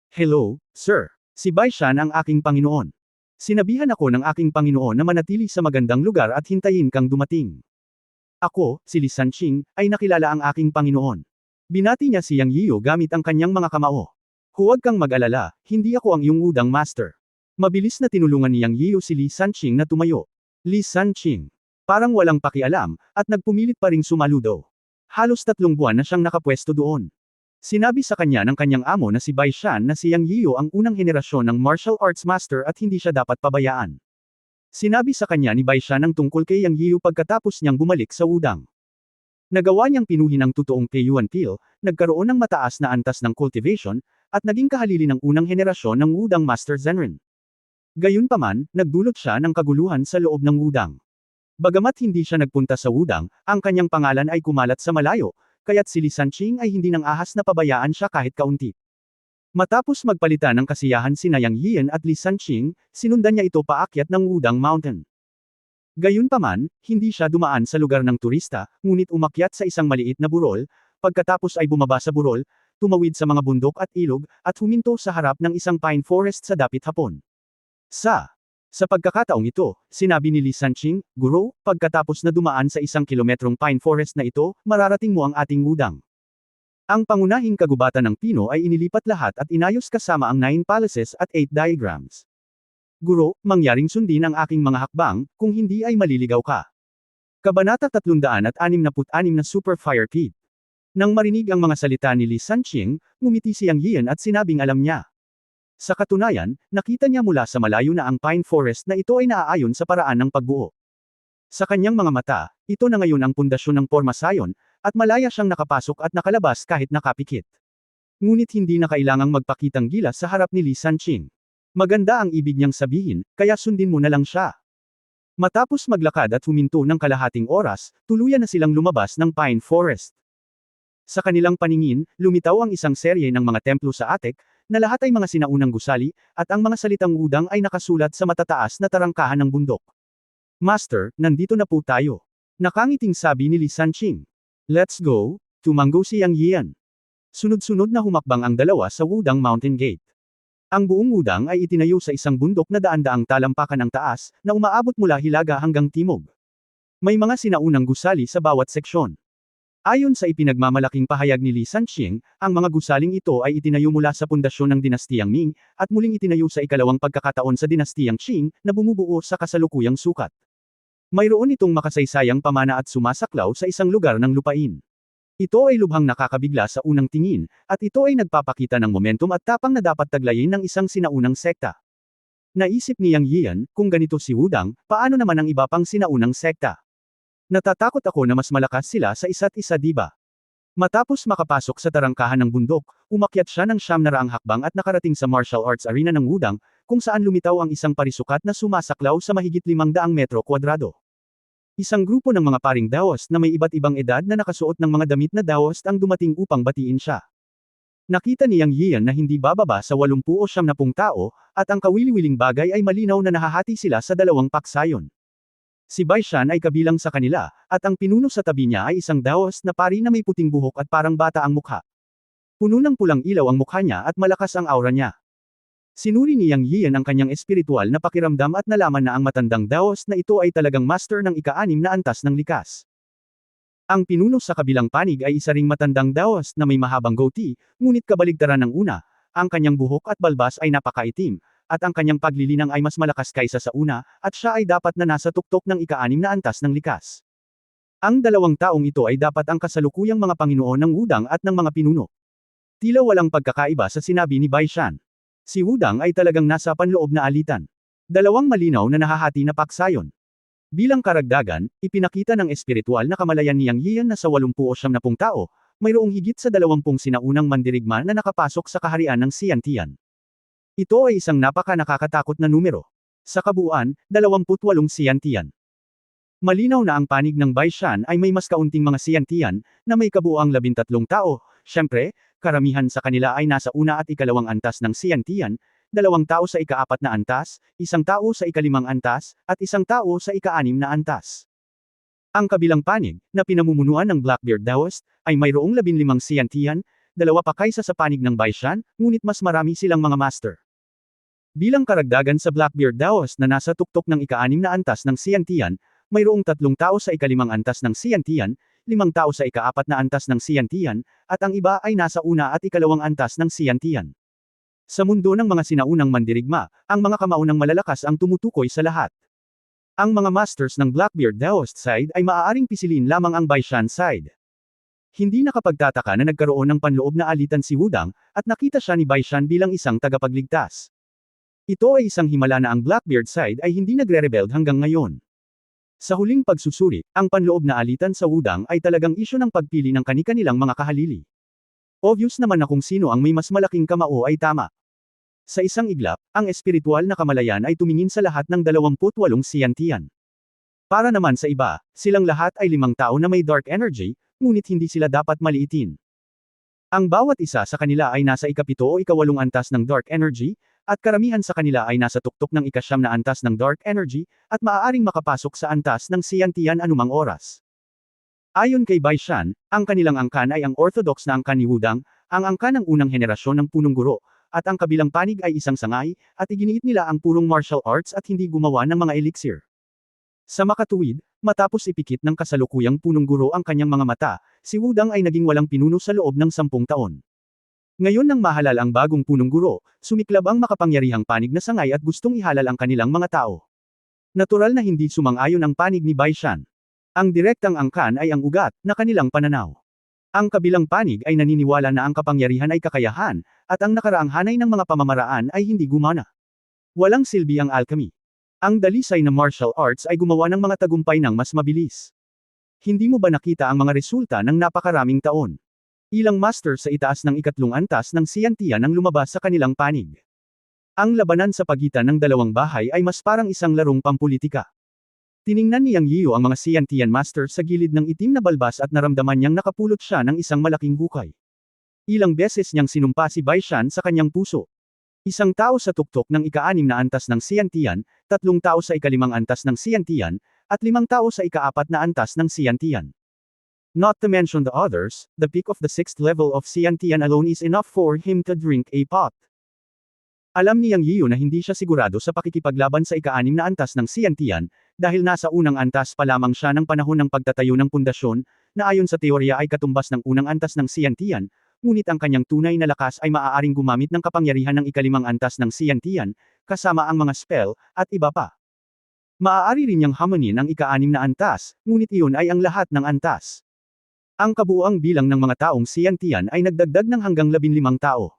Hello, sir. Si Baishan ang aking Panginoon. Sinabihan ako ng aking Panginoon na manatili sa magandang lugar at hintayin kang dumating. Ako, si Li Sanqing, ay nakilala ang aking Panginoon. Binati niya si Yang Yiyo gamit ang kanyang mga kamao. Huwag kang mag-alala, hindi ako ang iyong Wudang master. Mabilis na tinulungan ni Yang Yiyo si Li Sanqing na tumayo. Li Sanqing. Parang walang pakialam, at nagpumilit pa ring sumaludo. Halos 3 buwan na siyang nakapwesto doon. Sinabi sa kanya ng kanyang amo na si Baishan na si Yang Yiyo ang unang henerasyon ng martial arts master at hindi siya dapat pabayaan. Sinabi sa kanya ni Baishan ang tungkol kay Yang Yiyo pagkatapos niyang bumalik sa Wudang. Nagawa niyang pinuhin ang totoong Peiyuan Pil, nagkaroon ng mataas na antas ng cultivation, at naging kahalili ng unang henerasyon ng Wudang Master Zenrin. Gayunpaman, nagdulot siya ng kaguluhan sa loob ng Wudang. Bagamat hindi siya nagpunta sa Wudang, ang kanyang pangalan ay kumalat sa malayo, kaya't si Li Sanqing ay hindi nang ahas na pabayaan siya kahit kaunti. Matapos magpalitan ng kasiyahan sina Yang Yiyan at Li Sanqing, sinundan niya ito paakyat ng Wudang Mountain. Gayunpaman, hindi siya dumaan sa lugar ng turista, ngunit umakyat sa isang maliit na burol, pagkatapos ay bumaba sa burol, tumawid sa mga bundok at ilog, at huminto sa harap ng isang pine forest sa dapit hapon. Sa pagkakataong ito, sinabi ni Li Sanqing, Guro, pagkatapos na dumaan sa 1 kilometrong pine forest na ito, mararating mo ang ating Wudang. Ang pangunahing kagubatan ng pino ay inilipat lahat at inayos kasama ang 9 palaces at 8 diagrams. Guro, mangyaring sundin ang aking mga hakbang, kung hindi ay maliligaw ka. Kabanata 366 na Super Fire Pit. Nang marinig ang mga salita ni Li Sanqing, ngumiti si Yang Yiyan at sinabing alam niya. Sa katunayan, nakita niya mula sa malayo na ang pine forest na ito ay naaayon sa paraan ng pagbuo. Sa kanyang mga mata, ito na ngayon ang pundasyon ng Pormasayon, at malaya siyang nakapasok at nakalabas kahit nakapikit. Ngunit hindi na kailangang magpakitang gilas sa harap ni Li Sanqing. Maganda ang ibig niyang sabihin, kaya sundin mo na lang siya. Matapos maglakad at huminto ng kalahating oras, tuluyan na silang lumabas ng Pine Forest. Sa kanilang paningin, lumitaw ang isang serye ng mga templo sa Atek, na lahat ay mga sinaunang gusali, at ang mga salitang udang ay nakasulat sa matataas na tarangkahan ng bundok. Master, nandito na po tayo. Nakangiting sabi ni Li Sanqing. Let's go, tumango si Yang Yian. Sunod-sunod na humakbang ang dalawa sa Wudang Mountain Gate. Ang buong Wudang ay itinayo sa isang bundok na daan-daang talampakan ng taas, na umaabot mula hilaga hanggang timog. May mga sinaunang gusali sa bawat seksyon. Ayon sa ipinagmamalaking pahayag ni Li Sanqing, ang mga gusaling ito ay itinayo mula sa pundasyon ng dinastiyang Ming, at muling itinayo sa ikalawang pagkakataon sa dinastiyang Qing, na bumubuo sa kasalukuyang sukat. Mayroon itong makasaysayang pamana at sumasaklaw sa isang lugar ng lupain. Ito ay lubhang nakakabigla sa unang tingin, at ito ay nagpapakita ng momentum at tapang na dapat taglayin ng isang sinaunang sekta. Naisip ni Yang Yian, kung ganito si Wudang, paano naman ang iba pang sinaunang sekta? Natatakot ako na mas malakas sila sa isa't isa, diba? Matapos makapasok sa tarangkahan ng bundok, umakyat siya ng 900 hakbang at nakarating sa martial arts arena ng Wudang, kung saan lumitaw ang isang parisukat na sumasaklaw sa mahigit 500 metro kwadrado. Isang grupo ng mga paring Daoist na may iba't ibang edad na nakasuot ng mga damit na Daoist ang dumating upang batiin siya. Nakita ni Yang Yian na hindi bababa sa 80 o 70 tao, at ang kawili-wiling bagay ay malinaw na nahahati sila sa dalawang paksayon. Si Baishan ay kabilang sa kanila, at ang pinuno sa tabi niya ay isang Daoist na pari na may puting buhok at parang bata ang mukha. Puno ng pulang ilaw ang mukha niya at malakas ang aura niya. Sinuri ni Yang Yian ang kanyang espiritual na pakiramdam at nalaman na ang matandang Daoist na ito ay talagang master ng ika-6 na antas ng likas. Ang pinuno sa kabilang panig ay isa ring matandang Daoist na may mahabang goatee, ngunit kabaligtaran ng una, ang kanyang buhok at balbas ay napakaitim, at ang kanyang paglilinang ay mas malakas kaysa sa una, at siya ay dapat na nasa tuktok ng ika-6 na antas ng likas. Ang dalawang taong ito ay dapat ang kasalukuyang mga Panginoon ng Wudang at ng mga pinuno. Tila walang pagkakaiba sa sinabi ni Baishan. Si Wudang ay talagang nasa panloob na alitan. Dalawang malinaw na nahahati na paksayon. Bilang karagdagan, ipinakita ng espiritual na kamalayan ni Yang Yian na sa 80 o 70 tao, mayroong higit sa 20 sinaunang mandirigma na nakapasok sa kaharian ng Xiantian. Ito ay isang napaka-nakakatakot na numero. Sa kabuuan, 28 Xiantian. Malinaw na ang panig ng Baishan ay may mas kaunting mga Xiantian, na may kabuuang 13 tao, syempre, karamihan sa kanila ay nasa una at ikalawang antas ng Xiantian, 2 tao sa ika-4 na antas, 1 tao sa ika-5 antas, at 1 tao sa ika-6 na antas. Ang kabilang panig, na pinamumunuan ng Blackbeard Daoist, ay mayroong 15 Xiantian, 2 pa kaysa sa panig ng Baishan, ngunit mas marami silang mga master. Bilang karagdagan sa Blackbeard Daoist na nasa tuktok ng ika-6 na antas ng Xiantian, mayroong 3 tao sa ika-5 antas ng Xiantian, 5 tao sa ika-4 na antas ng Xiantian, at ang iba ay nasa una at ikalawang antas ng Xiantian. Sa mundo ng mga sinaunang mandirigma, ang mga kamaunang malalakas ang tumutukoy sa lahat. Ang mga masters ng Blackbeard Daoist side ay maaaring pisilin lamang ang Baishan side. Hindi nakapagtataka na nagkaroon ng panloob na alitan si Wudang, at nakita siya ni Baishan bilang isang tagapagligtas. Ito ay isang himala na ang Blackbeard side ay hindi nagre-rebelled hanggang ngayon. Sa huling pagsusuri, ang panloob na alitan sa Wudang ay talagang isyu ng pagpili ng kani-kanilang mga kahalili. Obvious naman na kung sino ang may mas malaking kamao ay tama. Sa isang iglap, ang espiritual na kamalayan ay tumingin sa lahat ng 28 Xiantian. Para naman sa iba, silang lahat ay 5 tao na may dark energy, ngunit hindi sila dapat maliitin. Ang bawat isa sa kanila ay nasa ika-7 o ika-8 antas ng dark energy, at karamihan sa kanila ay nasa tuktok ng ika-9 na antas ng dark energy, at maaaring makapasok sa antas ng Xiantian anumang oras. Ayon kay Baishan, ang kanilang angkan ay ang orthodox na angkan ni Wudang, ang angkan ng unang henerasyon ng punong guro, at ang kabilang panig ay isang sangay, at iginiit nila ang purong martial arts at hindi gumawa ng mga elixir. Sa makatuwid, matapos ipikit ng kasalukuyang punong guro ang kanyang mga mata, si Wudang ay naging walang pinuno sa loob ng 10 taon. Ngayon nang mahalal ang bagong punong guro, sumiklab ang makapangyarihang panig na sangay at gustong ihalal ang kanilang mga tao. Natural na hindi sumang-ayon ang panig ni Baishan. Ang direktang angkan ay ang ugat na kanilang pananaw. Ang kabilang panig ay naniniwala na ang kapangyarihan ay kakayahan, at ang nakaraang hanay ng mga pamamaraan ay hindi gumana. Walang silbi ang alchemy. Ang dalisay na martial arts ay gumawa ng mga tagumpay ng mas mabilis. Hindi mo ba nakita ang mga resulta ng napakaraming taon? Ilang master sa itaas ng ikatlong antas ng Siantian ang lumabas sa kanilang panig. Ang labanan sa pagitan ng dalawang bahay ay mas parang isang larong pampulitika. Tiningnan ni Yang Yiyo ang mga Siantian master sa gilid ng itim na balbas at naramdaman niyang nakapulot siya ng isang malaking hukay. Ilang beses niyang sinumpa si Bai Shan sa kanyang puso. Isang tao sa tuktok ng ika-6 na antas ng Siantian, 3 tao sa ika-5 antas ng Siantian, at 5 tao sa ika-4 na antas ng Siantian. Not to mention the others, the peak of the 6th level of Siantian alone is enough for him to drink a pot. Alam ni Yang Yiyo na hindi siya sigurado sa pakikipaglaban sa ika-6 na antas ng Siantian, dahil nasa unang antas pa lamang siya ng panahon ng pagtatayo ng pundasyon, na ayon sa teorya ay katumbas ng unang antas ng Siantian, ngunit ang kanyang tunay na lakas ay maaaring gumamit ng kapangyarihan ng ika-5 antas ng Siantian, kasama ang mga spell, at iba pa. Maaari rin niyang hamonin ang ika-6 na antas, ngunit iyon ay ang lahat ng antas. Ang kabuuang bilang ng mga taong Siantian ay nagdagdag ng hanggang 15 tao.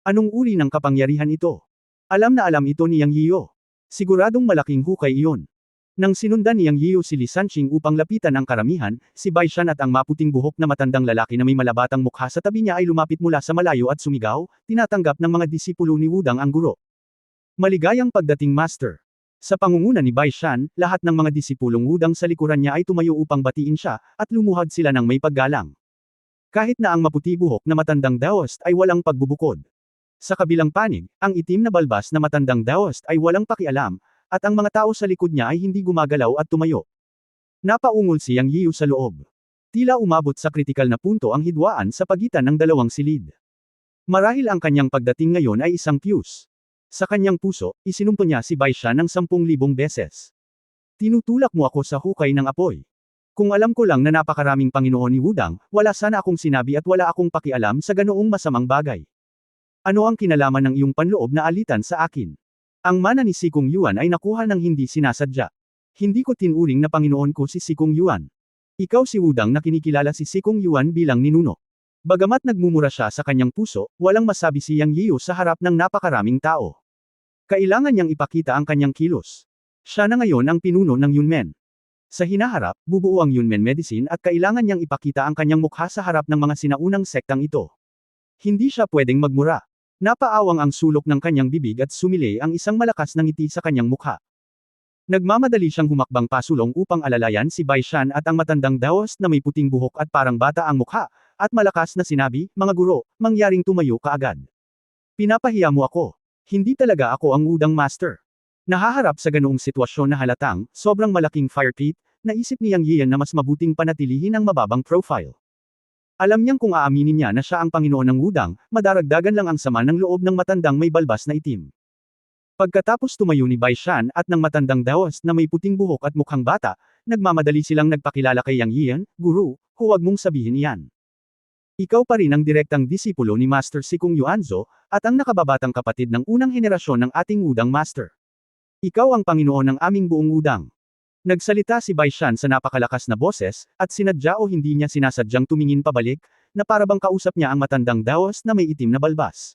Anong uri ng kapangyarihan ito? Alam na alam ito ni Yang Yiyo. Siguradong malaking hukay iyon. Nang sinundan ni Yang Yiyo si Li Sanqing upang lapitan ang karamihan, si Bai Shan at ang maputing buhok na matandang lalaki na may malabatang mukha sa tabi niya ay lumapit mula sa malayo at sumigaw, tinatanggap ng mga disipulo ni Wudang ang guro. Maligayang pagdating Master. Sa pangunguna ni Bai Shan, lahat ng mga disipulong Wudang sa likuran niya ay tumayo upang batiin siya, at lumuhad sila ng may paggalang. Kahit na ang maputi buhok na matandang Daoist ay walang pagbubukod. Sa kabilang panig, ang itim na balbas na matandang Daoist ay walang pakialam, at ang mga tao sa likod niya ay hindi gumagalaw at tumayo. Napaungol si Yang Yiyo sa loob. Tila umabot sa kritikal na punto ang hidwaan sa pagitan ng dalawang silid. Marahil ang kanyang pagdating ngayon ay isang fuse. Sa kanyang puso, isinumpo niya si Bai Shan ng 10,000 beses. Tinutulak mo ako sa hukay ng apoy. Kung alam ko lang na napakaraming Panginoon ni Wudang, wala sana akong sinabi at wala akong pakialam sa ganoong masamang bagay. Ano ang kinalaman ng iyong panloob na alitan sa akin? Ang mana ni Sikong Yuan ay nakuha ng hindi sinasadya. Hindi ko tinuring na Panginoon ko si Sikong Yuan. Ikaw si Wudang na kinikilala si Sikong Yuan bilang ninuno. Bagamat nagmumura siya sa kanyang puso, walang masabi si Yang Yiyo sa harap ng napakaraming tao. Kailangan niyang ipakita ang kanyang kilos. Siya na ngayon ang pinuno ng Yunmen. Sa hinaharap, bubuo ang Yunmen Medicine at kailangan niyang ipakita ang kanyang mukha sa harap ng mga sinaunang sektang ito. Hindi siya pwedeng magmura. Napaawang ang sulok ng kanyang bibig at sumilay ang isang malakas na ngiti sa kanyang mukha. Nagmamadali siyang humakbang pasulong upang alalayan si Bai Shan at ang matandang Daoist na may puting buhok at parang bata ang mukha, at malakas na sinabi, "Mga guro, mangyaring tumayo kaagad. Pinapahiya mo ako. Hindi talaga ako ang Wudang Master." Nahaharap sa ganoong sitwasyon na halatang, sobrang malaking fire pit, naisip ni Yang Yiyan na mas mabuting panatilihin ang mababang profile. Alam niyang kung aaminin niya na siya ang Panginoon ng Wudang, madaragdagan lang ang sama ng loob ng matandang may balbas na itim. Pagkatapos tumayo ni Bai Shan at ng matandang Daoist na may puting buhok at mukhang bata, nagmamadali silang nagpakilala kay Yang Yiyan, "Guru, huwag mong sabihin iyan. Ikaw pa rin ang direktang disipulo ni Master Sikong Yuanzo, at ang nakababatang kapatid ng unang henerasyon ng ating Wudang Master. Ikaw ang Panginoon ng aming buong Wudang." Nagsalita si Bai Shan sa napakalakas na boses, at sinadya o hindi niya sinasadyang tumingin pabalik, na parabang kausap niya ang matandang Daoist na may itim na balbas.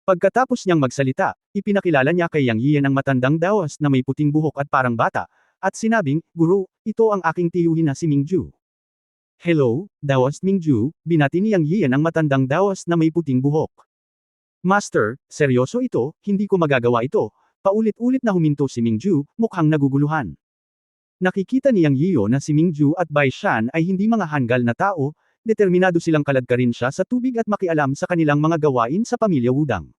Pagkatapos niyang magsalita, ipinakilala niya kay Yang Yiyan ang matandang Daoist na may puting buhok at parang bata, at sinabing, "Guru, ito ang aking tiyuhin na si Mingju." "Hello, Daoist Mingju," binati ni Yang Yiyan ang matandang Daoist na may puting buhok. "Master, seryoso ito, hindi ko magagawa ito." Paulit-ulit na huminto si Mingju, mukhang naguguluhan. Nakikita ni Yang Yiyo na si Mingju at Bai Shan ay hindi mga hanggal na tao, determinado silang kaladkarin siya sa tubig at makialam sa kanilang mga gawain sa pamilya Wudang.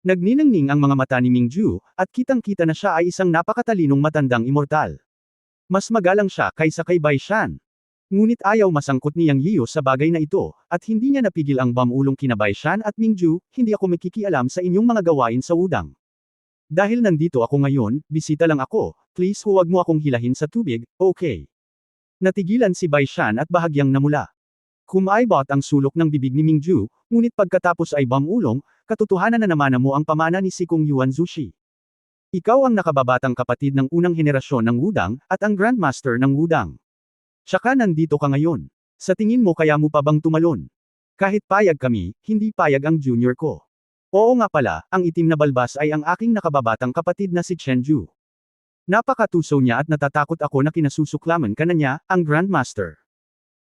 Nagniningning ang mga mata ni Mingju, at kitang-kita na siya ay isang napakatalinong matandang immortal. Mas magalang siya kaysa kay Bai Shan. Ngunit ayaw masangkot ni Yang Yiyo sa bagay na ito, at hindi niya napigil ang bamulong kina Bai Shan at Mingju, "Hindi ako makikialam sa inyong mga gawain sa Wudang. Dahil nandito ako ngayon, bisita lang ako, please huwag mo akong hilahin sa tubig, okay?" Natigilan si Bai Shan at bahagyang namula. Kumaibot ang sulok ng bibig ni Mingju, ngunit pagkatapos ay bamulong, "Katotohanan na naman mo ang pamana ni Sikong Yuan Zushi. Ikaw ang nakababatang kapatid ng unang henerasyon ng Wudang, at ang Grandmaster ng Wudang. Tsaka nandito ka ngayon. Sa tingin mo kaya mo pa bang tumalon? Kahit payag kami, hindi payag ang junior ko. Oo nga pala, ang itim na balbas ay ang aking nakababatang kapatid na si Chenju." Napakatuso niya at natatakot ako na kinasusuklaman ka na niya, ang Grandmaster.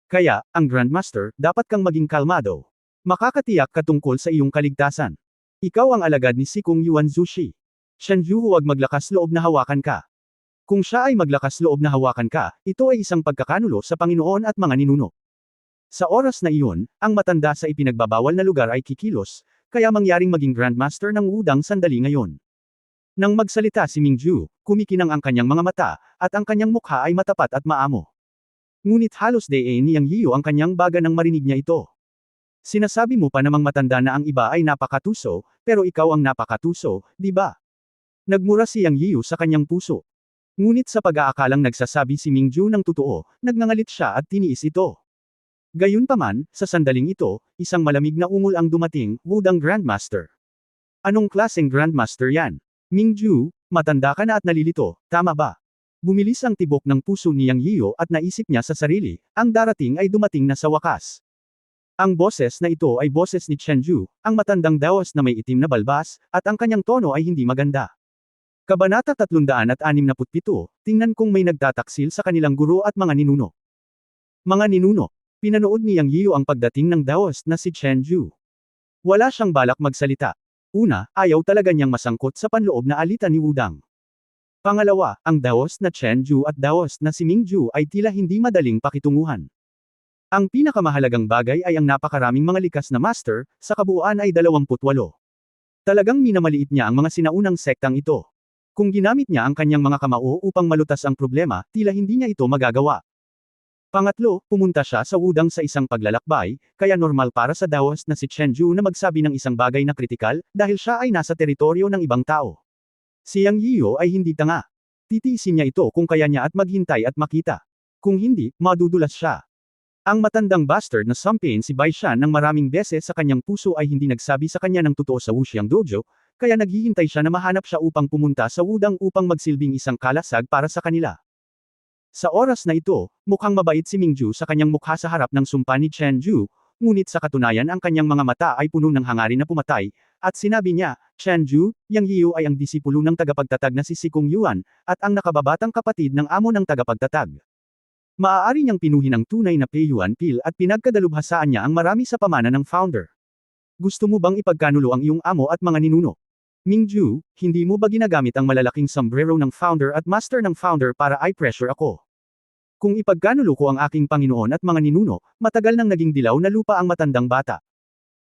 Kaya, ang Grandmaster, dapat kang maging kalmado. Makakatiyak ka tungkol sa iyong kaligtasan. Ikaw ang alagad ni Sikong Yuan Zushi. Shenju, huwag maglakas loob na hawakan ka. Kung siya ay maglakas loob na hawakan ka, ito ay isang pagkakanulo sa Panginoon at mga ninuno. Sa oras na iyon, ang matanda sa ipinagbabawal na lugar ay kikilos, kaya mangyaring maging Grandmaster ng Wudang sandali ngayon. Nang magsalita si Mingju, kumikinang ang kanyang mga mata, at ang kanyang mukha ay matapat at maamo. Ngunit halos niyang Yiyo ang kanyang baga nang marinig niya ito. Sinasabi mo pa namang matanda na ang iba ay napakatuso, pero ikaw ang napakatuso, di ba? Nagmura si Yang Yiyo sa kanyang puso. Ngunit sa pag-aakalang nagsasabi si Mingju ng totoo, nagngangalit siya at tiniis ito. Gayunpaman, sa sandaling ito, isang malamig na ungol ang dumating, Wudang Grandmaster. Anong klaseng Grandmaster yan? Mingju, matanda ka na at nalilito, tama ba? Bumilis ang tibok ng puso ni Yang Yiyo at naisip niya sa sarili, ang darating ay dumating na sa wakas. Ang boses na ito ay boses ni Chenju, ang matandang daos na may itim na balbas, at ang kanyang tono ay hindi maganda. Kabanata 367, tingnan kung may nagtataksil sa kanilang guro at mga ninuno. Mga ninuno, pinanood ni Yang Yiyo ang pagdating ng daos na si Chenju. Wala siyang balak magsalita. Una, ayaw talaga niyang masangkot sa panloob na alitan ni Wudang. Pangalawa, ang daos na Chenju at daos na si Mingju ay tila hindi madaling pakitunguhan. Ang pinakamahalagang bagay ay ang napakaraming mga likas na master, sa kabuuan ay 28. Talagang minamaliit niya ang mga sinaunang sektang ito. Kung ginamit niya ang kanyang mga kamao upang malutas ang problema, tila hindi niya ito magagawa. Pangatlo, pumunta siya sa Wudang sa isang paglalakbay, kaya normal para sa daos na si Chenju na magsabi ng isang bagay na kritikal, dahil siya ay nasa teritoryo ng ibang tao. Si Yang Yiyo ay hindi tanga. Titiisin niya ito kung kaya niya at maghintay at makita. Kung hindi, madudulas siya. Ang matandang bastard na sampain si Bai Shan ng maraming beses sa kanyang puso ay hindi nagsabi sa kanya ng totoo sa Wuxiang Dojo, kaya naghihintay siya na mahanap siya upang pumunta sa Wudang upang magsilbing isang kalasag para sa kanila. Sa oras na ito, mukhang mabait si Mingju sa kanyang mukha sa harap ng sumpa ni Chenju, ngunit sa katunayan ang kanyang mga mata ay puno ng hangarin na pumatay, at sinabi niya, Chenju, Yang Yiyo ay ang disipulo ng tagapagtatag na si Sikong Yuan, at ang nakababatang kapatid ng amo ng tagapagtatag. Maaari niyang pinuhin ang tunay na Peiyuan Pil at pinagkadalubhasaan niya ang marami sa pamana ng founder. Gusto mo bang ipagkanulo ang iyong amo at mga ninuno? Mingju, hindi mo ba ginagamit ang malalaking sombrero ng founder at master ng founder para i-pressure ako? Kung ipagkanulo ko ang aking Panginoon at mga ninuno, matagal nang naging dilaw na lupa ang matandang bata.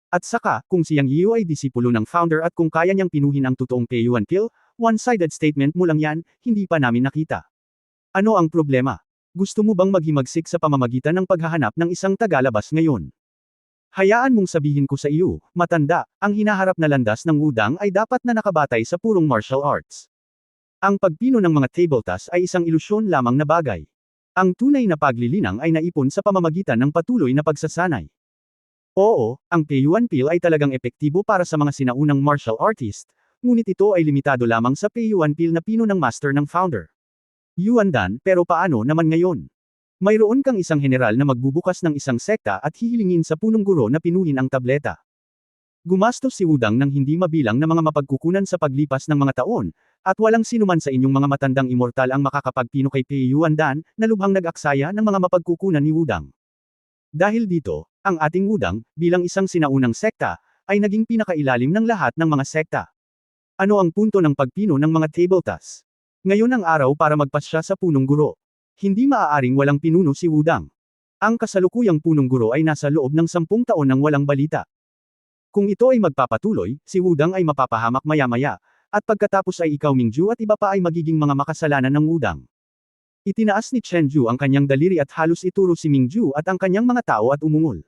At saka, kung si Yang Yiyo ay disipulo ng founder at kung kaya niyang pinuhin ang totoong Peiyuan Pil, one-sided statement mo lang yan, hindi pa namin nakita. Ano ang problema? Gusto mo bang maghimagsik sa pamamagitan ng paghahanap ng isang tagalabas ngayon? Hayaan mong sabihin ko sa iyo, matanda, ang hinaharap na landas ng Wudang ay dapat na nakabatay sa purong martial arts. Ang pagpino ng mga tabletas ay isang ilusyon lamang na bagay. Ang tunay na paglilinang ay naipon sa pamamagitan ng patuloy na pagsasanay. Oo, ang Peiyuan Pil ay talagang epektibo para sa mga sinaunang martial artist, ngunit ito ay limitado lamang sa Peiyuan Pil na pino ng master ng founder. Yuan Dan, pero paano naman ngayon? Mayroon kang isang general na magbubukas ng isang sekta at hihilingin sa punong guro na pinuhin ang tableta. Gumastos si Wudang ng hindi mabilang na mga mapagkukunan sa paglipas ng mga taon, at walang sinuman sa inyong mga matandang immortal ang makakapagpino kay Pei Yuan Dan, na lubhang nag-aksaya ng mga mapagkukunan ni Wudang. Dahil dito, ang ating Wudang, bilang isang sinaunang sekta, ay naging pinakailalim ng lahat ng mga sekta. Ano ang punto ng pagpino ng mga tabletas? Ngayon ang araw para magpasya sa punong guro. Hindi maaaring walang pinuno si Wudang. Ang kasalukuyang punong guro ay nasa loob ng 10 taon ng walang balita. Kung ito ay magpapatuloy, si Wudang ay mapapahamak maya-maya, at pagkatapos ay ikaw Mingju at iba pa ay magiging mga makasalanan ng Wudang. Itinaas ni Chenju ang kanyang daliri at halos ituro si Mingju at ang kanyang mga tao at umungol.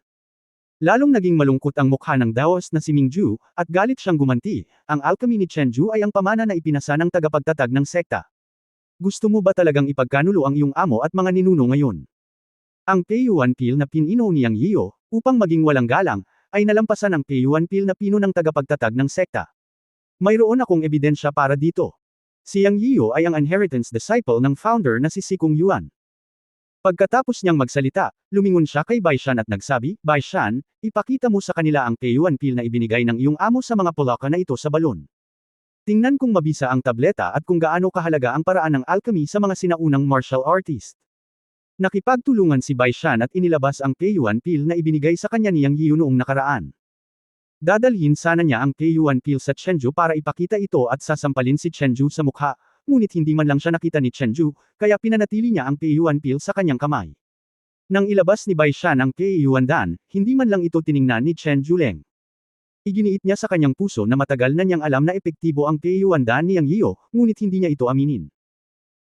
Lalong naging malungkot ang mukha ng daos na si Mingju, at galit siyang gumanti, ang alchemy ni Chenju ay ang pamana na ipinasa ng tagapagtatag ng sekta. Gusto mo ba talagang ipagkanulo ang iyong amo at mga ninuno ngayon? Ang Peiyuan Pil na pinino ni Yang Yiyo, upang maging walang galang, ay nalampasan ang Peiyuan Pil na pino ng tagapagtatag ng sekta. Mayroon akong ebidensya para dito. Si Yang Yiyo ay ang inheritance disciple ng founder na si Sikong Yuan. Pagkatapos niyang magsalita, lumingon siya kay Bai Shan at nagsabi, Bai Shan, ipakita mo sa kanila ang Peiyuan Pil na ibinigay ng iyong amo sa mga polaka na ito sa balon. Tingnan kung mabisa ang tableta at kung gaano kahalaga ang paraan ng alchemy sa mga sinaunang martial artist. Nakipagtulungan si Bai Shan at inilabas ang Peiyuan Pill na ibinigay sa kanya ni Yang Yiyu noong nakaraan. Dadalhin sana niya ang Peiyuan Pill sa Chenju para ipakita ito at sasampalin si Chenju sa mukha, ngunit hindi man lang siya nakita ni Chenju, kaya pinanatili niya ang Peiyuan Pill sa kanyang kamay. Nang ilabas ni Bai Shan ang Peiyuan Dan, hindi man lang ito tiningnan ni Chenju Leng. Iginiit niya sa kanyang puso na matagal na niyang alam na epektibo ang Peiyuan Dan ni Yang Yiyu, ngunit hindi niya ito aminin.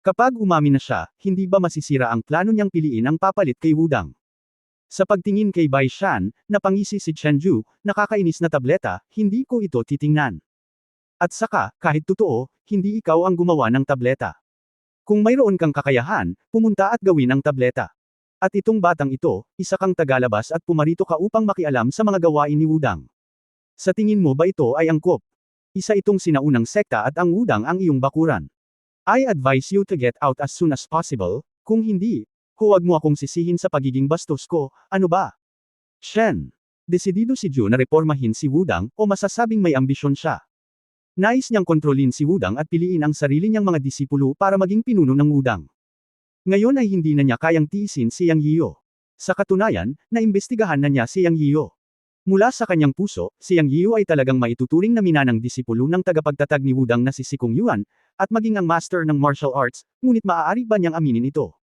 Kapag umamin na siya, hindi ba masisira ang plano niyang piliin ang papalit kay Wudang? Sa pagtingin kay Bai Shan, napangisi si Chenju, nakakainis na tableta, hindi ko ito titingnan. At saka, kahit totoo, hindi ikaw ang gumawa ng tableta. Kung mayroon kang kakayahan, pumunta at gawin ang tableta. At itong batang ito, isa kang tagalabas at pumarito ka upang makialam sa mga gawain ni Wudang. Sa tingin mo ba ito ay angkop? Isa itong sinaunang sekta at ang Wudang ang iyong bakuran. I advise you to get out as soon as possible, kung hindi, huwag mo akong sisihin sa pagiging bastos ko, ano ba? Shen. Desidido si Ju na reformahin si Wudang o masasabing may ambisyon siya. Nais niyang kontrolin si Wudang at piliin ang sarili niyang mga disipulo para maging pinuno ng Wudang. Ngayon ay hindi na niya kayang tiisin si Yang Yiyu. Sa katunayan, naimbestigahan na niya si Yang Yiyu. Mula sa kanyang puso, si Yang Yiyu ay talagang maituturing na minanang disipulo ng tagapagtatag ni Wudang na si Sikong Yuan, at maging ang master ng martial arts, ngunit maaari ba niyang aminin ito?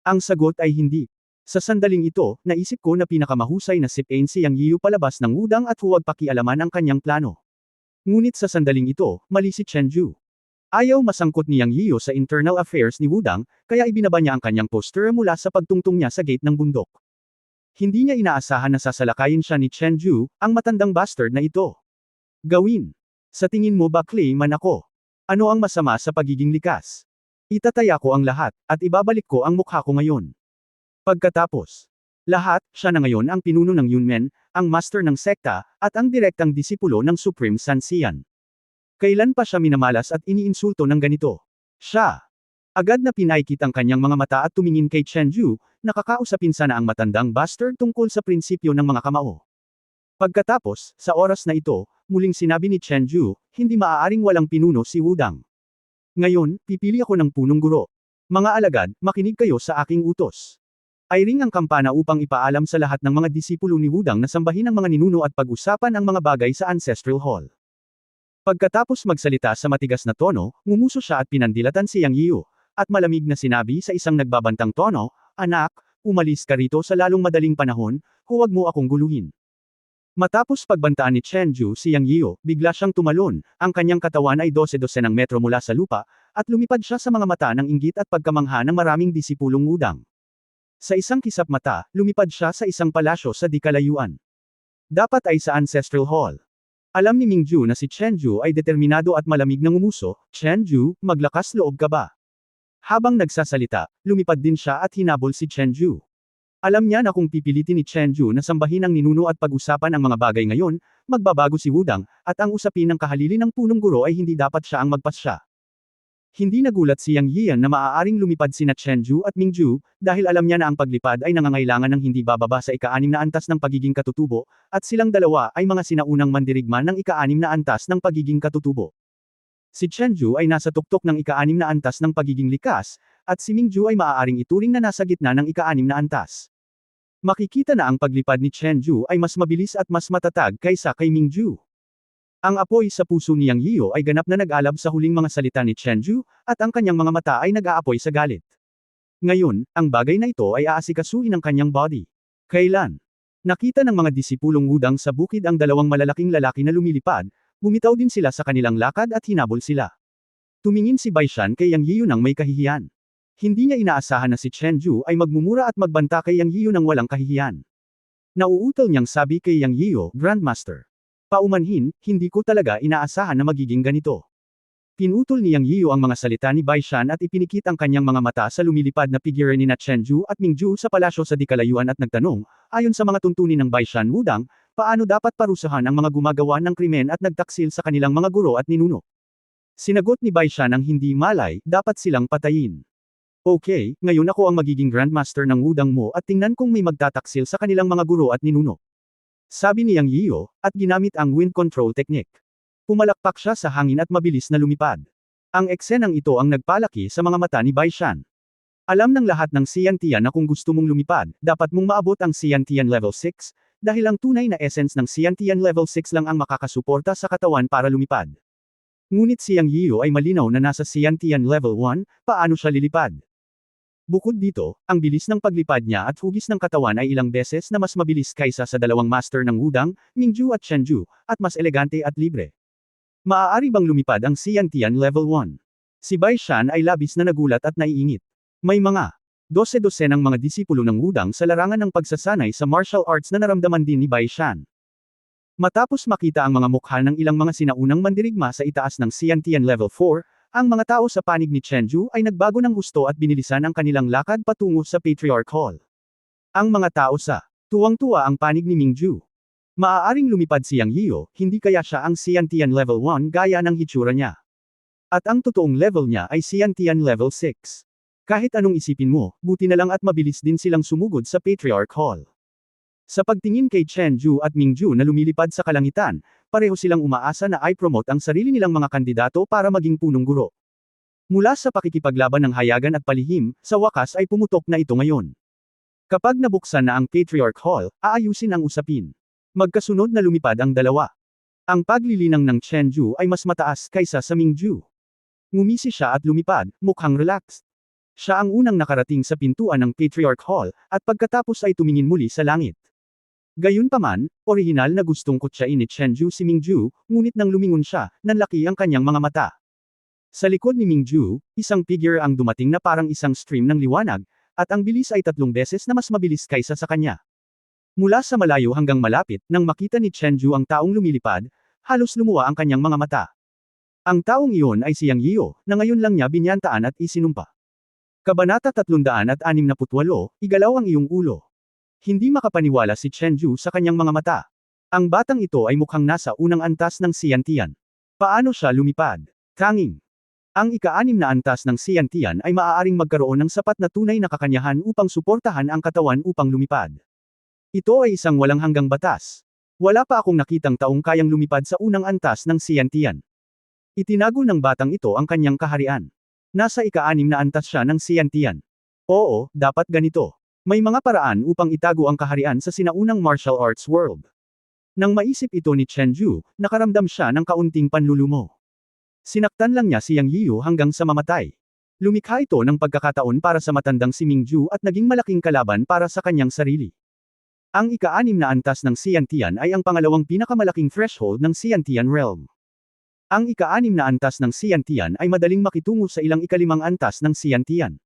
Ang sagot ay hindi. Sa sandaling ito, naisip ko na pinakamahusay na sipain si Yang Yiyu palabas ng Wudang at huwag pakialaman ang kanyang plano. Ngunit sa sandaling ito, mali si Chenju. Ayaw masangkot ni Yang Yiyu sa internal affairs ni Wudang, kaya ibinaba niya ang kanyang poster mula sa pagtungtong niya sa gate ng bundok. Hindi niya inaasahan na sasalakayin siya ni Chenju, ang matandang bastard na ito. Gawin. Sa tingin mo ba claiman ako? Ano ang masama sa pagiging likas? Itataya ko ang lahat, at ibabalik ko ang mukha ko ngayon. Pagkatapos, lahat, siya na ngayon ang pinuno ng Yunmen, ang master ng sekta, at ang direktang disipulo ng Supreme Sanxian. Kailan pa siya minamalas at iniinsulto ng ganito? Siya. Agad na pinaikit ang kanyang mga mata at tumingin kay Chenju, nakakausapin sana ang matandang bastard tungkol sa prinsipyo ng mga kamao. Pagkatapos, sa oras na ito, muling sinabi ni Chenju, hindi maaaring walang pinuno si Wudang. Ngayon, pipili ako ng punong guro. Mga alagad, makinig kayo sa aking utos. Ay ring ang kampana upang ipaalam sa lahat ng mga disipulo ni Wudang na sambahin ang mga ninuno at pag-usapan ang mga bagay sa Ancestral Hall. Pagkatapos magsalita sa matigas na tono, ngumuso siya at pinandilatan si Yang Yiyu, at malamig na sinabi sa isang nagbabantang tono, anak, umalis ka rito sa lalong madaling panahon, huwag mo akong guluhin. Matapos pagbantaan ni Chenju si Yang Yiyu, bigla siyang tumalon, ang kanyang katawan ay 12-12 ng metro mula sa lupa, at lumipad siya sa mga mata ng inggit at pagkamangha ng maraming disipulong Wudang. Sa isang kisap mata, lumipad siya sa isang palasyo sa di kalayuan. Dapat ay sa Ancestral Hall. Alam ni Mingju na si Chenju ay determinado at malamig na ngumuso, Chenju, maglakas loob ka ba? Habang nagsasalita, lumipad din siya at hinabol si Chenju. Alam niya na kung pipilitin ni Chenju na sambahin ang ninuno at pag-usapan ang mga bagay ngayon, magbabago si Wudang, at ang usapin ng kahalili ng punong guro ay hindi dapat siya ang magpasya. Hindi nagulat si Yang Yiyan na maaaring lumipad sina Chenju at Mingju, dahil alam niya na ang paglipad ay nangangailangan ng hindi bababa sa ika-6 na antas ng pagiging katutubo, at silang dalawa ay mga sinaunang mandirigma ng ika-6 na antas ng pagiging katutubo. Si Chenju ay nasa tuktok ng ika-6 na antas ng pagiging likas, at si Mingju ay maaaring ituring na nasa gitna ng ika-6 na antas. Makikita na ang paglipad ni Chenju ay mas mabilis at mas matatag kaysa kay Mingju. Ang apoy sa puso ni Yang Yiyu ay ganap na nag-alab sa huling mga salita ni Chenju, at ang kanyang mga mata ay nag-aapoy sa galit. Ngayon, ang bagay na ito ay aasikasuhin ng kanyang body. Kailan? Nakita ng mga disipulong Wudang sa bukid ang dalawang malalaking lalaki na lumilipad, bumitaw din sila sa kanilang lakad at hinabol sila. Tumingin si Bai Shan kay Yang Yiyu nang may kahihiyan. Hindi niya inaasahan na si Chenju ay magmumura at magbanta kay Yang Yiyu nang walang kahihiyan. Nauutal niyang sabi kay Yang Yiyu, Grandmaster. Paumanhin, hindi ko talaga inaasahan na magiging ganito. Pinutol ni Yang Yiyu ang mga salita ni Bai Shan at ipinikit ang kanyang mga mata sa lumilipad na figure ni Chenju at Mingju sa palasyo sa di kalayuan at nagtanong, ayon sa mga tuntunin ng Bai Shan Wudang, paano dapat parusahan ang mga gumagawa ng krimen at nagtaksil sa kanilang mga guro at ninuno. Sinagot ni Bai Shan ang hindi malay, dapat silang patayin. Okay, ngayon ako ang magiging Grandmaster ng Wudang mo at tingnan kung may magtataksil sa kanilang mga guro at ninuno. Sabi ni Yang Yiyu, at ginamit ang wind control technique. Pumalakpak siya sa hangin at mabilis na lumipad. Ang eksenang ito ang nagpalaki sa mga mata ni Bai Shan. Alam ng lahat ng Xiantian na kung gusto mong lumipad, dapat mong maabot ang Xiantian level 6, dahil ang tunay na essence ng Xiantian level 6 lang ang makakasuporta sa katawan para lumipad. Ngunit si Yang Yiyo ay malinaw na nasa Xiantian level 1, paano siya lilipad? Bukod dito, ang bilis ng paglipad niya at hugis ng katawan ay ilang beses na mas mabilis kaysa sa dalawang master ng Wudang, Mingju at Chenju, at mas elegante at libre. Maaari bang lumipad ang Xiantian level 1? Si Bai Shan ay labis na nagulat at naiingit. May mga 12 ng mga disipulo ng Wudang sa larangan ng pagsasanay sa martial arts na naramdaman din ni Bai Shan. Matapos makita ang mga mukha ng ilang mga sinaunang mandirigma sa itaas ng Xiantian level 4, ang mga tao sa panig ni Chenju ay nagbago ng husto at binilisan ang kanilang lakad patungo sa Patriarch Hall. Ang mga tao sa tuwang-tuwa ang panig ni Mingju. Maaaring lumipad si Yang Yiyo, hindi kaya siya ang Xiantian level 1 gaya ng hitsura niya. At ang totoong level niya ay Xiantian level 6. Kahit anong isipin mo, buti na lang at mabilis din silang sumugod sa Patriarch Hall. Sa pagtingin kay Chenju at Mingju na lumilipad sa kalangitan, pareho silang umaasa na i-promote ang sarili nilang mga kandidato para maging punong guro. Mula sa pakikipaglaban ng hayagan at palihim, sa wakas ay pumutok na ito ngayon. Kapag nabuksan na ang Patriarch Hall, aayusin ang usapin. Magkasunod na lumipad ang dalawa. Ang paglilinang ng Chenju ay mas mataas kaysa sa Mingju. Ngumisi siya at lumipad, mukhang relaxed. Siya ang unang nakarating sa pintuan ng Patriarch Hall, at pagkatapos ay tumingin muli sa langit. Gayunpaman, orihinal na gustong kutsain ni Chenju si Mingju, ngunit nang lumingon siya, nanlaki ang kanyang mga mata. Sa likod ni Mingju, isang figure ang dumating na parang isang stream ng liwanag, at ang bilis ay 3 beses na mas mabilis kaysa sa kanya. Mula sa malayo hanggang malapit, nang makita ni Chenju ang taong lumilipad, halos lumuwa ang kanyang mga mata. Ang taong iyon ay si Yang Yiyo, na ngayon lang niya binyantaan at isinumpa. Kabanata 368, Igalaw ang iyong ulo. Hindi makapaniwala si Chenju sa kanyang mga mata. Ang batang ito ay mukhang nasa unang antas ng Xiantian. Paano siya lumipad? Tanging. Ang ika-6 na antas ng Xiantian ay maaaring magkaroon ng sapat na tunay na kakanyahan upang suportahan ang katawan upang lumipad. Ito ay isang walang hanggang batas. Wala pa akong nakitang taong kayang lumipad sa unang antas ng Xiantian. Itinago ng batang ito ang kanyang kaharian. Nasa ika-6 na antas siya ng Xiantian. Oo, dapat ganito. May mga paraan upang itago ang kaharian sa sinaunang martial arts world. Nang maisip ito ni Chenju, nakaramdam siya ng kaunting panlulumo. Sinaktan lang niya si Yang Yiyo hanggang sa mamatay. Lumikha ito ng pagkakataon para sa matandang si Mingju at naging malaking kalaban para sa kanyang sarili. Ang ika-6 na antas ng Xiantian ay ang pangalawang pinakamalaking threshold ng Xiantian realm. Ang ika-6 na antas ng Xiantian ay madaling makitungo sa ilang ika-5 antas ng Xiantian.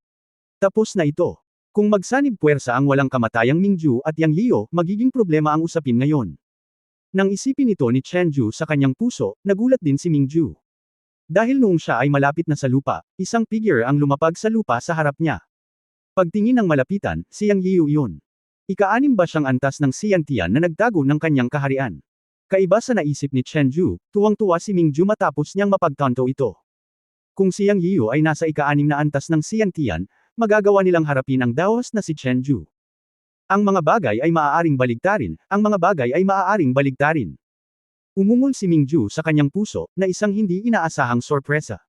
Tapos na ito. Kung magsanib puwersa ang walang kamatayang Mingju at Yang Yiyo, magiging problema ang usapin ngayon. Nang isipin ito ni Chenju sa kanyang puso, nagulat din si Mingju. Dahil noong siya ay malapit na sa lupa, isang figure ang lumapag sa lupa sa harap niya. Pagtingin ng malapitan, si Yang Yiyo iyon. Ika-6 ba siyang antas ng Xiantian na nagtago ng kanyang kaharian? Kaiba sa naisip ni Chenju, tuwang-tuwa si Mingju matapos niyang mapagtanto ito. Kung si Yang Yiyo ay nasa ika-6 na antas ng Xiantian, magagawa nilang harapin ang dawas na si Chenju. Ang mga bagay ay maaaring baligtarin, ang mga bagay ay maaaring baligtarin. Umungol si Mingju sa kanyang puso, na isang hindi inaasahang sorpresa.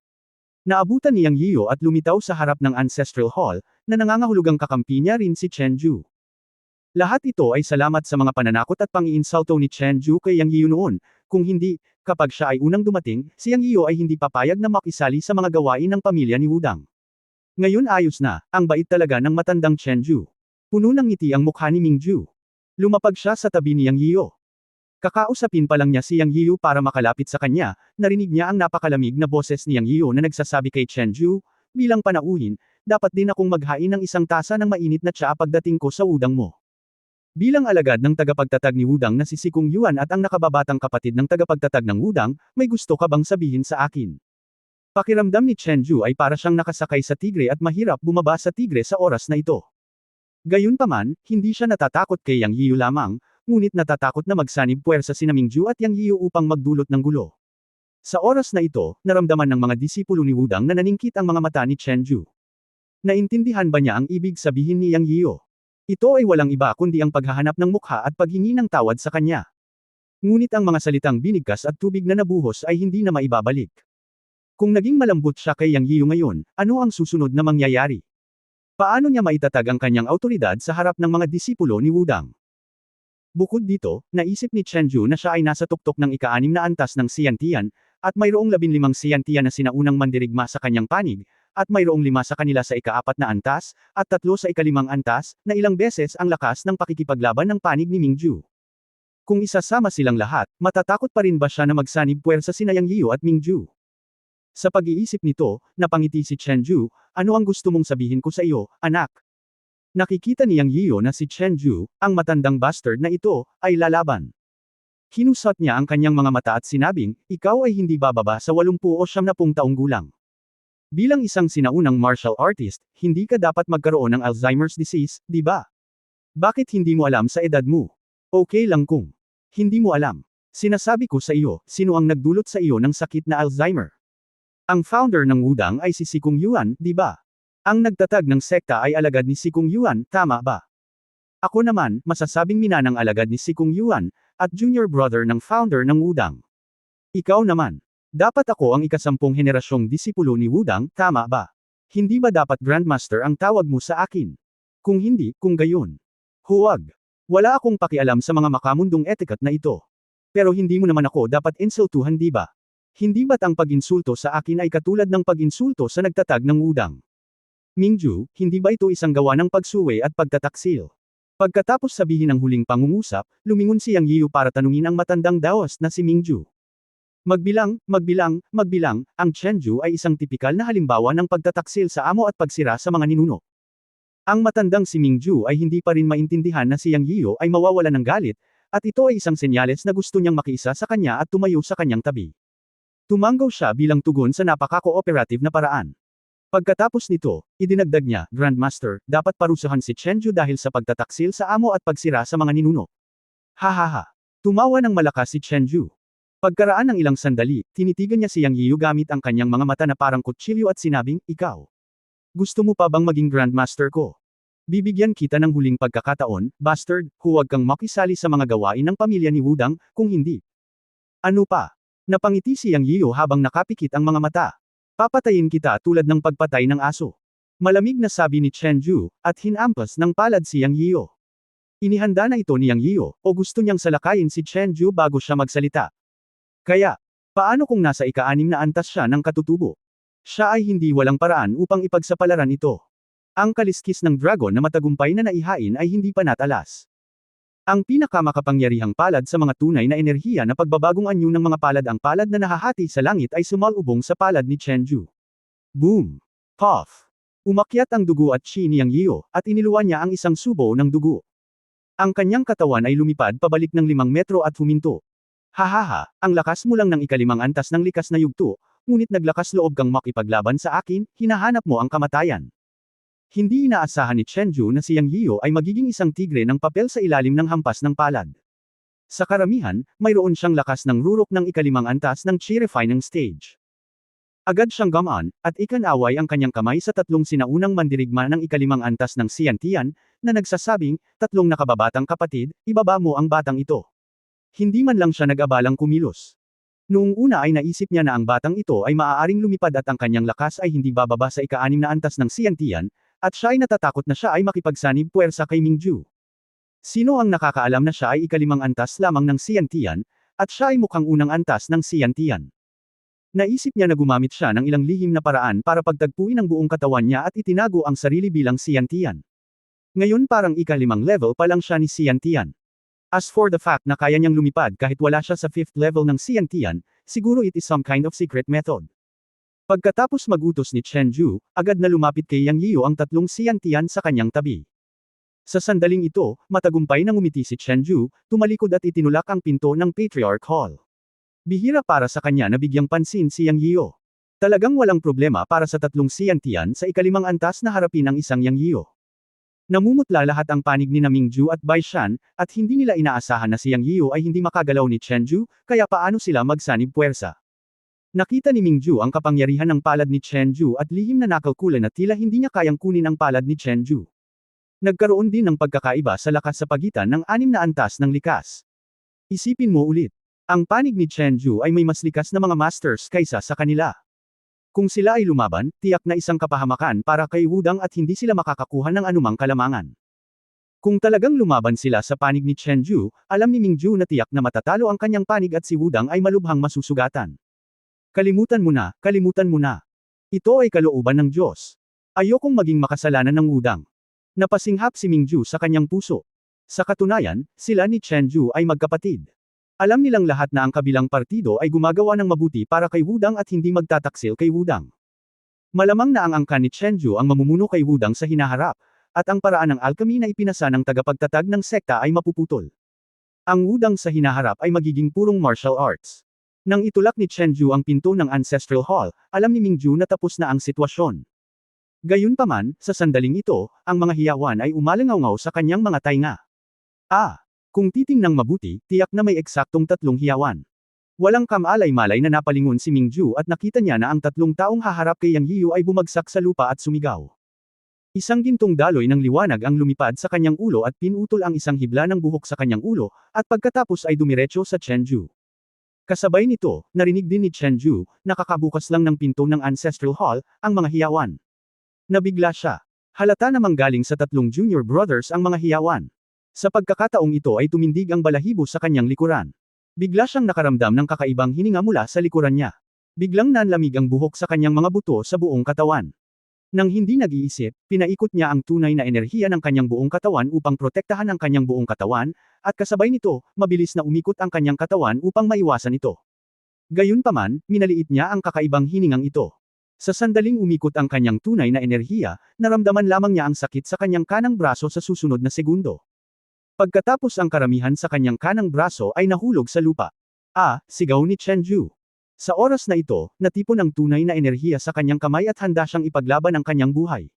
Naabutan ni Yang Yiyo at lumitaw sa harap ng Ancestral Hall, na nangangahulugang kakampi niya rin si Chenju. Lahat ito ay salamat sa mga pananakot at pang-iinsulto ni Chenju kay Yang Yiyo noon, kung hindi, kapag siya ay unang dumating, si Yang Yiyo ay hindi papayag na makisali sa mga gawain ng pamilya ni Wudang. Ngayon ayos na, ang bait talaga ng matandang Chenju. Puno ng ngiti ang mukha ni Mingju. Lumapag siya sa tabi ni Yang Yiyo. Kakausapin pa lang niya si Yang Yiyo para makalapit sa kanya, narinig niya ang napakalamig na boses ni Yang Yiyo na nagsasabi kay Chenju, bilang panauhin, dapat din akong maghain ng isang tasa ng mainit na tsaa pagdating ko sa Wudang mo. Bilang alagad ng tagapagtatag ni Wudang na si Sikong Yuan at ang nakababatang kapatid ng tagapagtatag ng Wudang, may gusto ka bang sabihin sa akin? Pakiramdam ni Chenju ay para siyang nakasakay sa tigre at mahirap bumaba sa tigre sa oras na ito. Gayunpaman, hindi siya natatakot kay Yang Yiyo lamang, ngunit natatakot na magsanib puwersa sina Mingju at Yang Yiyo upang magdulot ng gulo. Sa oras na ito, naramdaman ng mga disipulo ni Wudang na naningkit ang mga mata ni Chenju. Naintindihan ba niya ang ibig sabihin ni Yang Yiyo? Ito ay walang iba kundi ang paghahanap ng mukha at paghingi ng tawad sa kanya. Ngunit ang mga salitang binigkas at tubig na nabuhos ay hindi na maibabalik. Kung naging malambot siya kay Yang Yiyu ngayon, ano ang susunod na mangyayari? Paano niya maitatag ang kanyang autoridad sa harap ng mga disipulo ni Wudang? Bukod dito, naisip ni Chenju na siya ay nasa tuktok ng ika-6 na antas ng Siantian, at mayroong 15 Siantian na sinaunang mandirigma sa kanyang panig, at mayroong 5 sa kanila sa ika-4 na antas, at 3 sa ika-5 antas, na ilang beses ang lakas ng pakikipaglaban ng panig ni Mingju. Kung isasama silang lahat, matatakot pa rin ba siya na magsanib puwersa sina Yang Yiyu at Mingju? Sa pag-iisip nito, napangiti si Chenju, ano ang gusto mong sabihin ko sa iyo, anak? Nakikita ni Yang Yiyu na si Chenju, ang matandang bastard na ito, ay lalaban. Kinusot niya ang kanyang mga mata at sinabing, ikaw ay hindi bababa sa 80 o 70 taong gulang. Bilang isang sinaunang martial artist, hindi ka dapat magkaroon ng Alzheimer's disease, di ba? Bakit hindi mo alam sa edad mo? Okay lang kung hindi mo alam. Sinasabi ko sa iyo, sino ang nagdulot sa iyo ng sakit na Alzheimer? Ang founder ng Wudang ay si Sikong Yuan, di ba? Ang nagtatag ng sekta ay alagad ni Sikong Yuan, tama ba? Ako naman, masasabing minanang alagad ni Sikong Yuan, at junior brother ng founder ng Wudang. Ikaw naman. Dapat ako ang ika-10 henerasyong disipulo ni Wudang, tama ba? Hindi ba dapat Grandmaster ang tawag mo sa akin? Kung hindi, kung gayon. Huwag. Wala akong pakialam sa mga makamundong etiquette na ito. Pero hindi mo naman ako dapat insultuhan, di ba? Hindi ba't ang pag-insulto sa akin ay katulad ng pag-insulto sa nagtatag ng Wudang? Mingju, hindi ba ito isang gawa ng pagsuwe at pagtataksil? Pagkatapos sabihin ang huling pangungusap, lumingon si Yang Yiyu para tanungin ang matandang daos na si Mingju. Magbilang, ang Chenju ay isang tipikal na halimbawa ng pagtataksil sa amo at pagsira sa mga ninuno. Ang matandang si Mingju ay hindi pa rin maintindihan na si Yang Yiyu ay mawawala ng galit, at ito ay isang senyales na gusto niyang makiisa sa kanya at tumayo sa kanyang tabi. Tumanggaw siya bilang tugon sa napaka-cooperative na paraan. Pagkatapos nito, idinagdag niya, Grandmaster, dapat parusahan si Chenju dahil sa pagtataksil sa amo at pagsira sa mga ninuno. Hahaha. Tumawa ng malakas si Chenju. Pagkaraan ng ilang sandali, tinitigan niya si Yang Yiyu gamit ang kanyang mga mata na parang kutsilyo at sinabing, ikaw. Gusto mo pa bang maging Grandmaster ko? Bibigyan kita ng huling pagkakataon, bastard, huwag kang makisali sa mga gawain ng pamilya ni Wudang, kung hindi. Ano pa? Napangiti si Yang Yiyu habang nakapikit ang mga mata. Papatayin kita tulad ng pagpatay ng aso. Malamig na sabi ni Chenju, at hinampas ng palad si Yang Yiyu. Inihanda na ito ni Yang Yiyu, o gusto niyang salakayin si Chenju bago siya magsalita. Kaya, paano kung nasa ika-6 na antas siya ng katutubo? Siya ay hindi walang paraan upang ipagsapalaran ito. Ang kaliskis ng dragon na matagumpay na naihain ay hindi pa natalas. Ang pinakamakapangyarihang palad sa mga tunay na enerhiya na pagbabagong anyo ng mga palad, ang palad na nahahati sa langit ay sumalubong sa palad ni Chenju. Boom! Puff! Umakyat ang dugo at chi ni Yang Yiyu, at iniluwan niya ang isang subo ng dugo. Ang kanyang katawan ay lumipad pabalik ng 5 metro at huminto. Hahaha, ang lakas mo lang ng ika-5 antas ng likas na yugto, ngunit naglakas loob kang makipaglaban sa akin, hinahanap mo ang kamatayan. Hindi inaasahan ni Chenju na si Yang Yiyu ay magiging isang tigre ng papel sa ilalim ng hampas ng palad. Sa karamihan, mayroon siyang lakas ng rurok ng ika-5 antas ng chi refining stage. Agad siyang gamaan, at ikanaway ang kanyang kamay sa 3 sinaunang mandirigma ng ika-5 antas ng Siantian, na nagsasabing, 3 nakababatang kapatid, ibaba mo ang batang ito. Hindi man lang siya nag-abalang kumilos. Noong una ay naisip niya na ang batang ito ay maaaring lumipad at ang kanyang lakas ay hindi bababa sa ika-6 na antas ng Siantian, at siya ay natatakot na siya ay makipagsanib puwersa kay Mingju. Sino ang nakakaalam na siya ay ika-5 antas lamang ng Siantian, at siya ay mukhang unang antas ng Siantian. Naisip niya na gumamit siya ng ilang lihim na paraan para pagtagpuin ang buong katawan niya at itinago ang sarili bilang Siantian. Ngayon parang ika-5 level pa lang siya ni Siantian. As for the fact na kaya niyang lumipad kahit wala siya sa 5th level ng Siantian, siguro it is some kind of secret method. Pagkatapos magutos ni Chenju, agad na lumapit kay Yang Yiyu ang 3 Siantian sa kanyang tabi. Sa sandaling ito, matagumpay na ngumiti si Chenju, tumalikod at itinulak ang pinto ng Patriarch Hall. Bihira para sa kanya na bigyang pansin si Yang Yiyu. Talagang walang problema para sa 3 Siantian sa ika-5 antas na harapin ang isang Yang Yiyu. Namumutla lahat ang panig ni Mingju at Bai Shan, at hindi nila inaasahan na si Yang Yiyu ay hindi makagalaw ni Chenju, kaya paano sila magsanib puwersa. Nakita ni Mingju ang kapangyarihan ng palad ni Chenju at lihim na nakalkulan na tila hindi niya kayang kunin ang palad ni Chenju. Nagkaroon din ng pagkakaiba sa lakas sa pagitan ng 6 na antas ng likas. Isipin mo ulit. Ang panig ni Chenju ay may mas likas na mga masters kaysa sa kanila. Kung sila ay lumaban, tiyak na isang kapahamakan para kay Wudang at hindi sila makakakuha ng anumang kalamangan. Kung talagang lumaban sila sa panig ni Chenju, alam ni Mingju na tiyak na matatalo ang kanyang panig at si Wudang ay malubhang masusugatan. Kalimutan mo na, kalimutan mo na. Ito ay kalooban ng Diyos. Ayokong maging makasalanan ng Wudang. Napasinghap si Mingju sa kanyang puso. Sa katunayan, sila ni Chenju ay magkapatid. Alam nilang lahat na ang kabilang partido ay gumagawa ng mabuti para kay Wudang at hindi magtataksil kay Wudang. Malamang na ang angkan ni Chenju ang mamumuno kay Wudang sa hinaharap, at ang paraan ng alchemy na ipinasa ng tagapagtatag ng sekta ay mapuputol. Ang Wudang sa hinaharap ay magiging purong martial arts. Nang itulak ni Chenju ang pinto ng Ancestral Hall, alam ni Mingju na tapos na ang sitwasyon. Gayunpaman, sa sandaling ito, ang mga hiyawan ay umalangaw sa kanyang mga tainga. Kung titingnang mabuti, tiyak na may eksaktong 3 hiyawan. Walang kamalay-malay na napalingon si Mingju at nakita niya na ang 3 taong haharap kay Yang Yiyu ay bumagsak sa lupa at sumigaw. Isang gintong daloy ng liwanag ang lumipad sa kanyang ulo at pinutol ang isang hibla ng buhok sa kanyang ulo, at pagkatapos ay dumiretso sa Chenju. Kasabay nito, narinig din ni Chenju, nakakabukas lang ng pinto ng Ancestral Hall, ang mga hiyawan. Nabigla siya. Halata namang galing sa 3 junior brothers ang mga hiyawan. Sa pagkakataong ito ay tumindig ang balahibo sa kanyang likuran. Bigla siyang nakaramdam ng kakaibang hininga mula sa likuran niya. Biglang nanlamig ang buhok sa kanyang mga buto sa buong katawan. Nang hindi nag-iisip, pinaikot niya ang tunay na enerhiya ng kanyang buong katawan upang protektahan ang kanyang buong katawan, at kasabay nito, mabilis na umikot ang kanyang katawan upang maiwasan ito. Gayunpaman, minaliit niya ang kakaibang hiningang ito. Sa sandaling umikot ang kanyang tunay na enerhiya, naramdaman lamang niya ang sakit sa kanyang kanang braso sa susunod na segundo. Pagkatapos ang karamihan sa kanyang kanang braso ay nahulog sa lupa. Sigaw ni Chenju. Sa oras na ito, natipon ang tunay na enerhiya sa kanyang kamay at handa siyang ipaglaban ang kanyang buhay.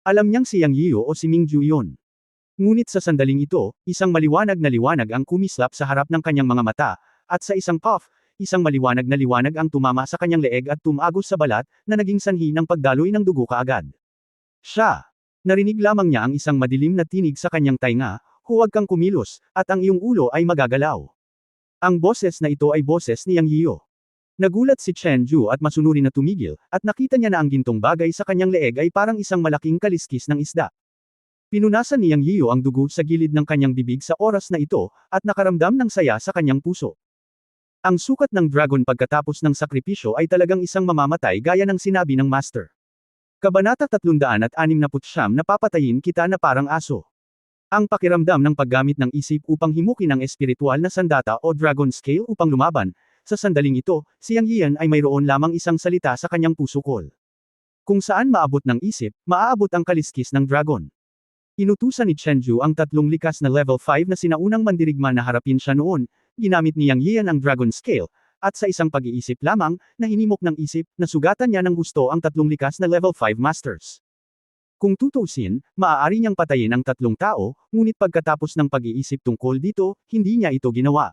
Alam niyang si Yang Yiyu o si Mingju iyon. Ngunit sa sandaling ito, isang maliwanag na liwanag ang kumislap sa harap ng kanyang mga mata, at sa isang puff, isang maliwanag na liwanag ang tumama sa kanyang leeg at tumagos sa balat, na naging sanhi ng pagdaloy ng dugo kaagad. Narinig lamang niya ang isang madilim na tinig sa kanyang tainga, "Huwag kang kumilos, at ang iyong ulo ay magagalaw." Ang boses na ito ay boses ni Yang Yiyu. Nagulat si Chenju at masunuri na tumigil, at nakita niya na ang gintong bagay sa kanyang leeg ay parang isang malaking kaliskis ng isda. Pinunasan ni Yang Yiyu ang dugo sa gilid ng kanyang bibig sa oras na ito, at nakaramdam ng saya sa kanyang puso. Ang sukat ng dragon pagkatapos ng sakripisyo ay talagang isang mamamatay gaya ng sinabi ng Master. Kabanata 369, napapatayin kita na parang aso. Ang pakiramdam ng paggamit ng isip upang himukin ang espiritual na sandata o dragon scale upang lumaban, sa sandaling ito, si Yang Yiyan ay mayroon lamang isang salita sa kanyang pusukol. Kung saan maabot ng isip, maaabot ang kaliskis ng dragon. Inutusan ni Chenju ang 3 likas na level 5 na sinaunang mandirigma na harapin siya noon, ginamit ni Yang Yiyan ang dragon scale, at sa isang pag-iisip lamang, na hinimok ng isip, nasugatan niya ng gusto ang 3 likas na level 5 masters. Kung tutuusin, maaari niyang patayin ang 3 tao, ngunit pagkatapos ng pag-iisip tungkol dito, hindi niya ito ginawa.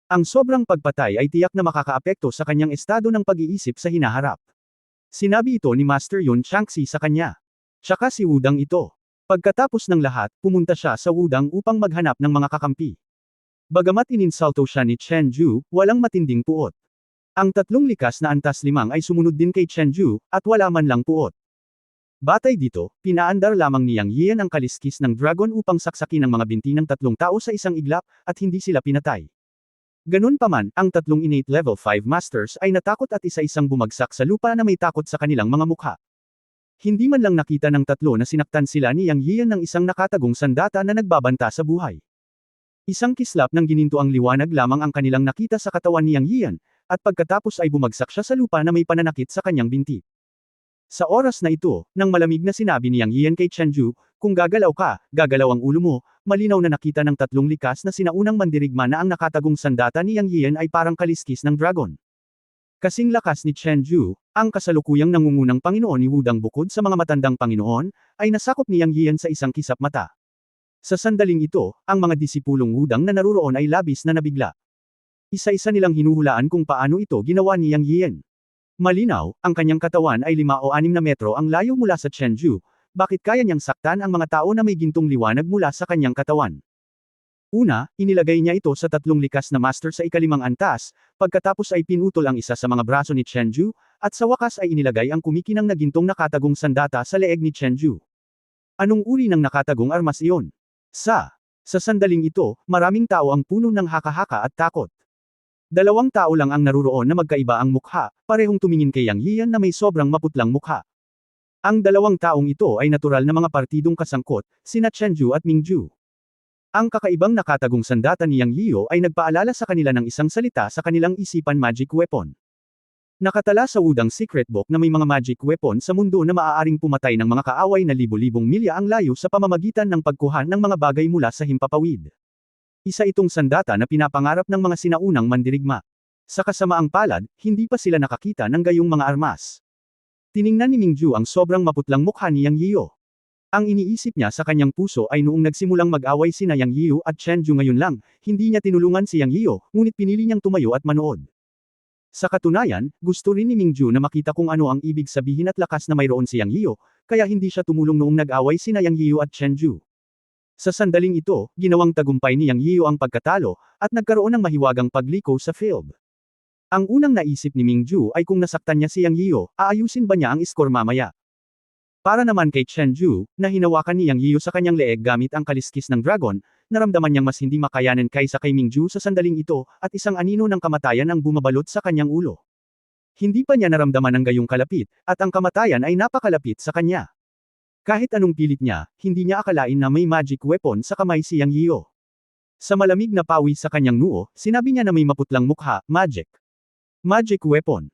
Ang sobrang pagpatay ay tiyak na makakaapekto sa kanyang estado ng pag-iisip sa hinaharap. Sinabi ito ni Master Yun Changxi sa kanya. Tsaka si Wudang ito. Pagkatapos ng lahat, pumunta siya sa Wudang upang maghanap ng mga kakampi. Bagamat ininsulto siya ni Chenju, walang matinding puot. Ang 3 likas na antas 5 ay sumunod din kay Chenju, at wala man lang puot. Batay dito, pinaandar lamang ni Yang Yiyan ang kaliskis ng dragon upang saksakin ang mga binti ng 3 tao sa isang iglap, at hindi sila pinatay. Ganun pa man, ang 3 innate level 5 masters ay natakot at isa-isang bumagsak sa lupa na may takot sa kanilang mga mukha. Hindi man lang nakita ng 3 na sinaktan sila ni Yang Yiyan ng isang nakatagong sandata na nagbabanta sa buhay. Isang kislap ng gininto ang liwanag lamang ang kanilang nakita sa katawan ni Yang Yiyan, at pagkatapos ay bumagsak siya sa lupa na may pananakit sa kanyang binti. Sa oras na ito, nang malamig na sinabi ni Yang Yiyan kay Chenju, "Kung gagalaw ka, gagalaw ang ulo mo," malinaw na nakita ng 3 likas na sinaunang mandirigma na ang nakatagong sandata ni Yang Yiyan ay parang kaliskis ng dragon. Kasing lakas ni Chenju, ang kasalukuyang nangungunang Panginoon ni Wudang bukod sa mga matandang Panginoon, ay nasakop ni Yang Yiyan sa isang kisap mata. Sa sandaling ito, ang mga disipulong Wudang na naruroon ay labis na nabigla. Isa-isa nilang hinuhulaan kung paano ito ginawa ni Yang Yiyan. Malinaw, ang kanyang katawan ay 5 o 6 na metro ang layo mula sa Chenju, bakit kaya niyang saktan ang mga tao na may gintong liwanag mula sa kanyang katawan? Una, inilagay niya ito sa tatlong likas na master sa ikalimang antas, pagkatapos ay pinutol ang isa sa mga braso ni Chenju, at sa wakas ay inilagay ang kumikinang na gintong nakatagong sandata sa leeg ni Chenju. Anong uri ng nakatagong armas iyon? Sa sandaling ito, maraming tao ang puno ng haka-haka at takot. Dalawang tao lang ang naruroon na magkaiba ang mukha, parehong tumingin kay Yang Yian na may sobrang maputlang mukha. Ang dalawang taong ito ay natural na mga partidong kasangkot, sina Chenju at Mingju. Ang kakaibang nakatagong sandata ni Yang Yiyo ay nagpaalala sa kanila ng isang salita sa kanilang isipan magic weapon. Nakatala sa Wudang Secret Book na may mga magic weapon sa mundo na maaaring pumatay ng mga kaaway na libo-libong milya ang layo sa pamamagitan ng pagkuha ng mga bagay mula sa himpapawid. Isa itong sandata na pinapangarap ng mga sinaunang mandirigma. Sa kasamaang palad, hindi pa sila nakakita ng gayong mga armas. Tiningnan ni Mingju ang sobrang maputlang mukha ni Yang Yiyo. Ang iniisip niya sa kanyang puso ay noong nagsimulang mag-away sina Yang Yiyo at Chenju ngayon lang, hindi niya tinulungan si Yang Yiyo, ngunit pinili niyang tumayo at manood. Sa katunayan, gusto rin ni Mingju na makita kung ano ang ibig sabihin at lakas na mayroon si Yang Yiyo, kaya hindi siya tumulong noong nag-away sina Yang Yiyo at Chenju. Sa sandaling ito, ginawang tagumpay ni Yang Yiyo ang pagkatalo, at nagkaroon ng mahiwagang pagliko sa field. Ang unang naisip ni Mingju ay kung nasaktan niya si Yang Yiyo, aayusin ba niya ang score mamaya? Para naman kay Chenju, na hinawakan ni Yang Yiyo sa kanyang leeg gamit ang kaliskis ng dragon, naramdaman niyang mas hindi makayanan kaysa kay Mingju sa sandaling ito, at isang anino ng kamatayan ang bumabalot sa kanyang ulo. Hindi pa niya naramdaman ang gayong kalapit, at ang kamatayan ay napakalapit sa kanya. Kahit anong pilit niya, hindi niya akalain na may magic weapon sa kamay si Yang Yiyo. Sa malamig na pawi sa kanyang noo, sinabi niya na may maputlang mukha, magic weapon.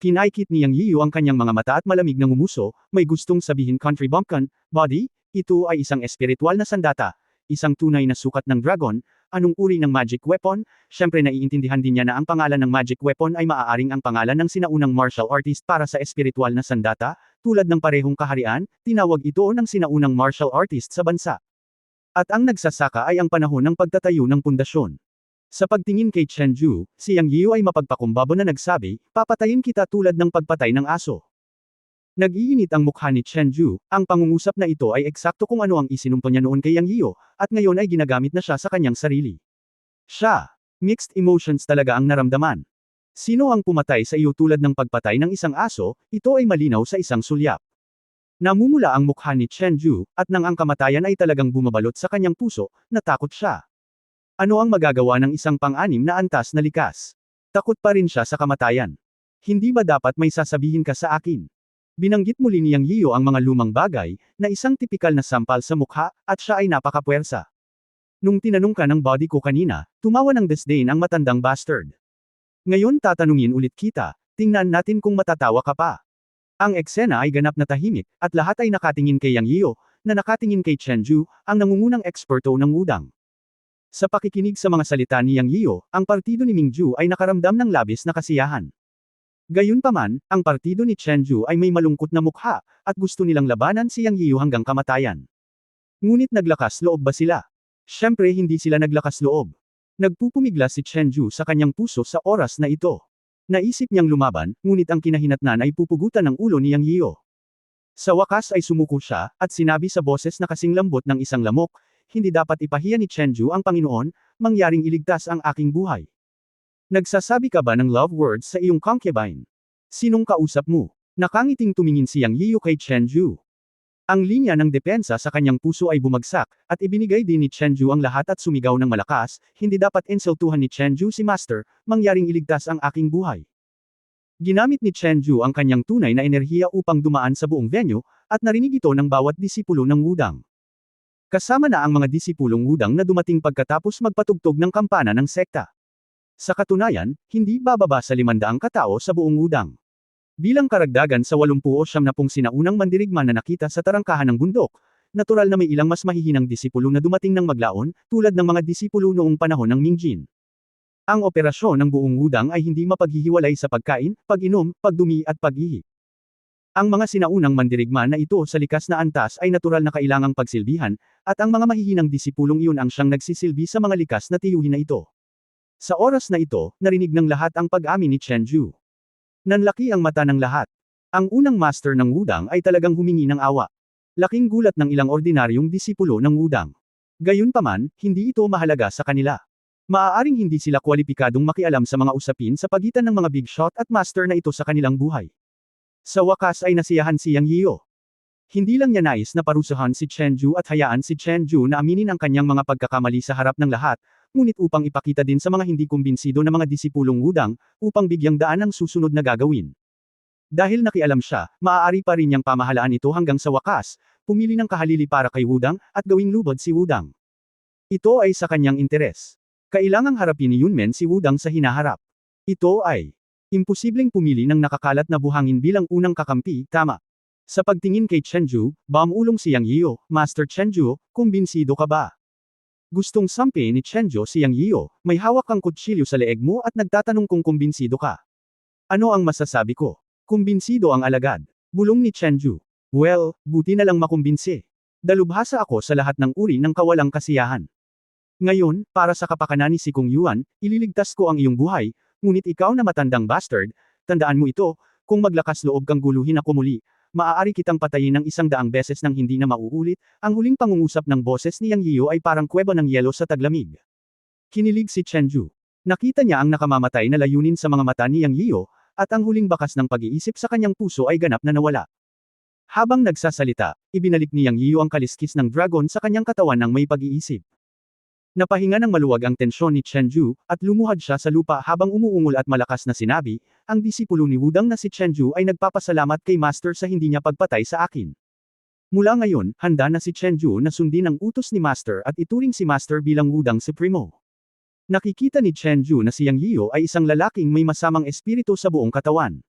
Kinaikit ni Yang Yiyo ang kanyang mga mata at malamig na ngumuso, may gustong sabihin country bumpkin, body, ito ay isang espiritual na sandata, isang tunay na sukat ng dragon, anong uri ng magic weapon? Siyempre naiintindihan din niya na ang pangalan ng magic weapon ay maaaring ang pangalan ng sinaunang martial artist para sa espiritual na sandata, tulad ng parehong kaharian, tinawag ito ng sinaunang martial artist sa bansa. At ang nagsasaka ay ang panahon ng pagtatayo ng pundasyon. Sa pagtingin kay Chenju, si Yang Yiyo ay mapagpakumbaba na nagsabi, papatayin kita tulad ng pagpatay ng aso. Nag-iinit ang mukha ni Chenju, ang pangungusap na ito ay eksakto kung ano ang isinumpa niya noon kay Yang Yiyo, at ngayon ay ginagamit na siya sa kanyang sarili. Mixed emotions talaga ang naramdaman. Sino ang pumatay sa iyo tulad ng pagpatay ng isang aso, ito ay malinaw sa isang sulyap. Namumula ang mukha ni Chenju, at nang ang kamatayan ay talagang bumabalot sa kanyang puso, natakot siya. Ano ang magagawa ng isang pang-anim na antas na likas? Takot pa rin siya sa kamatayan. Hindi ba dapat may sasabihin ka sa akin? Binanggit muli ni Yang Yiyo ang mga lumang bagay, na isang tipikal na sampal sa mukha, at siya ay napakapwersa. Nung tinanong ka ng body ko kanina, tumawa ng disdain ang matandang bastard. Ngayon tatanungin ulit kita, tingnan natin kung matatawa ka pa. Ang eksena ay ganap na tahimik, at lahat ay nakatingin kay Yang Yiyo, na nakatingin kay Chenju, ang nangungunang eksperto ng Wudang. Sa pakikinig sa mga salita ni Yang Yiyo, ang partido ni Mingju ay nakaramdam ng labis na kasiyahan. Gayunpaman, ang partido ni Chenju ay may malungkot na mukha, at gusto nilang labanan si Yang Yiyo hanggang kamatayan. Ngunit naglakas loob ba sila? Siyempre hindi sila naglakas loob. Nagpupumigla si Chenju sa kanyang puso sa oras na ito. Naisip niyang lumaban, ngunit ang kinahinatnan ay pupugutan ng ulo ni Yang Yiyo. Sa wakas ay sumuko siya, at sinabi sa boses na kasing lambot ng isang lamok, hindi dapat ipahiya ni Chenju ang Panginoon, mangyaring iligtas ang aking buhay. Nagsasabi ka ba ng love words sa iyong concubine? Sinong kausap mo? Nakangiting tumingin si Yang Yiyo kay Chenju. Ang linya ng depensa sa kanyang puso ay bumagsak, at ibinigay din ni Chenju ang lahat at sumigaw ng malakas, hindi dapat insultuhan ni Chenju si Master, mangyaring iligtas ang aking buhay. Ginamit ni Chenju ang kanyang tunay na enerhiya upang dumaan sa buong venue, at narinig ito ng bawat disipulo ng Wudang. Kasama na ang mga disipulong Wudang na dumating pagkatapos magpatugtog ng kampana ng sekta. Sa katunayan, hindi bababa sa 500 katao sa buong Wudang. Bilang karagdagan sa 80 o 70 sinaunang mandirigma na nakita sa tarangkahan ng bundok, natural na may ilang mas mahihinang disipulo na dumating ng maglaon, tulad ng mga disipulo noong panahon ng Mingjin. Ang operasyon ng buong Wudang ay hindi mapaghihiwalay sa pagkain, pag-inom, pagdumi at pag-ihi. Ang mga sinaunang mandirigma na ito sa likas na antas ay natural na kailangang pagsilbihan, at ang mga mahihinang disipulong iyon ang siyang nagsisilbi sa mga likas na tiyuhin na ito. Sa oras na ito, narinig ng lahat ang pag-amin ni Chenju. Nanlaki ang mata ng lahat. Ang unang master ng Wudang ay talagang humingi ng awa. Laking gulat ng ilang ordinaryong disipulo ng Wudang. Gayunpaman, hindi ito mahalaga sa kanila. Maaaring hindi sila kwalipikadong makialam sa mga usapin sa pagitan ng mga big shot at master na ito sa kanilang buhay. Sa wakas ay nasiyahan si Yang Yio. Hindi lang niya nais na parusahan si Chenju at hayaan si Chenju na aminin ang kanyang mga pagkakamali sa harap ng lahat, ngunit upang ipakita din sa mga hindi kumbinsido na mga disipulong Wudang, upang bigyang daan ang susunod na gagawin. Dahil nakialam siya, maaari pa rin niyang pamahalaan ito hanggang sa wakas, pumili ng kahalili para kay Wudang, at gawing lubod si Wudang. Ito ay sa kanyang interes. Kailangang harapin ni Yunmen si Wudang sa hinaharap. Ito ay imposibleng pumili ng nakakalat na buhangin bilang unang kakampi, tama. Sa pagtingin kay Chenju, umulong si Yang Yio, Master Chenju, kumbinsido ka ba? Gustong sampi ni Chenju si Yang Yio, may hawak kang kutsilyo sa leeg mo at nagtatanong kung kumbinsido ka. Ano ang masasabi ko? Kumbinsido ang alagad. Bulong ni Chenju. Well, buti na lang makumbinsi. Dalubhasa ako sa lahat ng uri ng kawalang kasiyahan. Ngayon, para sa kapakanan ni si Kung Yuan, ililigtas ko ang iyong buhay, ngunit ikaw na matandang bastard, tandaan mo ito, kung maglakas loob kang guluhin ako muli, maaari kitang patayin ng 100 beses nang hindi na mauulit. Ang huling pangungusap ng boses ni Yang Yio ay parang kuweba ng yelo sa taglamig. Kinilig si Chenju. Nakita niya ang nakamamatay na layunin sa mga mata ni Yang Yio, at ang huling bakas ng pag-iisip sa kanyang puso ay ganap na nawala. Habang nagsasalita, ibinalik ni Yang Yio ang kaliskis ng dragon sa kanyang katawan ng may pag-iisip. Napahinga ng maluwag ang tensyon ni Chenju, at lumuhad siya sa lupa habang umuungol at malakas na sinabi, ang disipulo ni Wudang na si Chenju ay nagpapasalamat kay Master sa hindi niya pagpatay sa akin. Mula ngayon, handa na si Chenju na sundin ang utos ni Master at ituring si Master bilang Wudang Supremo. Nakikita ni Chenju na si Yang Yio ay isang lalaking may masamang espiritu sa buong katawan.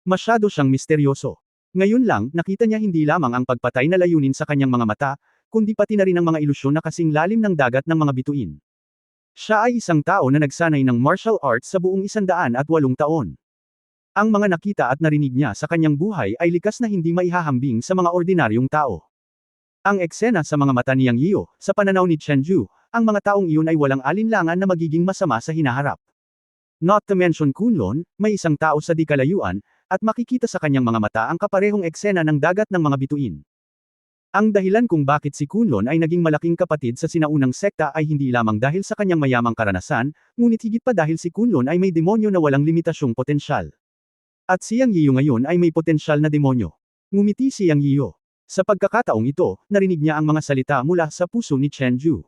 Masyado siyang misteryoso. Ngayon lang, nakita niya hindi lamang ang pagpatay na layunin sa kanyang mga mata, kundi pati na rin ang mga ilusyon na kasing lalim ng dagat ng mga bituin. Siya ay isang tao na nagsanay ng martial arts sa buong 108 taon. Ang mga nakita at narinig niya sa kanyang buhay ay likas na hindi maihahambing sa mga ordinaryong tao. Ang eksena sa mga mata ni Yang Yio, sa pananaw ni Chenju, ang mga taong iyon ay walang alinlangan na magiging masama sa hinaharap. Not to mention Kunlun, may isang tao sa di kalayuan, at makikita sa kanyang mga mata ang kaparehong eksena ng dagat ng mga bituin. Ang dahilan kung bakit si Kunlun ay naging malaking kapatid sa sinaunang sekta ay hindi lamang dahil sa kanyang mayamang karanasan, ngunit higit pa dahil si Kunlun ay may demonyo na walang limitasyong potensyal. At si Yang Yio ngayon ay may potensyal na demonyo. Ngumiti si Yang Yio. Sa pagkakataong ito, narinig niya ang mga salita mula sa puso ni Chenju.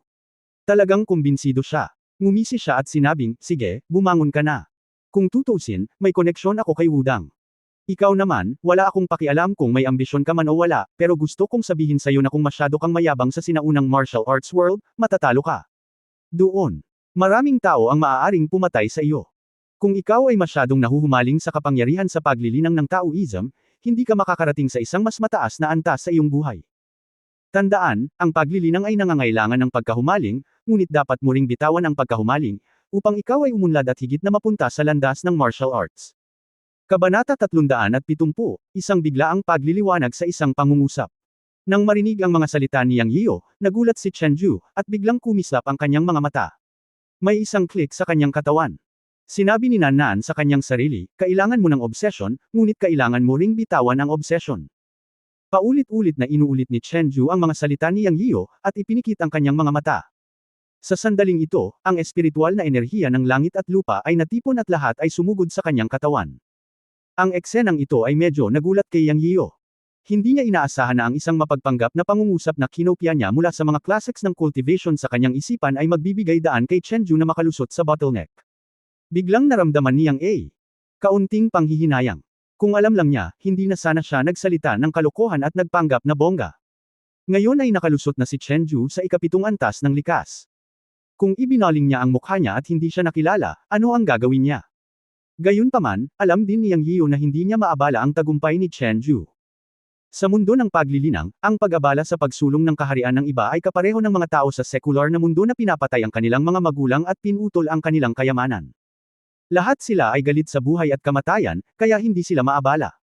Talagang kumbinsido siya. Ngumisi siya at sinabing, sige, bumangon ka na. Kung tutusin, may koneksyon ako kay Wudang. Ikaw naman, wala akong pakialam kung may ambisyon ka man o wala, pero gusto kong sabihin sa'yo na kung masyado kang mayabang sa sinaunang martial arts world, matatalo ka. Doon. Maraming tao ang maaaring pumatay sa iyo. Kung ikaw ay masyadong nahuhumaling sa kapangyarihan sa paglilinang ng Taoism, hindi ka makakarating sa isang mas mataas na antas sa iyong buhay. Tandaan, ang paglilinang ay nangangailangan ng pagkahumaling, ngunit dapat mo ring bitawan ang pagkahumaling, upang ikaw ay umunlad at higit na mapunta sa landas ng martial arts. Kabanata 370, isang biglaang pagliliwanag sa isang pangungusap. Nang marinig ang mga salita ni Yang Yio, nagulat si Chenju, at biglang kumislap ang kanyang mga mata. May isang klik sa kanyang katawan. Sinabi ni Nan sa kanyang sarili, kailangan mo ng obsession, ngunit kailangan mo ring bitawan ang obsession. Paulit-ulit na inuulit ni Chenju ang mga salita ni Yang Yio, at ipinikit ang kanyang mga mata. Sa sandaling ito, ang espiritual na enerhiya ng langit at lupa ay natipon at lahat ay sumugod sa kanyang katawan. Ang eksenang ito ay medyo nagulat kay Yang Yio. Hindi niya inaasahan na ang isang mapagpanggap na pangungusap na kinopya niya mula sa mga classics ng cultivation sa kanyang isipan ay magbibigay daan kay Chenju na makalusot sa bottleneck. Biglang naramdaman niyang kaunting panghihinayang. Kung alam lang niya, hindi na sana siya nagsalita ng kalokohan at nagpanggap na bongga. Ngayon ay nakalusot na si Chenju sa ikapitong antas ng likas. Kung ibinaling niya ang mukha niya at hindi siya nakilala, ano ang gagawin niya? Gayunpaman, alam din ni Yang Yio na hindi niya maabala ang tagumpay ni Chenju. Sa mundo ng paglilinang, ang pag-abala sa pagsulong ng kaharian ng iba ay kapareho ng mga tao sa sekular na mundo na pinapatay ang kanilang mga magulang at pinutol ang kanilang kayamanan. Lahat sila ay galit sa buhay at kamatayan, kaya hindi sila maabala.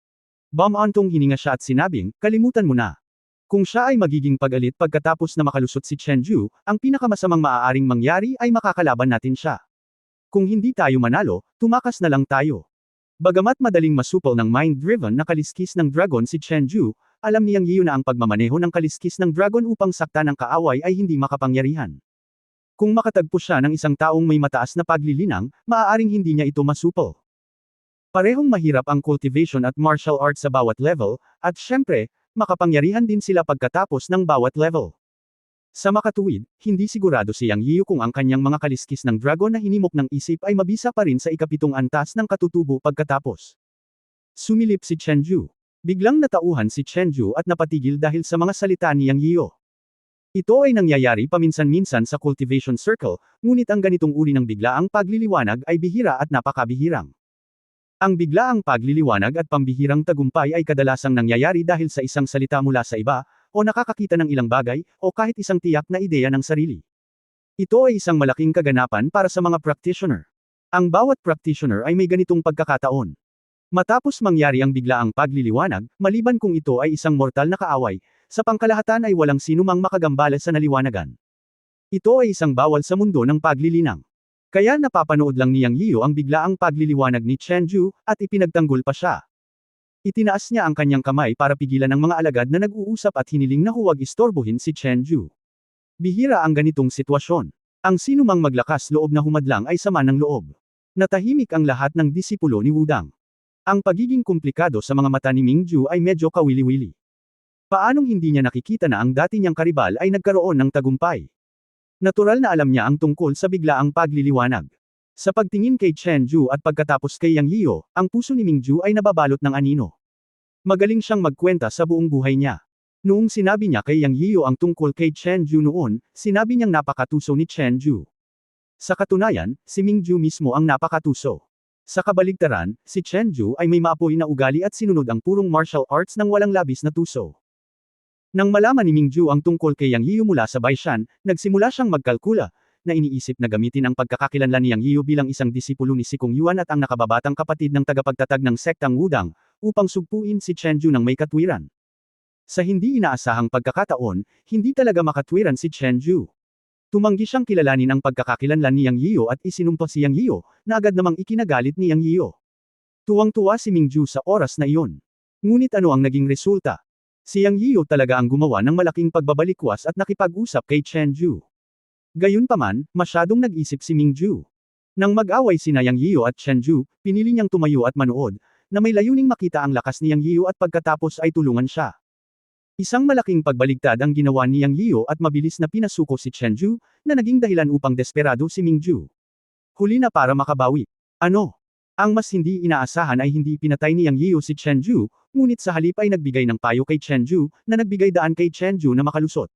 Bumantong hininga siya at sinabing, kalimutan mo na. Kung siya ay magiging pagalit pagkatapos na makalusot si Chenju, ang pinakamasamang maaaring mangyari ay makakalaban natin siya. Kung hindi tayo manalo, tumakas na lang tayo. Bagamat madaling masupol ng mind-driven na kaliskis ng dragon si Chenju, alam ni Yang Yiyu na ang pagmamaneho ng kaliskis ng dragon upang saktan ang kaaway ay hindi makapangyarihan. Kung makatagpo siya ng isang taong may mataas na paglilinang, maaaring hindi niya ito masupol. Parehong mahirap ang cultivation at martial arts sa bawat level, at syempre, makapangyarihan din sila pagkatapos ng bawat level. Sa makatuwid, hindi sigurado si Yang Yiyu kung ang kanyang mga kaliskis ng dragon na hinimok ng isip ay mabisa pa rin sa ikapitong antas ng katutubo pagkatapos. Sumilip si Chenju. Biglang natauhan si Chenju at napatigil dahil sa mga salita ni Yang Yiyu. Ito ay nangyayari paminsan-minsan sa cultivation circle, ngunit ang ganitong uri ng biglaang pagliliwanag ay bihira at napakabihirang. Ang biglaang pagliliwanag at pambihirang tagumpay ay kadalasang nangyayari dahil sa isang salita mula sa iba, o nakakakita ng ilang bagay, o kahit isang tiyak na ideya ng sarili. Ito ay isang malaking kaganapan para sa mga practitioner. Ang bawat practitioner ay may ganitong pagkakataon. Matapos mangyari ang biglaang pagliliwanag, maliban kung ito ay isang mortal na kaaway, sa pangkalahatan ay walang sinumang makagambala sa naliwanagan. Ito ay isang bawal sa mundo ng paglilinang. Kaya napapanood lang ni Yang Yiyu ang biglaang pagliliwanag ni Chenju, at ipinagtanggol pa siya. Itinaas niya ang kanyang kamay para pigilan ang mga alagad na nag-uusap at hiniling na huwag istorbohin si Chenju. Bihira ang ganitong sitwasyon. Ang sinumang maglakas loob na humadlang ay sama ng loob. Natahimik ang lahat ng disipulo ni Wudang. Ang pagiging komplikado sa mga mata ni Mingju ay medyo kawili-wili. Paanong hindi niya nakikita na ang dati niyang karibal ay nagkaroon ng tagumpay? Natural na alam niya ang tungkol sa biglaang pagliliwanag. Sa pagtingin kay Chenju at pagkatapos kay Yang Yiyu, ang puso ni Mingju ay nababalot ng anino. Magaling siyang magkwenta sa buong buhay niya. Noong sinabi niya kay Yang Yiyu ang tungkol kay Chenju noon, sinabi niyang napakatuso ni Chenju. Sa katunayan, si Mingju mismo ang napakatuso. Sa kabaligtaran, si Chenju ay may maapoy na ugali at sinunod ang purong martial arts ng walang labis na tuso. Nang malaman ni Mingju ang tungkol kay Yang Yiyu mula sa Baishan, nagsimula siyang magkalkula, na iniisip na gamitin ang pagkakakilanlan ni Yang Yiyu bilang isang disipulo ni Sikong Yuan at ang nakababatang kapatid ng tagapagtatag ng sektang Wudang, upang sugpuin si Chenju ng may katwiran. Sa hindi inaasahang pagkakataon, hindi talaga makatwiran si Chenju. Tumanggi siyang kilalanin ang pagkakakilanlan ni Yang Yiyu at isinumpa si Yang Yiyu, na agad namang ikinagalit ni Yang Yiyu. Tuwang-tuwa si Mingju sa oras na iyon. Ngunit ano ang naging resulta? Si Yang Yiyu talaga ang gumawa ng malaking pagbabalikwas at nakipag-usap kay Chenju. Gayunpaman, masyadong nag-isip si Mingju. Nang mag-away sina Yang Yiyu at Chenju, pinili niyang tumayo at manood, na may layuning makita ang lakas ni Yang Yiyu at pagkatapos ay tulungan siya. Isang malaking pagbaligtad ang ginawa ni Yang Yiyu at mabilis na pinasuko si Chenju, na naging dahilan upang desperado si Mingju. Huli na para makabawi. Ano? Ang mas hindi inaasahan ay hindi pinatay ni Yang Yiyu si Chenju, ngunit sa halip ay nagbigay ng payo kay Chenju, na nagbigay daan kay Chenju na makalusot.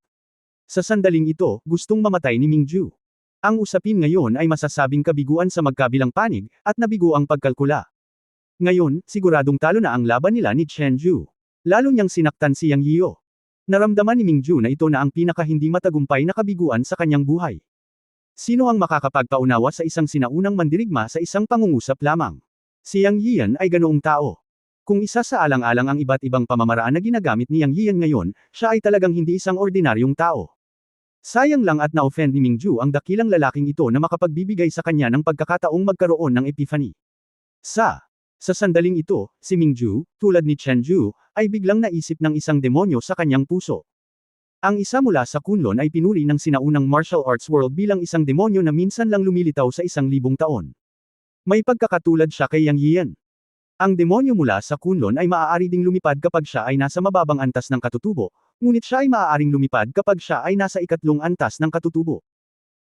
Sa sandaling ito, gustong mamatay ni Mingju. Ang usapin ngayon ay masasabing kabiguan sa magkabilang panig, at nabigo ang pagkalkula. Ngayon, siguradong talo na ang laban nila ni Chenju. Lalo niyang sinaktan si Yang Yiyu. Naramdaman ni Mingju na ito na ang pinaka hindi matagumpay na kabiguan sa kanyang buhay. Sino ang makakapagpaunawa sa isang sinaunang mandirigma sa isang pangungusap lamang? Si Yang Yiyan ay ganoong tao. Kung isa sa alang-alang ang iba't ibang pamamaraan na ginagamit ni Yang Yiyan ngayon, siya ay talagang hindi isang ordinaryong tao. Sayang lang at na-offend ni Mingju ang dakilang lalaking ito na makapagbibigay sa kanya ng pagkakataong magkaroon ng epiphany. Sa sandaling ito, si Mingju, tulad ni Chenju, ay biglang naisip ng isang demonyo sa kanyang puso. Ang isa mula sa Kunlun ay pinuri ng sinaunang martial arts world bilang isang demonyo na minsan lang lumilitaw sa 1,000 taon. May pagkakatulad siya kay Yang Yiyan. Ang demonyo mula sa Kunlun ay maaari ding lumipad kapag siya ay nasa mababang antas ng katutubo, ngunit siya ay maaaring lumipad kapag siya ay nasa ikatlong antas ng katutubo.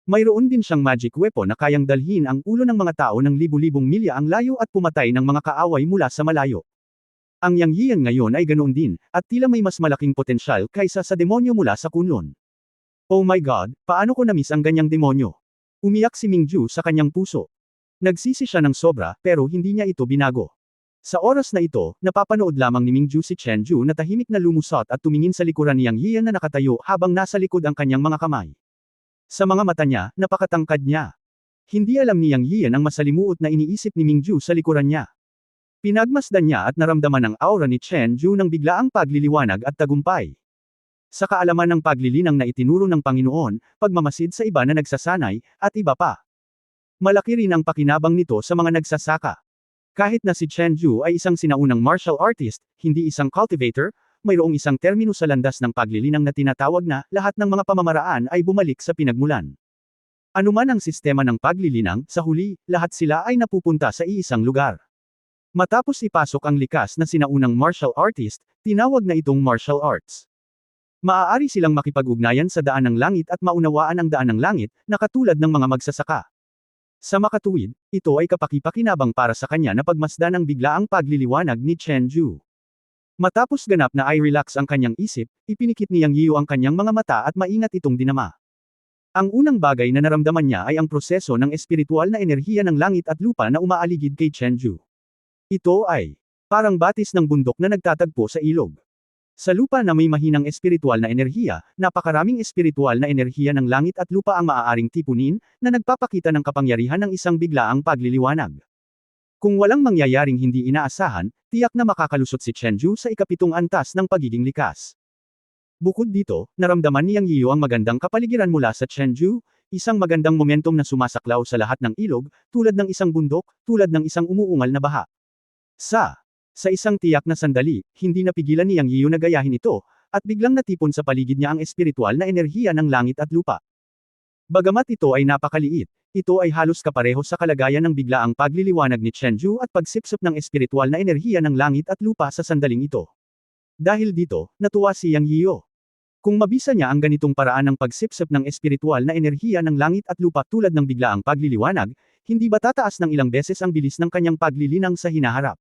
Mayroon din siyang magic weapon na kayang dalhin ang ulo ng mga tao ng libu-libong milya ang layo at pumatay ng mga kaaway mula sa malayo. Ang Yang Yiyan ngayon ay ganoon din, at tila may mas malaking potensyal kaysa sa demonyo mula sa Kunlun. Oh my God, paano ko na-miss ang ganyang demonyo? Umiyak si Mingju sa kanyang puso. Nagsisi siya ng sobra, pero hindi niya ito binago. Sa oras na ito, napapanood lamang ni Mingju si Chenju na tahimik na lumusot at tumingin sa likuran ni Yang Yiyan na nakatayo habang nasa likod ang kanyang mga kamay. Sa mga mata niya, napakatangkad niya. Hindi alam ni Yang Yiyan ang masalimuot na iniisip ni Mingju sa likuran niya. Pinagmasdan niya at naramdaman ang aura ni Chenju ng biglaang pagliliwanag at tagumpay. Sa kaalaman ng paglilinang na itinuro ng Panginoon, pagmamasid sa iba na nagsasanay, at iba pa. Malaki rin ang pakinabang nito sa mga nagsasaka. Kahit na si Chenju ay isang sinaunang martial artist, hindi isang cultivator, mayroong isang termino sa landas ng paglilinang na tinatawag na, lahat ng mga pamamaraan ay bumalik sa pinagmulan. Anuman ang sistema ng paglilinang, sa huli, lahat sila ay napupunta sa iisang lugar. Matapos ipasok ang likas na sinaunang martial artist, tinawag na itong martial arts. Maaari silang makipag-ugnayan sa daan ng langit at maunawaan ang daan ng langit, na katulad ng mga magsasaka. Sa makatuwid, ito ay kapaki-pakinabang para sa kanya na pagmasdan ang biglaang pagliliwanag ni Chen Ju. Matapos ganap na ay relax ang kanyang isip, ipinikit ni Yang Yiu ang kanyang mga mata at maingat itong dinama. Ang unang bagay na naramdaman niya ay ang proseso ng espiritual na enerhiya ng langit at lupa na umaaligid kay Chen Ju. Ito ay parang batis ng bundok na nagtatagpo sa ilog. Sa lupa na may mahinang espiritual na enerhiya, napakaraming espiritual na enerhiya ng langit at lupa ang maaaring tipunin, na nagpapakita ng kapangyarihan ng isang biglaang pagliliwanag. Kung walang mangyayaring hindi inaasahan, tiyak na makakalusot si Chen Ju sa ikapitong antas ng pagiging likas. Bukod dito, naramdaman ni Yang Yiu ang magandang kapaligiran mula sa Chen Ju, isang magandang momentum na sumasaklaw sa lahat ng ilog, tulad ng isang bundok, tulad ng isang umuungal na baha. Sa isang tiyak na sandali, hindi napigilan ni Yang Yiu na gayahin ito, at biglang natipon sa paligid niya ang espiritual na enerhiya ng langit at lupa. Bagamat ito ay napakaliit, ito ay halos kapareho sa kalagayan ng biglaang pagliliwanag ni Chen Ju at pagsipsip ng espiritual na enerhiya ng langit at lupa sa sandaling ito. Dahil dito, natuwa si Yang Yiu. Kung mabisa niya ang ganitong paraan ng pagsipsip ng espiritual na enerhiya ng langit at lupa tulad ng biglaang pagliliwanag, hindi ba tataas ng ilang beses ang bilis ng kanyang paglilinang sa hinaharap?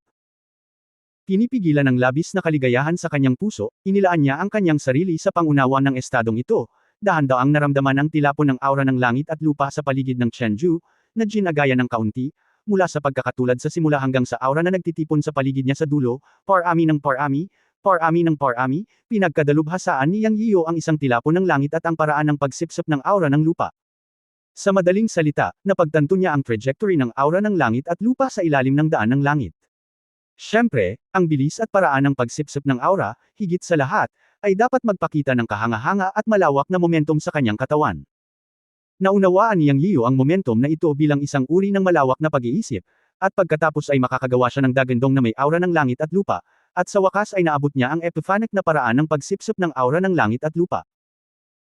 Pinipigilan ng labis na kaligayahan sa kanyang puso, inilaan niya ang kanyang sarili sa pangunawa ng estadong ito, dahan-daang naramdaman ang tilapon ng aura ng langit at lupa sa paligid ng Chen Ju, na ginagaya ng kaunti, mula sa pagkakatulad sa simula hanggang sa aura na nagtitipon sa paligid niya sa dulo, parami ng parami, parami ng parami, pinagkadalubhasaan ni Yang Yiu ang isang tilapon ng langit at ang paraan ng pagsipsip ng aura ng lupa. Sa madaling salita, napagtanto niya ang trajectory ng aura ng langit at lupa sa ilalim ng daan ng langit. Siyempre, ang bilis at paraan ng pagsipsip ng aura, higit sa lahat, ay dapat magpakita ng kahanga-hanga at malawak na momentum sa kanyang katawan. Naunawaan ni Yang Yiu ang momentum na ito bilang isang uri ng malawak na pag-iisip, at pagkatapos ay makakagawa siya ng dagandong na may aura ng langit at lupa, at sa wakas ay naabot niya ang epiphanic na paraan ng pagsipsip ng aura ng langit at lupa.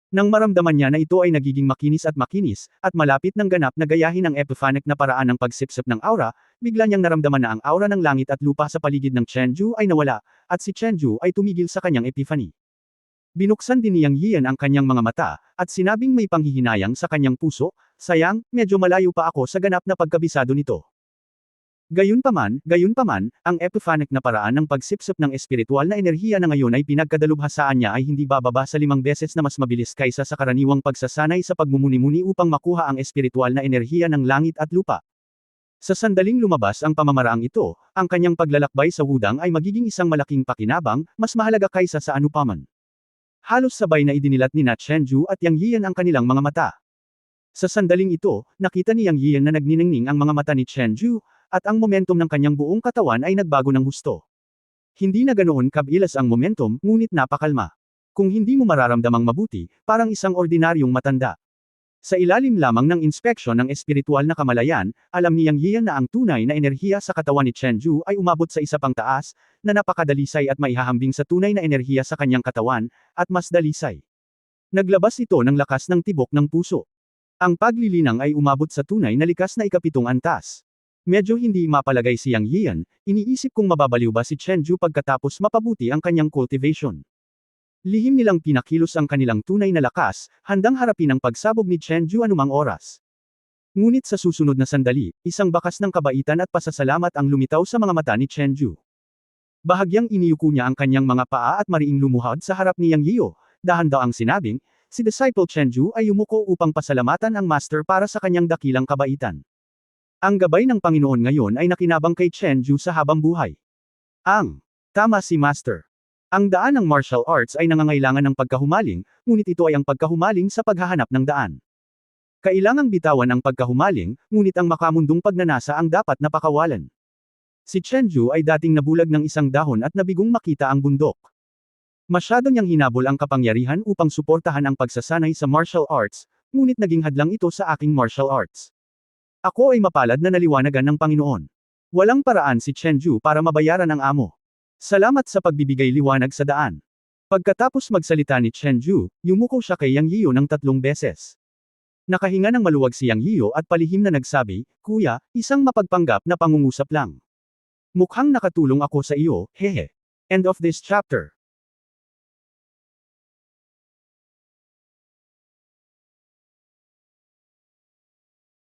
Nang maramdaman niya na ito ay nagiging makinis, at malapit ng ganap na gayahin ang epiphanic na paraan ng pagsipsip ng aura, bigla niyang naramdaman na ang aura ng langit at lupa sa paligid ng Chen Ju ay nawala, at si Chen Ju ay tumigil sa kanyang epiphany. Binuksan din ni Yang Yian ang kanyang mga mata, at sinabing may panghihinayang sa kanyang puso, sayang, medyo malayo pa ako sa ganap na pagkabisado nito. Gayunpaman, ang epiphanic na paraan ng pagsipsip ng espiritual na enerhiya na ngayon ay pinagkadalubhasaan niya ay hindi bababa sa 5 beses na mas mabilis kaysa sa karaniwang pagsasanay sa pagmumuni-muni upang makuha ang espiritual na enerhiya ng langit at lupa. Sa sandaling lumabas ang pamamaraang ito, ang kanyang paglalakbay sa wudang ay magiging isang malaking pakinabang, mas mahalaga kaysa sa anupaman. Halos sabay na idinilat ni Chen Ju at Yang Yian ang kanilang mga mata. Sa sandaling ito, nakita ni Yang Yian na nagniningning ang mga mata ni Chen Ju, at ang momentum ng kanyang buong katawan ay nagbago ng husto. Hindi na ganoon kabilas ang momentum, ngunit napakalma. Kung hindi mo mararamdamang mabuti, parang isang ordinaryong matanda. Sa ilalim lamang ng inspeksyon ng espiritual na kamalayan, alam ni Yang Yian na ang tunay na enerhiya sa katawan ni Chen Ju ay umabot sa isa pang taas, na napakadalisay at maihahambing sa tunay na enerhiya sa kanyang katawan, at mas dalisay. Naglabas ito ng lakas ng tibok ng puso. Ang paglilinang ay umabot sa tunay na likas na ikapitong antas. Medyo hindi mapalagay si Yang Yian, iniisip kung mababaliw ba si Chen Ju pagkatapos mapabuti ang kanyang cultivation. Lihim nilang pinakilos ang kanilang tunay na lakas, handang harapin ang pagsabog ni Chen Ju anumang oras. Ngunit sa susunod na sandali, isang bakas ng kabaitan at pasasalamat ang lumitaw sa mga mata ni Chen Ju. Bahagyang iniyuko niya ang kanyang mga paa at mariing lumuhod sa harap ni Yang Yiu, dahan-daang sinabing, si Disciple Chen Ju ay yumuko upang pasalamatan ang Master para sa kanyang dakilang kabaitan. Ang gabay ng Panginoon ngayon ay nakinabang kay Chen Ju sa habang buhay. Tama si Master. Ang daan ng martial arts ay nangangailangan ng pagkahumaling, ngunit ito ay ang pagkahumaling sa paghahanap ng daan. Kailangang bitawan ang pagkahumaling, ngunit ang makamundong pagnanasa ang dapat na pakawalan. Si Chen Ju ay dating nabulag ng isang dahon at nabigong makita ang bundok. Masyado niyang hinabol ang kapangyarihan upang suportahan ang pagsasanay sa martial arts, ngunit naging hadlang ito sa aking martial arts. Ako ay mapalad na naliwanagan ng Panginoon. Walang paraan si Chen Ju para mabayaran ang amo. Salamat sa pagbibigay liwanag sa daan. Pagkatapos magsalita ni Chen Ju, yumuko siya kay Yang Yiyo ng 3 beses. Nakahinga ng maluwag si Yang Yiyo at palihim na nagsabi, Kuya, isang mapagpanggap na pangungusap lang. Mukhang nakatulong ako sa iyo, hehe. End of this chapter.